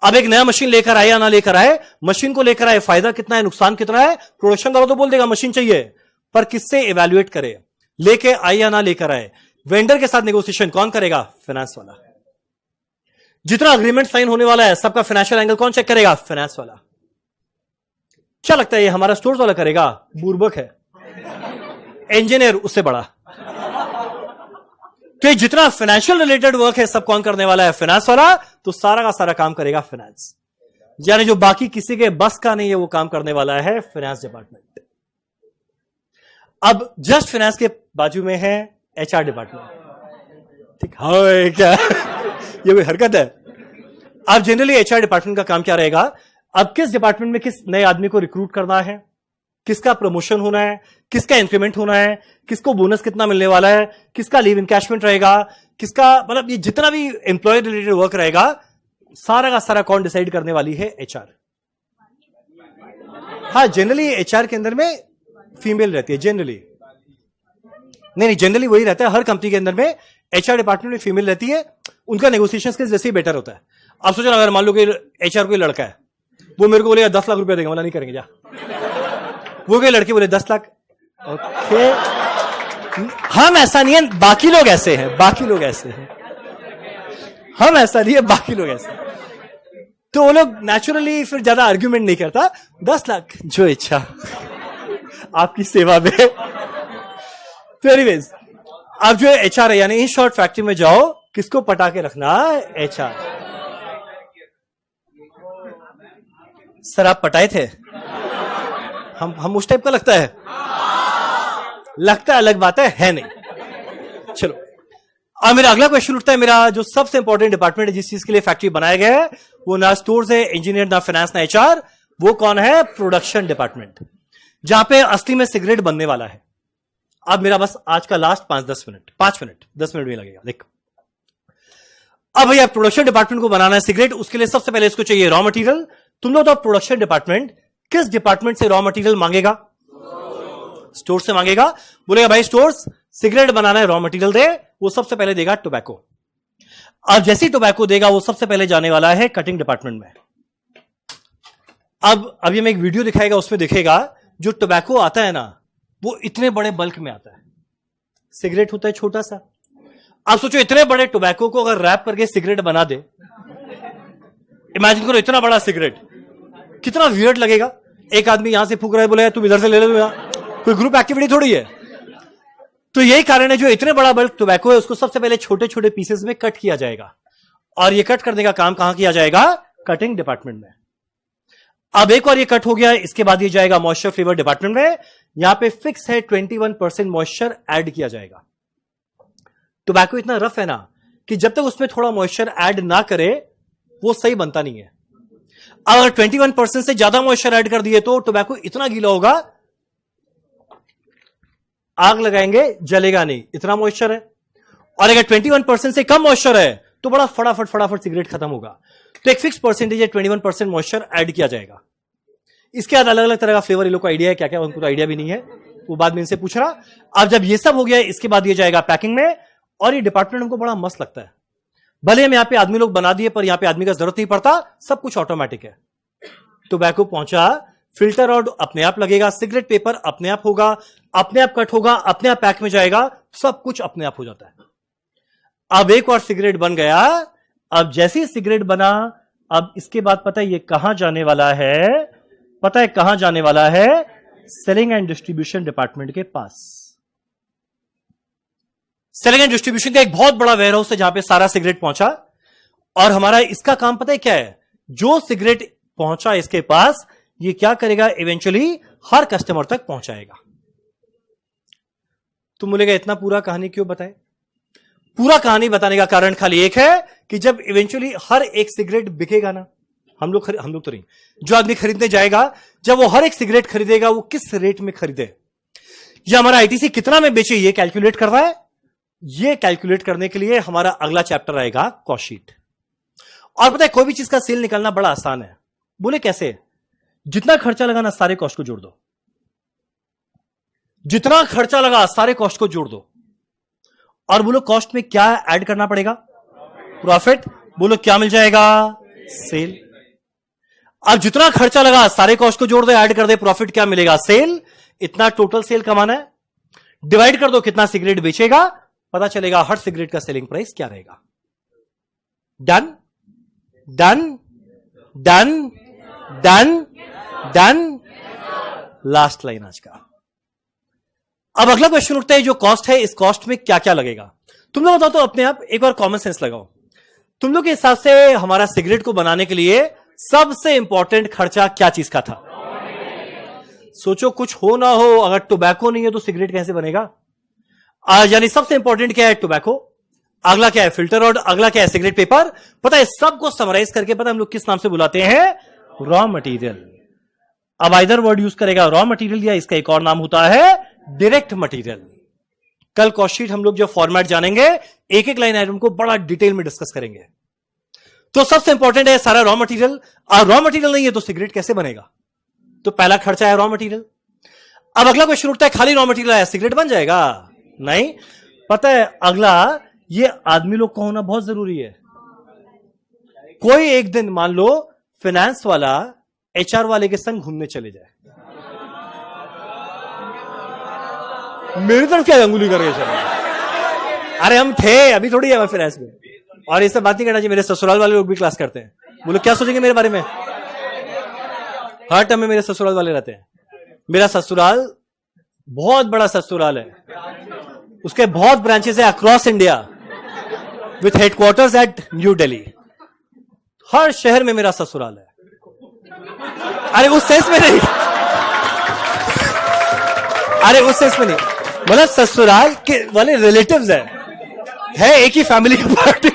अब एक नया मशीन लेकर आए या ना लेकर आए, मशीन को लेकर आए, फायदा कितना है, नुकसान कितना है, प्रोडक्शन वाला तो बोल देगा मशीन चाहिए, पर किससे इवैल्यूएट करे, लेके आए या ना लेकर आए। वेंडर के साथ नेगोशिएशन कौन करेगा, फाइनेंस वाला। जितना अग्रीमेंट साइन होने वाला है सबका फाइनेंशियल एंगल कौन चेक करेगा, फाइनेंस वाला। क्या लगता है ये हमारा स्टोर्स वाला करेगा, बुर्बक है। इंजीनियर उससे बड़ा। तो जितना फाइनेंशियल रिलेटेड वर्क है सब कौन करने वाला है, फाइनेंस वाला। तो सारा का सारा काम करेगा फाइनेंस, यानी जो बाकी किसी के बस का नहीं है वो काम करने वाला है फाइनेंस डिपार्टमेंट। अब जस्ट फाइनेंस के बाजू में है एचआर डिपार्टमेंट। ठीक है क्या ये कोई हरकत है। अब जनरली एचआर डिपार्टमेंट का काम क्या रहेगा, अब किस डिपार्टमेंट में किस नए आदमी को रिक्रूट करना है, किसका प्रमोशन होना है, किसका इंक्रीमेंट होना है, किसको बोनस कितना मिलने वाला है, किसका लीव इनकैशमेंट रहेगा, किसका, मतलब ये जितना भी एम्प्लॉय रिलेटेड वर्क रहेगा सारा का सारा कौन डिसाइड करने वाली है, एचआर। हाँ जनरली एचआर के अंदर में फीमेल रहती है जनरली, नहीं जनरली वही रहता है हर कंपनी के अंदर में एचआर डिपार्टमेंट में फीमेल रहती है। उनका नेगोशिएशन स्किल्स जैसे ही बेटर होता है। अब सोचो अगर मान लो कि एचआर कोई लड़का है, वो मेरे को बोलेगा 10 लाख रुपया देंगे, मना नहीं करेंगे जा। वो कोई लड़के बोले 10 लाख, ओके। हम ऐसा नहीं है, बाकी लोग ऐसे हैं, बाकी लोग ऐसे हैं, हम ऐसा नहीं है, बाकी लोग ऐसे हैं। तो वो लोग नेचुरली फिर ज्यादा आर्ग्यूमेंट नहीं करता, 10 लाख जो इच्छा आपकी सेवा में। तो एनीवेज अब जो एचआर है, यानी इन शॉर्ट फैक्ट्री में जाओ, किसको पटा के रखना, एचआर। सर आप पटाए थे, हम उस टाइप का लगता है, लगता है अलग बात है नहीं। चलो अब मेरा अगला क्वेश्चन उठता है, मेरा जो सबसे इंपॉर्टेंट डिपार्टमेंट है जिस चीज के लिए फैक्ट्री बनाया गया है, वो ना स्टोर्स है, इंजीनियर, ना फाइनेंस, ना एचआर, वो कौन है, प्रोडक्शन डिपार्टमेंट, जहां पे असली में सिगरेट बनने वाला है। अब मेरा बस आज का लास्ट 5 मिनट 10 मिनट भी लगेगा। देख अब भैया प्रोडक्शन डिपार्टमेंट को बनाना है सिगरेट, उसके लिए सबसे पहले इसको चाहिए रॉ मटेरियल। तुम लोग तो प्रोडक्शन डिपार्टमेंट किस डिपार्टमेंट से रॉ मटेरियल मांगेगा, स्टोर से मांगेगा। बोलेगा भाई स्टोर्स सिगरेट बनाना है, रॉ मटेरियल दे, वो सबसे पहले देगा टोबैको। अब जैसे ही टोबैको देगा वो सबसे पहले जाने वाला है कटिंग डिपार्टमेंट में। अब अभी हमें एक वीडियो दिखाएगा, उसमें दिखेगा जो टोबैको आता है ना वो इतने बड़े बल्क में आता है, सिगरेट होता है छोटा सा। आप सोचो इतने बड़े टोबैको को अगर रैप करके सिगरेट बना दे, इमेजिन करो इतना बड़ा सिगरेट, कितना वियर्ड लगेगा। एक आदमी यहां से फूक रहा है, बोले तुम इधर से ले लो, कोई ग्रुप एक्टिविटी थोड़ी है। तो यही कारण है जो इतने बड़ा बल्क टोबैको है उसको सबसे पहले छोटे छोटे पीसेस में कट किया जाएगा, और ये कट करने का काम कहां किया जाएगा, कटिंग डिपार्टमेंट में। अब एक बार ये कट हो गया, इसके बाद ये जाएगा मॉइस्चर फ्लेवर डिपार्टमेंट में। यहां पे फिक्स है 21% मॉइस्चर ऐड किया जाएगा। टोबैको इतना रफ है ना कि जब तक उसमें थोड़ा मॉइस्चर ऐड ना करे वो सही बनता नहीं है। अगर 21% से ज्यादा मॉइस्चर ऐड कर दिए तो टोबैको इतना गीला होगा, आग लगाएंगे जलेगा नहीं, इतना मॉइस्चर है। और अगर 21% से कम मॉइस्चर है तो बड़ा फटाफट सिगरेट खत्म होगा। तो एक फिक्स परसेंटेज है 21% मॉइस्चर ऐड किया जाएगा। इसके बाद अलग अलग तरह का फ्लेवर, ये लोग को आइडिया है क्या क्या, उनको तो आइडिया भी नहीं है, वो बाद में इनसे पूछ रहा। अब जब ये सब हो गया इसके बाद ये जाएगा पैकिंग में, और ये डिपार्टमेंट हमको बड़ा मस्त लगता है। भले हम यहां पे आदमी लोग बना दिए पर यहां पे आदमी का जरूरत नहीं पड़ता, सब कुछ ऑटोमेटिक है। टोबैको पहुंचा, फिल्टर और अपने आप लगेगा, सिगरेट पेपर अपने आप होगा, अपने आप कट होगा, अपने आप पैक में जाएगा, सब कुछ अपने आप हो जाता है। अब एक और सिगरेट बन गया। अब जैसे ही सिगरेट बना, अब इसके बाद पता है ये कहां जाने वाला है, पता है कहां जाने वाला है, सेलिंग एंड डिस्ट्रीब्यूशन डिपार्टमेंट के पास। सेलिंग एंड डिस्ट्रीब्यूशन का एक बहुत बड़ा वेयरहाउस है जहां पे सारा सिगरेट पहुंचा, और हमारा इसका काम पता है क्या है, जो सिगरेट पहुंचा इसके पास, ये क्या करेगा, इवेंचुअली हर कस्टमर तक पहुंचाएगा। तुम बोलेगा इतना पूरा कहानी क्यों बताए? पूरा कहानी बताने का कारण खाली एक है कि जब इवेंचुअली हर एक सिगरेट बिकेगा ना, हम लोग तो नहीं, जो आदमी खरीदने जाएगा, जब वो हर एक सिगरेट खरीदेगा, वो किस रेट में खरीदे, या हमारा आईटीसी कितना में बेचे, ये कैलकुलेट कर रहा है। ये कैलकुलेट करने के लिए हमारा अगला चैप्टर आएगा कॉस्ट शीट। और पता है कोई भी चीज का सेल निकालना बड़ा आसान है। बोले कैसे? जितना खर्चा लगा ना, सारे कॉस्ट को जोड़ दो। जितना खर्चा लगा सारे कॉस्ट को जोड़ दो, और बोलो कॉस्ट में क्या ऐड करना पड़ेगा? प्रॉफिट। बोलो क्या मिल जाएगा? सेल। अब जितना खर्चा लगा सारे कॉस्ट को जोड़ दे, ऐड कर दे, प्रॉफिट क्या मिलेगा? सेल। इतना टोटल सेल कमाना है, डिवाइड कर दो कितना सिगरेट बेचेगा, पता चलेगा हर सिगरेट का सेलिंग प्राइस क्या रहेगा। Done done done done done. Last line आज का। अब अगला क्वेश्चन उठता है, जो कॉस्ट है, इस कॉस्ट में क्या क्या लगेगा? तुम लोग बताओ तो अपने आप, एक बार कॉमन सेंस लगाओ। तुम लोग के हिसाब से हमारा सिगरेट को बनाने के लिए सबसे इंपॉर्टेंट खर्चा क्या चीज का था? सोचो, कुछ हो ना हो, अगर टोबैको नहीं है तो सिगरेट कैसे बनेगा? यानी सबसे इंपॉर्टेंट क्या है? टोबैको। अगला क्या है? Filter rod. अगला क्या है? Cigarette paper. पता है सबको समराइज करके पता है हम लोग किस नाम से बुलाते हैं? Raw material. अब आइदर वर्ड यूज करेगा रॉ मटेरियल, या इसका एक और नाम होता है डायरेक्ट मटेरियल। कल कॉस्ट शीट हम लोग जो फॉर्मेट जानेंगे, एक एक लाइन आइटम को बड़ा डिटेल में डिस्कस करेंगे। तो सबसे इंपॉर्टेंट है सारा रॉ मटेरियल, और रॉ मटेरियल नहीं है तो सिगरेट कैसे बनेगा? तो पहला खर्चा है रॉ मटेरियल। अब अगला क्वेश्चन उठता है, खाली रॉ मटेरियल आया, सिगरेट बन जाएगा? नहीं। पता है अगला, ये आदमी लोग का होना बहुत जरूरी है। कोई एक दिन मान लो फाइनेंस वाला एचआर वाले के संग घूमने चले जाए, मेरी तरफ क्या अंगुली करके चले? अरे हम थे, अभी थोड़ी है फाइनेंस में। और ये सब बात नहीं करना चाहिए। मेरे ससुराल वाले लोग भी क्लास करते हैं, बोलो क्या सोचेंगे मेरे बारे में? हर टाइम में मेरे ससुराल वाले रहते हैं। मेरा ससुराल बहुत बड़ा ससुराल है, उसके बहुत ब्रांचेस है across India, with headquarters at New Delhi. हर शहर में मेरा ससुराल है। अरे उस सेंस में नहीं, अरे उस सेंस में नहीं, मतलब ससुराल के वाले रिलेटिव्स है एक ही फैमिली का पार्ट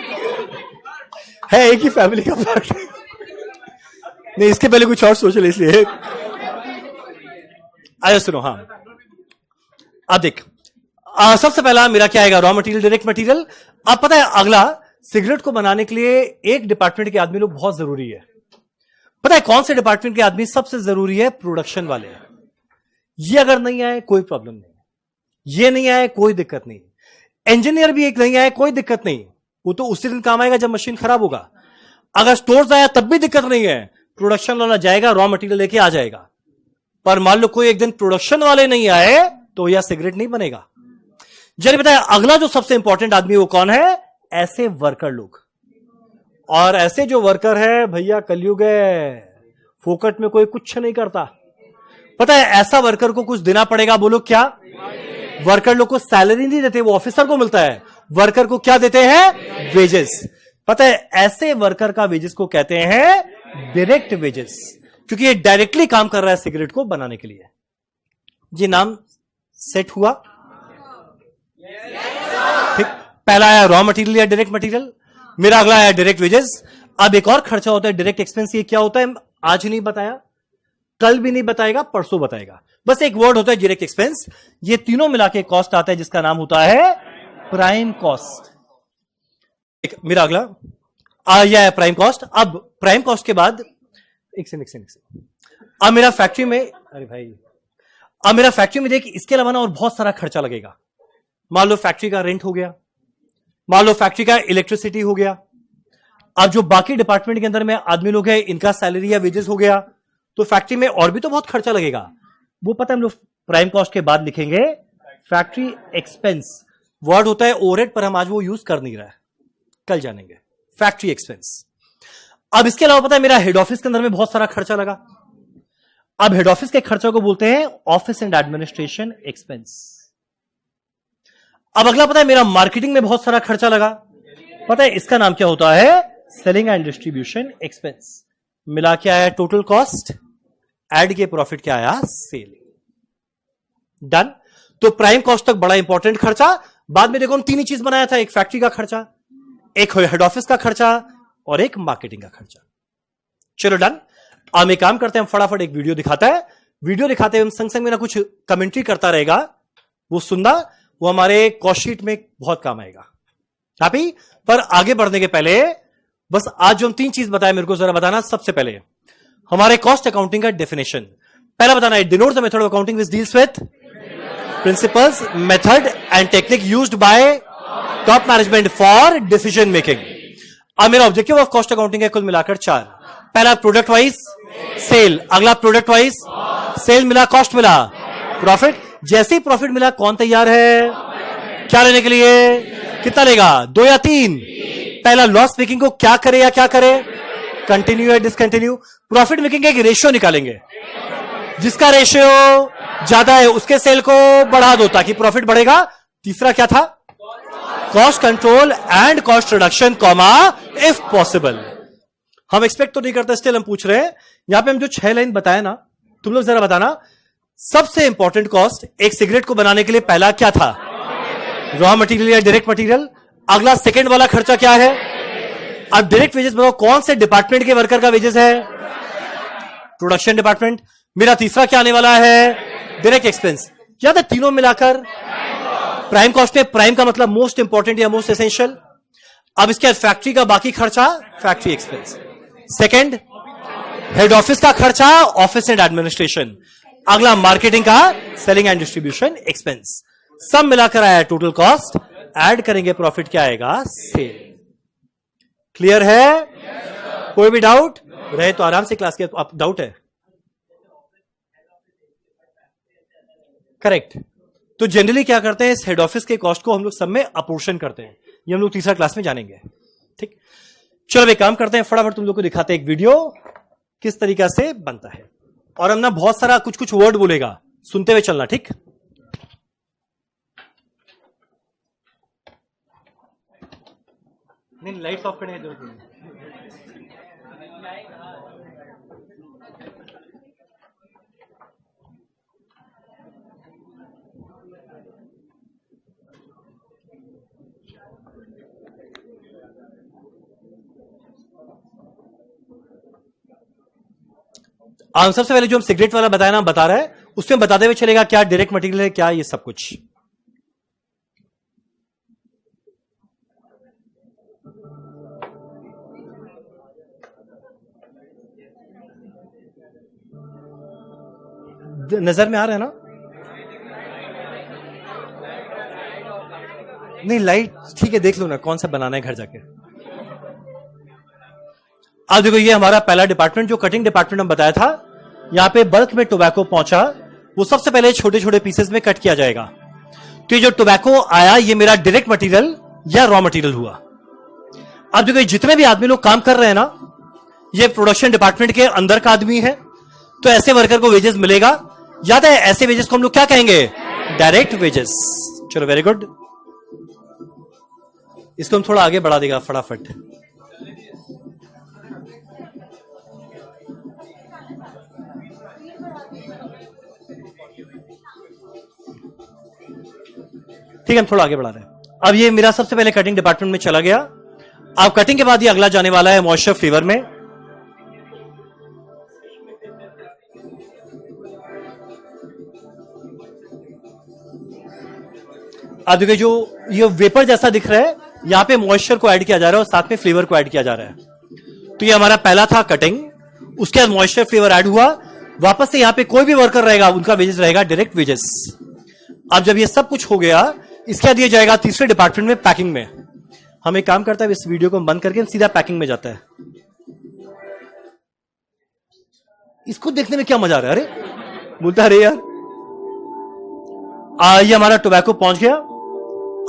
है, एक ही फैमिली का पार्ट नहीं। इसके पहले कुछ और सोच ले, इसलिए आया सुनो। हाँ अब देख, सबसे पहला मेरा क्या आएगा? Raw material, direct material. अब पता है अगला, सिगरेट को बनाने के लिए एक डिपार्टमेंट के आदमी लोग बहुत जरूरी है। पता है कौन से डिपार्टमेंट के आदमी सबसे जरूरी है? प्रोडक्शन वाले। ये अगर नहीं आए कोई प्रॉब्लम नहीं, ये नहीं आए कोई दिक्कत नहीं, इंजीनियर भी एक नहीं आए कोई दिक्कत नहीं, वो तो उसी दिन काम आएगा जब मशीन खराब होगा। अगर स्टोर्स आया तब भी दिक्कत नहीं है, प्रोडक्शन वाला जाएगा रॉ मटेरियल लेके आ जाएगा। पर मान लो कोई एक दिन प्रोडक्शन वाले नहीं आए तो यह सिगरेट नहीं बनेगा। जल्दी बताया अगला जो सबसे इंपॉर्टेंट आदमी वो कौन है? ऐसे वर्कर लोग। और ऐसे जो वर्कर है भैया, कलयुग है, फोकट में कोई कुछ नहीं करता। पता है ऐसा वर्कर को कुछ देना पड़ेगा। बोलो क्या? वर्कर लोग को सैलरी नहीं देते, वो ऑफिसर को मिलता है। वर्कर को क्या देते हैं? वेजेस। पता है ऐसे वर्कर का वेजेस को कहते हैं डायरेक्ट वेजेस, क्योंकि ये डायरेक्टली काम कर रहा है सिगरेट को बनाने के लिए। ये नाम सेट हुआ? ठीक। पहला आया रॉ मटेरियल या डायरेक्ट मटेरियल, मेरा अगला आया डायरेक्ट वेजेस। अब एक और खर्चा होता है डायरेक्ट एक्सपेंस। ये क्या होता है? आज नहीं बताया, कल भी नहीं बताएगा, परसों बताएगा। बस एक वर्ड होता है डायरेक्ट एक्सपेंस। ये तीनों मिला के कॉस्ट आता है जिसका नाम होता है प्राइम कॉस्ट। मेरा अगला यह है प्राइम कॉस्ट। अब प्राइम कॉस्ट के बाद एक सेकंड। अब मेरा फैक्ट्री में, अरे भाई, अब मेरा फैक्ट्री में देख, इसके अलावा ना और बहुत सारा खर्चा लगेगा। मान लो फैक्ट्री का रेंट हो गया, मान लो फैक्ट्री का इलेक्ट्रिसिटी हो गया। अब जो बाकी डिपार्टमेंट के अंदर में आदमी लोग हैं, इनका सैलरी या वेजेस हो गया, तो फैक्ट्री में और भी तो बहुत खर्चा लगेगा। वो पता है हम लोग प्राइम कॉस्ट के बाद लिखेंगे फैक्ट्री एक्सपेंस। वर्ड होता है ओवरहेड, पर हम आज वो यूज कर नहीं रहा है, कल जानेंगे। Factory expense. अब इसके अलावा पता है मेरा हेड ऑफिस के अंदर में बहुत सारा खर्चा लगा। अब हेड ऑफिस के खर्चा को बोलते हैं ऑफिस एंड एडमिनिस्ट्रेशन एक्सपेंस। अब अगला पता है मेरा मार्केटिंग में बहुत सारा खर्चा लगा। पता है इसका नाम क्या होता है? सेलिंग एंड डिस्ट्रीब्यूशन एक्सपेंस, मिला के आया टोटल कॉस्ट, ऐड के प्रॉफिट क्या आया, सेल। डन। तो प्राइम कॉस्ट तक बड़ा इंपॉर्टेंट खर्चा। बाद में देखो हम तीन ही चीज बनाया था, एक फैक्ट्री का खर्चा, एक हेड ऑफिस का खर्चा और एक मार्केटिंग का खर्चा। चलो डन। अब एक काम करते हैं, हम फटाफट एक वीडियो दिखाता है, वीडियो दिखाते हैं हम संग संग में ना कुछ कमेंट्री करता रहेगा, वो सुनना, वो हमारे कॉस्ट शीट में बहुत काम आएगा। हैप्पी। पर आगे बढ़ने के पहले बस आज जो हम तीन चीज बताए मेरे को जरा बताना। सबसे पहले हमारे कॉस्ट अकाउंटिंग का डेफिनेशन पहला बताना है, denote the method of accounting which deals with principles, method and technique used bye top management for decision making. अब मेरा ऑब्जेक्टिव ऑफ कॉस्ट अकाउंटिंग है कुल मिलाकर चार। पहला प्रोडक्ट वाइज सेल, अगला प्रोडक्ट वाइज सेल मिला, कॉस्ट मिला, प्रॉफिट। जैसे ही प्रॉफिट मिला कौन तैयार है क्या लेने के लिए, कितना लेगा, 2 या 3। पहला लॉस मेकिंग को क्या करे या क्या करे, कंटिन्यू या डिसकंटिन्यू। प्रॉफिट मेकिंग का एक रेशियो निकालेंगे, जिसका रेशियो ज्यादा है उसके सेल को बढ़ा दो ताकि प्रॉफिट बढ़ेगा। तीसरा क्या था, cost control and cost reduction comma if possible. हम एक्सपेक्ट तो नहीं करते, स्टिल हम पूछ रहे हैं। यहां पे हम जो 6 लाइन बताया ना, तुम लोग जरा बताना सबसे इंपॉर्टेंट कॉस्ट एक सिगरेट को बनाने के लिए पहला क्या था, रॉ मटेरियल या डायरेक्ट मटेरियल। अगला सेकंड वाला खर्चा क्या है, अब डायरेक्ट वेजेस बताओ कौन से डिपार्टमेंट के वर्कर का वेजेस है, प्रोडक्शन डिपार्टमेंट। मेरा तीसरा क्या आने वाला है, डायरेक्ट एक्सपेंस। याद है तीनों मिलाकर प्राइम कॉस्ट है। प्राइम का मतलब मोस्ट इंपॉर्टेंट या मोस्ट एसेंशियल। अब इसके बाद फैक्ट्री का बाकी खर्चा, factory expense. Second head office का खर्चा, ऑफिस एंड एडमिनिस्ट्रेशन। अगला मार्केटिंग का सेलिंग एंड डिस्ट्रीब्यूशन एक्सपेंस। सब मिलाकर आया टोटल कॉस्ट, ऐड करेंगे प्रॉफिट क्या आएगा, सेल। क्लियर है? कोई भी डाउट रहे तो आराम से क्लास के, आप डाउट है? करेक्ट। तो जनरली क्या करते हैं, इस हेड ऑफिस के कॉस्ट को हम लोग सब में अपोर्शन करते हैं, ये हम लोग तीसरा क्लास में जानेंगे। ठीक, चलो एक काम करते हैं, फटाफट तुम लोग को दिखाते हैं एक वीडियो किस तरीका से बनता है। और हम ना बहुत सारा कुछ कुछ वर्ड बोलेगा, सुनते हुए चलना। ठीक, नहीं लाइट्स ऑफ करने की जरूरत नहीं। सबसे पहले जो हम सिगरेट वाला बताया ना, बता रहा है, उसमें बताते हुए चलेगा क्या डायरेक्ट मटेरियल है, क्या ये सब कुछ। नजर में आ रहा है ना? नहीं लाइट ठीक है, देख लो ना कौन सा बनाना है घर जाके। अब देखो ये हमारा पहला डिपार्टमेंट जो कटिंग डिपार्टमेंट हम बताया था, यहां पे बल्क में टोबैको पहुंचा, वो सबसे पहले छोटे छोटे पीसेस में कट किया जाएगा। तो ये जो टोबैको आया ये मेरा डायरेक्ट मटेरियल या रॉ मटेरियल हुआ। अब देखो जितने भी आदमी लोग काम कर रहे हैं ना, ये प्रोडक्शन डिपार्टमेंट के अंदर का आदमी है, तो ऐसे वर्कर को वेजेस मिलेगा। याद है ऐसे वेजेस को हम लोग क्या कहेंगे, डायरेक्ट वेजेस। चलो वेरी गुड, इसको हम थोड़ा आगे बढ़ा देगा फटाफट। ठीक है, हम थोड़ा आगे बढ़ा रहे हैं। अब ये मेरा सबसे पहले कटिंग डिपार्टमेंट में चला गया। अब कटिंग के बाद ये अगला जाने वाला है मॉइस्चर फ्लेवर में। अब देखिए जो ये वेपर जैसा दिख रहा है, यहां पे मॉइस्चर को ऐड किया जा रहा है और साथ में फ्लेवर को ऐड किया जा रहा है। तो ये हमारा पहला था कटिंग, उसके बाद मॉइस्चर फ्लेवर ऐड हुआ। वापस से यहां पे कोई भी वर्कर रहेगा उनका वेजेस रहेगा डायरेक्ट वेजेस। अब जब ये सब कुछ हो गया, इसके बाद ये जाएगा तीसरे डिपार्टमेंट में, पैकिंग में। हम एक काम करता है, इस वीडियो को बंद करके सीधा पैकिंग में जाता है। इसको देखने में क्या मजा आ रहा है, अरे बोलता अरे यार। ये हमारा टोबैको पहुंच गया,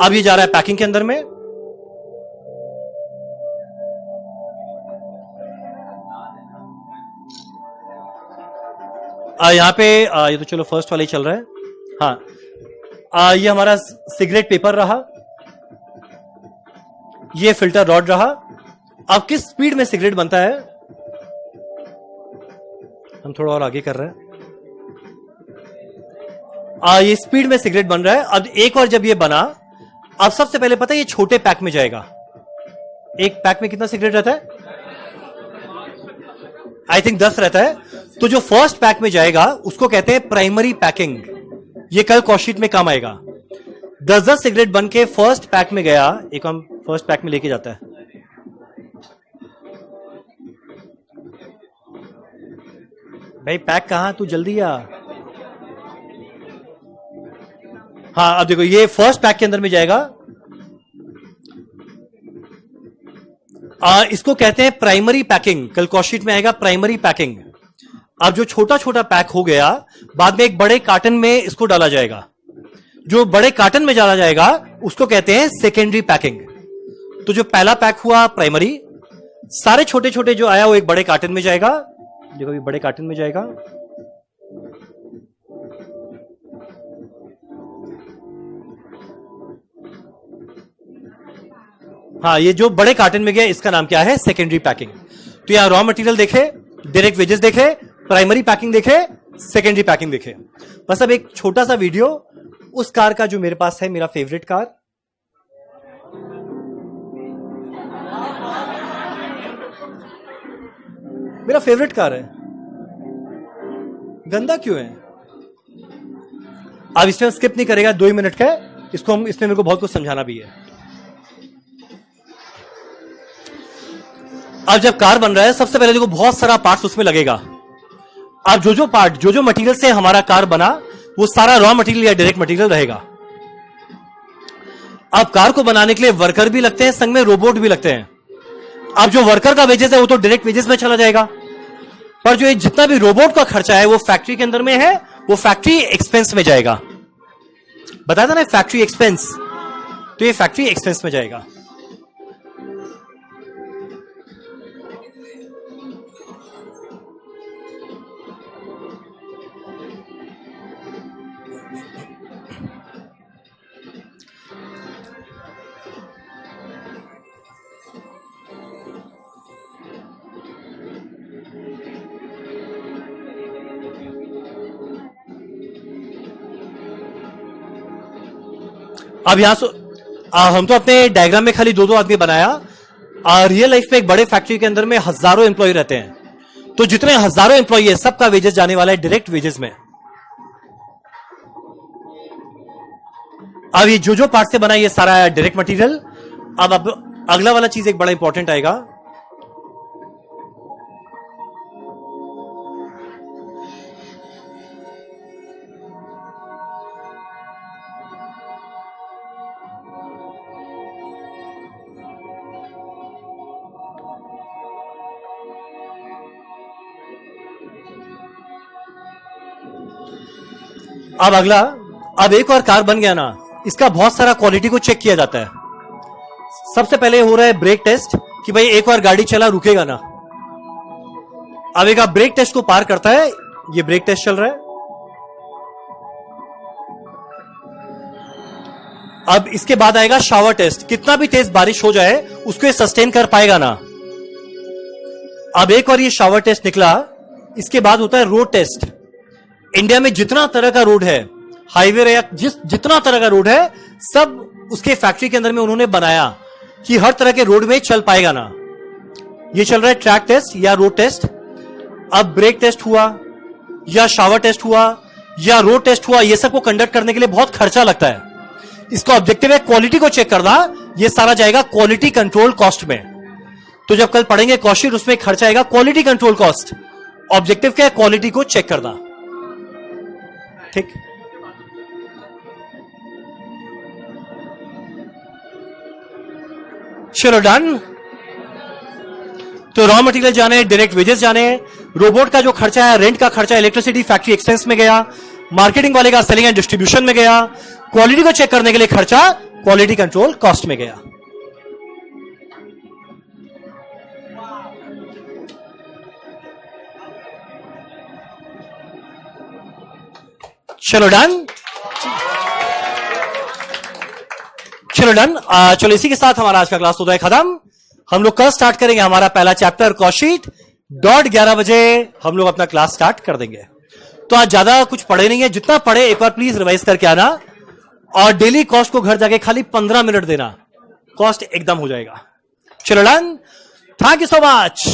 अब ये जा रहा है पैकिंग के अंदर में। यहां पे ये तो चलो फर्स्ट वाला ही चल रहा है। हाँ, ये हमारा सिगरेट पेपर रहा, ये फिल्टर रॉड रहा, अब किस स्पीड में सिगरेट बनता है? हम थोड़ा और आगे कर रहे हैं। ये स्पीड में सिगरेट बन रहा है। अब एक और जब ये बना, अब सबसे पहले पता है ये छोटे पैक में जाएगा। एक पैक में कितना सिगरेट रहता है? आई थिंक 10 रहता है। तो जो फर्स्ट पैक में जाएगा उसको कहते हैं प्राइमरी पैकिंग। ये कल कॉस्टशीट में काम आएगा। 10-10 सिगरेट बन के फर्स्ट पैक में गया, एक हम फर्स्ट पैक में लेके जाता है। भाई पैक कहां, तू जल्दी आ। हाँ अब देखो ये फर्स्ट पैक के अंदर में जाएगा। इसको कहते हैं प्राइमरी पैकिंग। कल कॉस्टशीट में आएगा प्राइमरी पैकिंग। अब जो छोटा छोटा पैक हो गया, बाद में एक बड़े कार्टन में इसको डाला जाएगा। जो बड़े कार्टन में डाला जाएगा उसको कहते हैं सेकेंडरी पैकिंग। तो जो पहला पैक हुआ प्राइमरी, सारे छोटे छोटे जो आया वो एक बड़े कार्टन में जाएगा। देखो ये बड़े कार्टन में जाएगा। हाँ ये जो बड़े कार्टन में गया इसका नाम क्या है? Secondary packing. तो यहां रॉ मटेरियल देखे, डायरेक्ट वेजेस देखे, प्राइमरी पैकिंग देखे, सेकेंडरी पैकिंग देखे। बस अब एक छोटा सा वीडियो उस कार का जो मेरे पास है, मेरा फेवरेट कार। मेरा फेवरेट कार है। गंदा क्यों है? अब इसमें स्किप नहीं करेगा, 2 ही मिनट का है। इसको हम, इसमें मेरे को बहुत कुछ समझाना भी है। अब जब कार बन रहा है, सबसे पहले देखो बहुत सारा पार्ट्स उसमें लगेगा। अब जो पार्ट, जो मटेरियल से हमारा कार बना, वो सारा रॉ मटेरियल या डायरेक्ट मटेरियल रहेगा। अब कार को बनाने के लिए वर्कर भी लगते हैं, संग में रोबोट भी लगते हैं। अब जो वर्कर का वेजेस है वो तो डायरेक्ट वेजेस में चला जाएगा, पर जो जितना भी रोबोट का खर्चा है वो फैक्ट्री के अंदर में है, वो फैक्ट्री एक्सपेंस में जाएगा। बताया था ना फैक्ट्री एक्सपेंस, तो ये फैक्ट्री एक्सपेंस में जाएगा। अब यहां हम तो अपने डायग्राम में खाली 2-2 आदमी बनाया। रियल लाइफ में एक बड़े फैक्ट्री के अंदर में हजारों एम्प्लॉय रहते हैं। तो जितने हजारों एम्प्लॉय है, सबका वेजेस जाने वाला है डायरेक्ट वेजेस में। अब ये जो पार्ट से बना, ये सारा डायरेक्ट मटेरियल। अब अगला वाला चीज एक बड़ा इंपॉर्टेंट आएगा। अब अगला, अब एक और कार बन गया ना, इसका बहुत सारा क्वालिटी को चेक किया जाता है। सबसे पहले हो रहा है ब्रेक टेस्ट, कि भाई एक बार गाड़ी चला रुकेगा ना। अब एक ब्रेक टेस्ट को पार करता है, ये ब्रेक टेस्ट चल रहा है। अब इसके बाद आएगा शावर टेस्ट, कितना भी तेज बारिश हो जाए उसको ये सस्टेन कर पाएगा ना। अब एक और ये शावर टेस्ट निकला। इसके बाद होता है रोड टेस्ट। इंडिया में जितना तरह का रोड है, हाईवे या जितना तरह का रोड है, सब उसके फैक्ट्री के अंदर में उन्होंने बनाया कि हर तरह के रोड में चल पाएगा ना। ये चल रहा है ट्रैक टेस्ट या रोड टेस्ट। अब ब्रेक टेस्ट हुआ या शावर टेस्ट हुआ या रोड टेस्ट हुआ, ये सब को कंडक्ट करने के लिए बहुत खर्चा लगता है। इसका ऑब्जेक्टिव है क्वालिटी को चेक करना। ये सारा जाएगा क्वालिटी कंट्रोल कॉस्ट में। तो जब कल पढ़ेंगे कॉस्टशीट, उसमें खर्चा आएगा क्वालिटी कंट्रोल कॉस्ट। ऑब्जेक्टिव क्या है? क्वालिटी को चेक करना। ठीक, चलो डन। तो रॉ मटेरियल जाने, डायरेक्ट वेजेस जाने, रोबोट का जो खर्चा है, रेंट का खर्चा, इलेक्ट्रिसिटी फैक्ट्री एक्सपेंस में गया, मार्केटिंग वाले का सेलिंग एंड डिस्ट्रीब्यूशन में गया, क्वालिटी को चेक करने के लिए खर्चा क्वालिटी कंट्रोल कॉस्ट में गया। चलो डन, चलो डन। चलो इसी के साथ हमारा आज का क्लास होता है खत्म। हम लोग कल स्टार्ट करेंगे हमारा पहला चैप्टर कॉस्ट शीट। 11:30 बजे हम लोग अपना क्लास स्टार्ट कर देंगे। तो आज ज्यादा कुछ पढ़े नहीं है, जितना पढ़े एक बार प्लीज रिवाइज करके आना, और डेली कॉस्ट को घर जाके खाली 15 मिनट देना, कॉस्ट एकदम हो जाएगा। चलो done, thank you so much.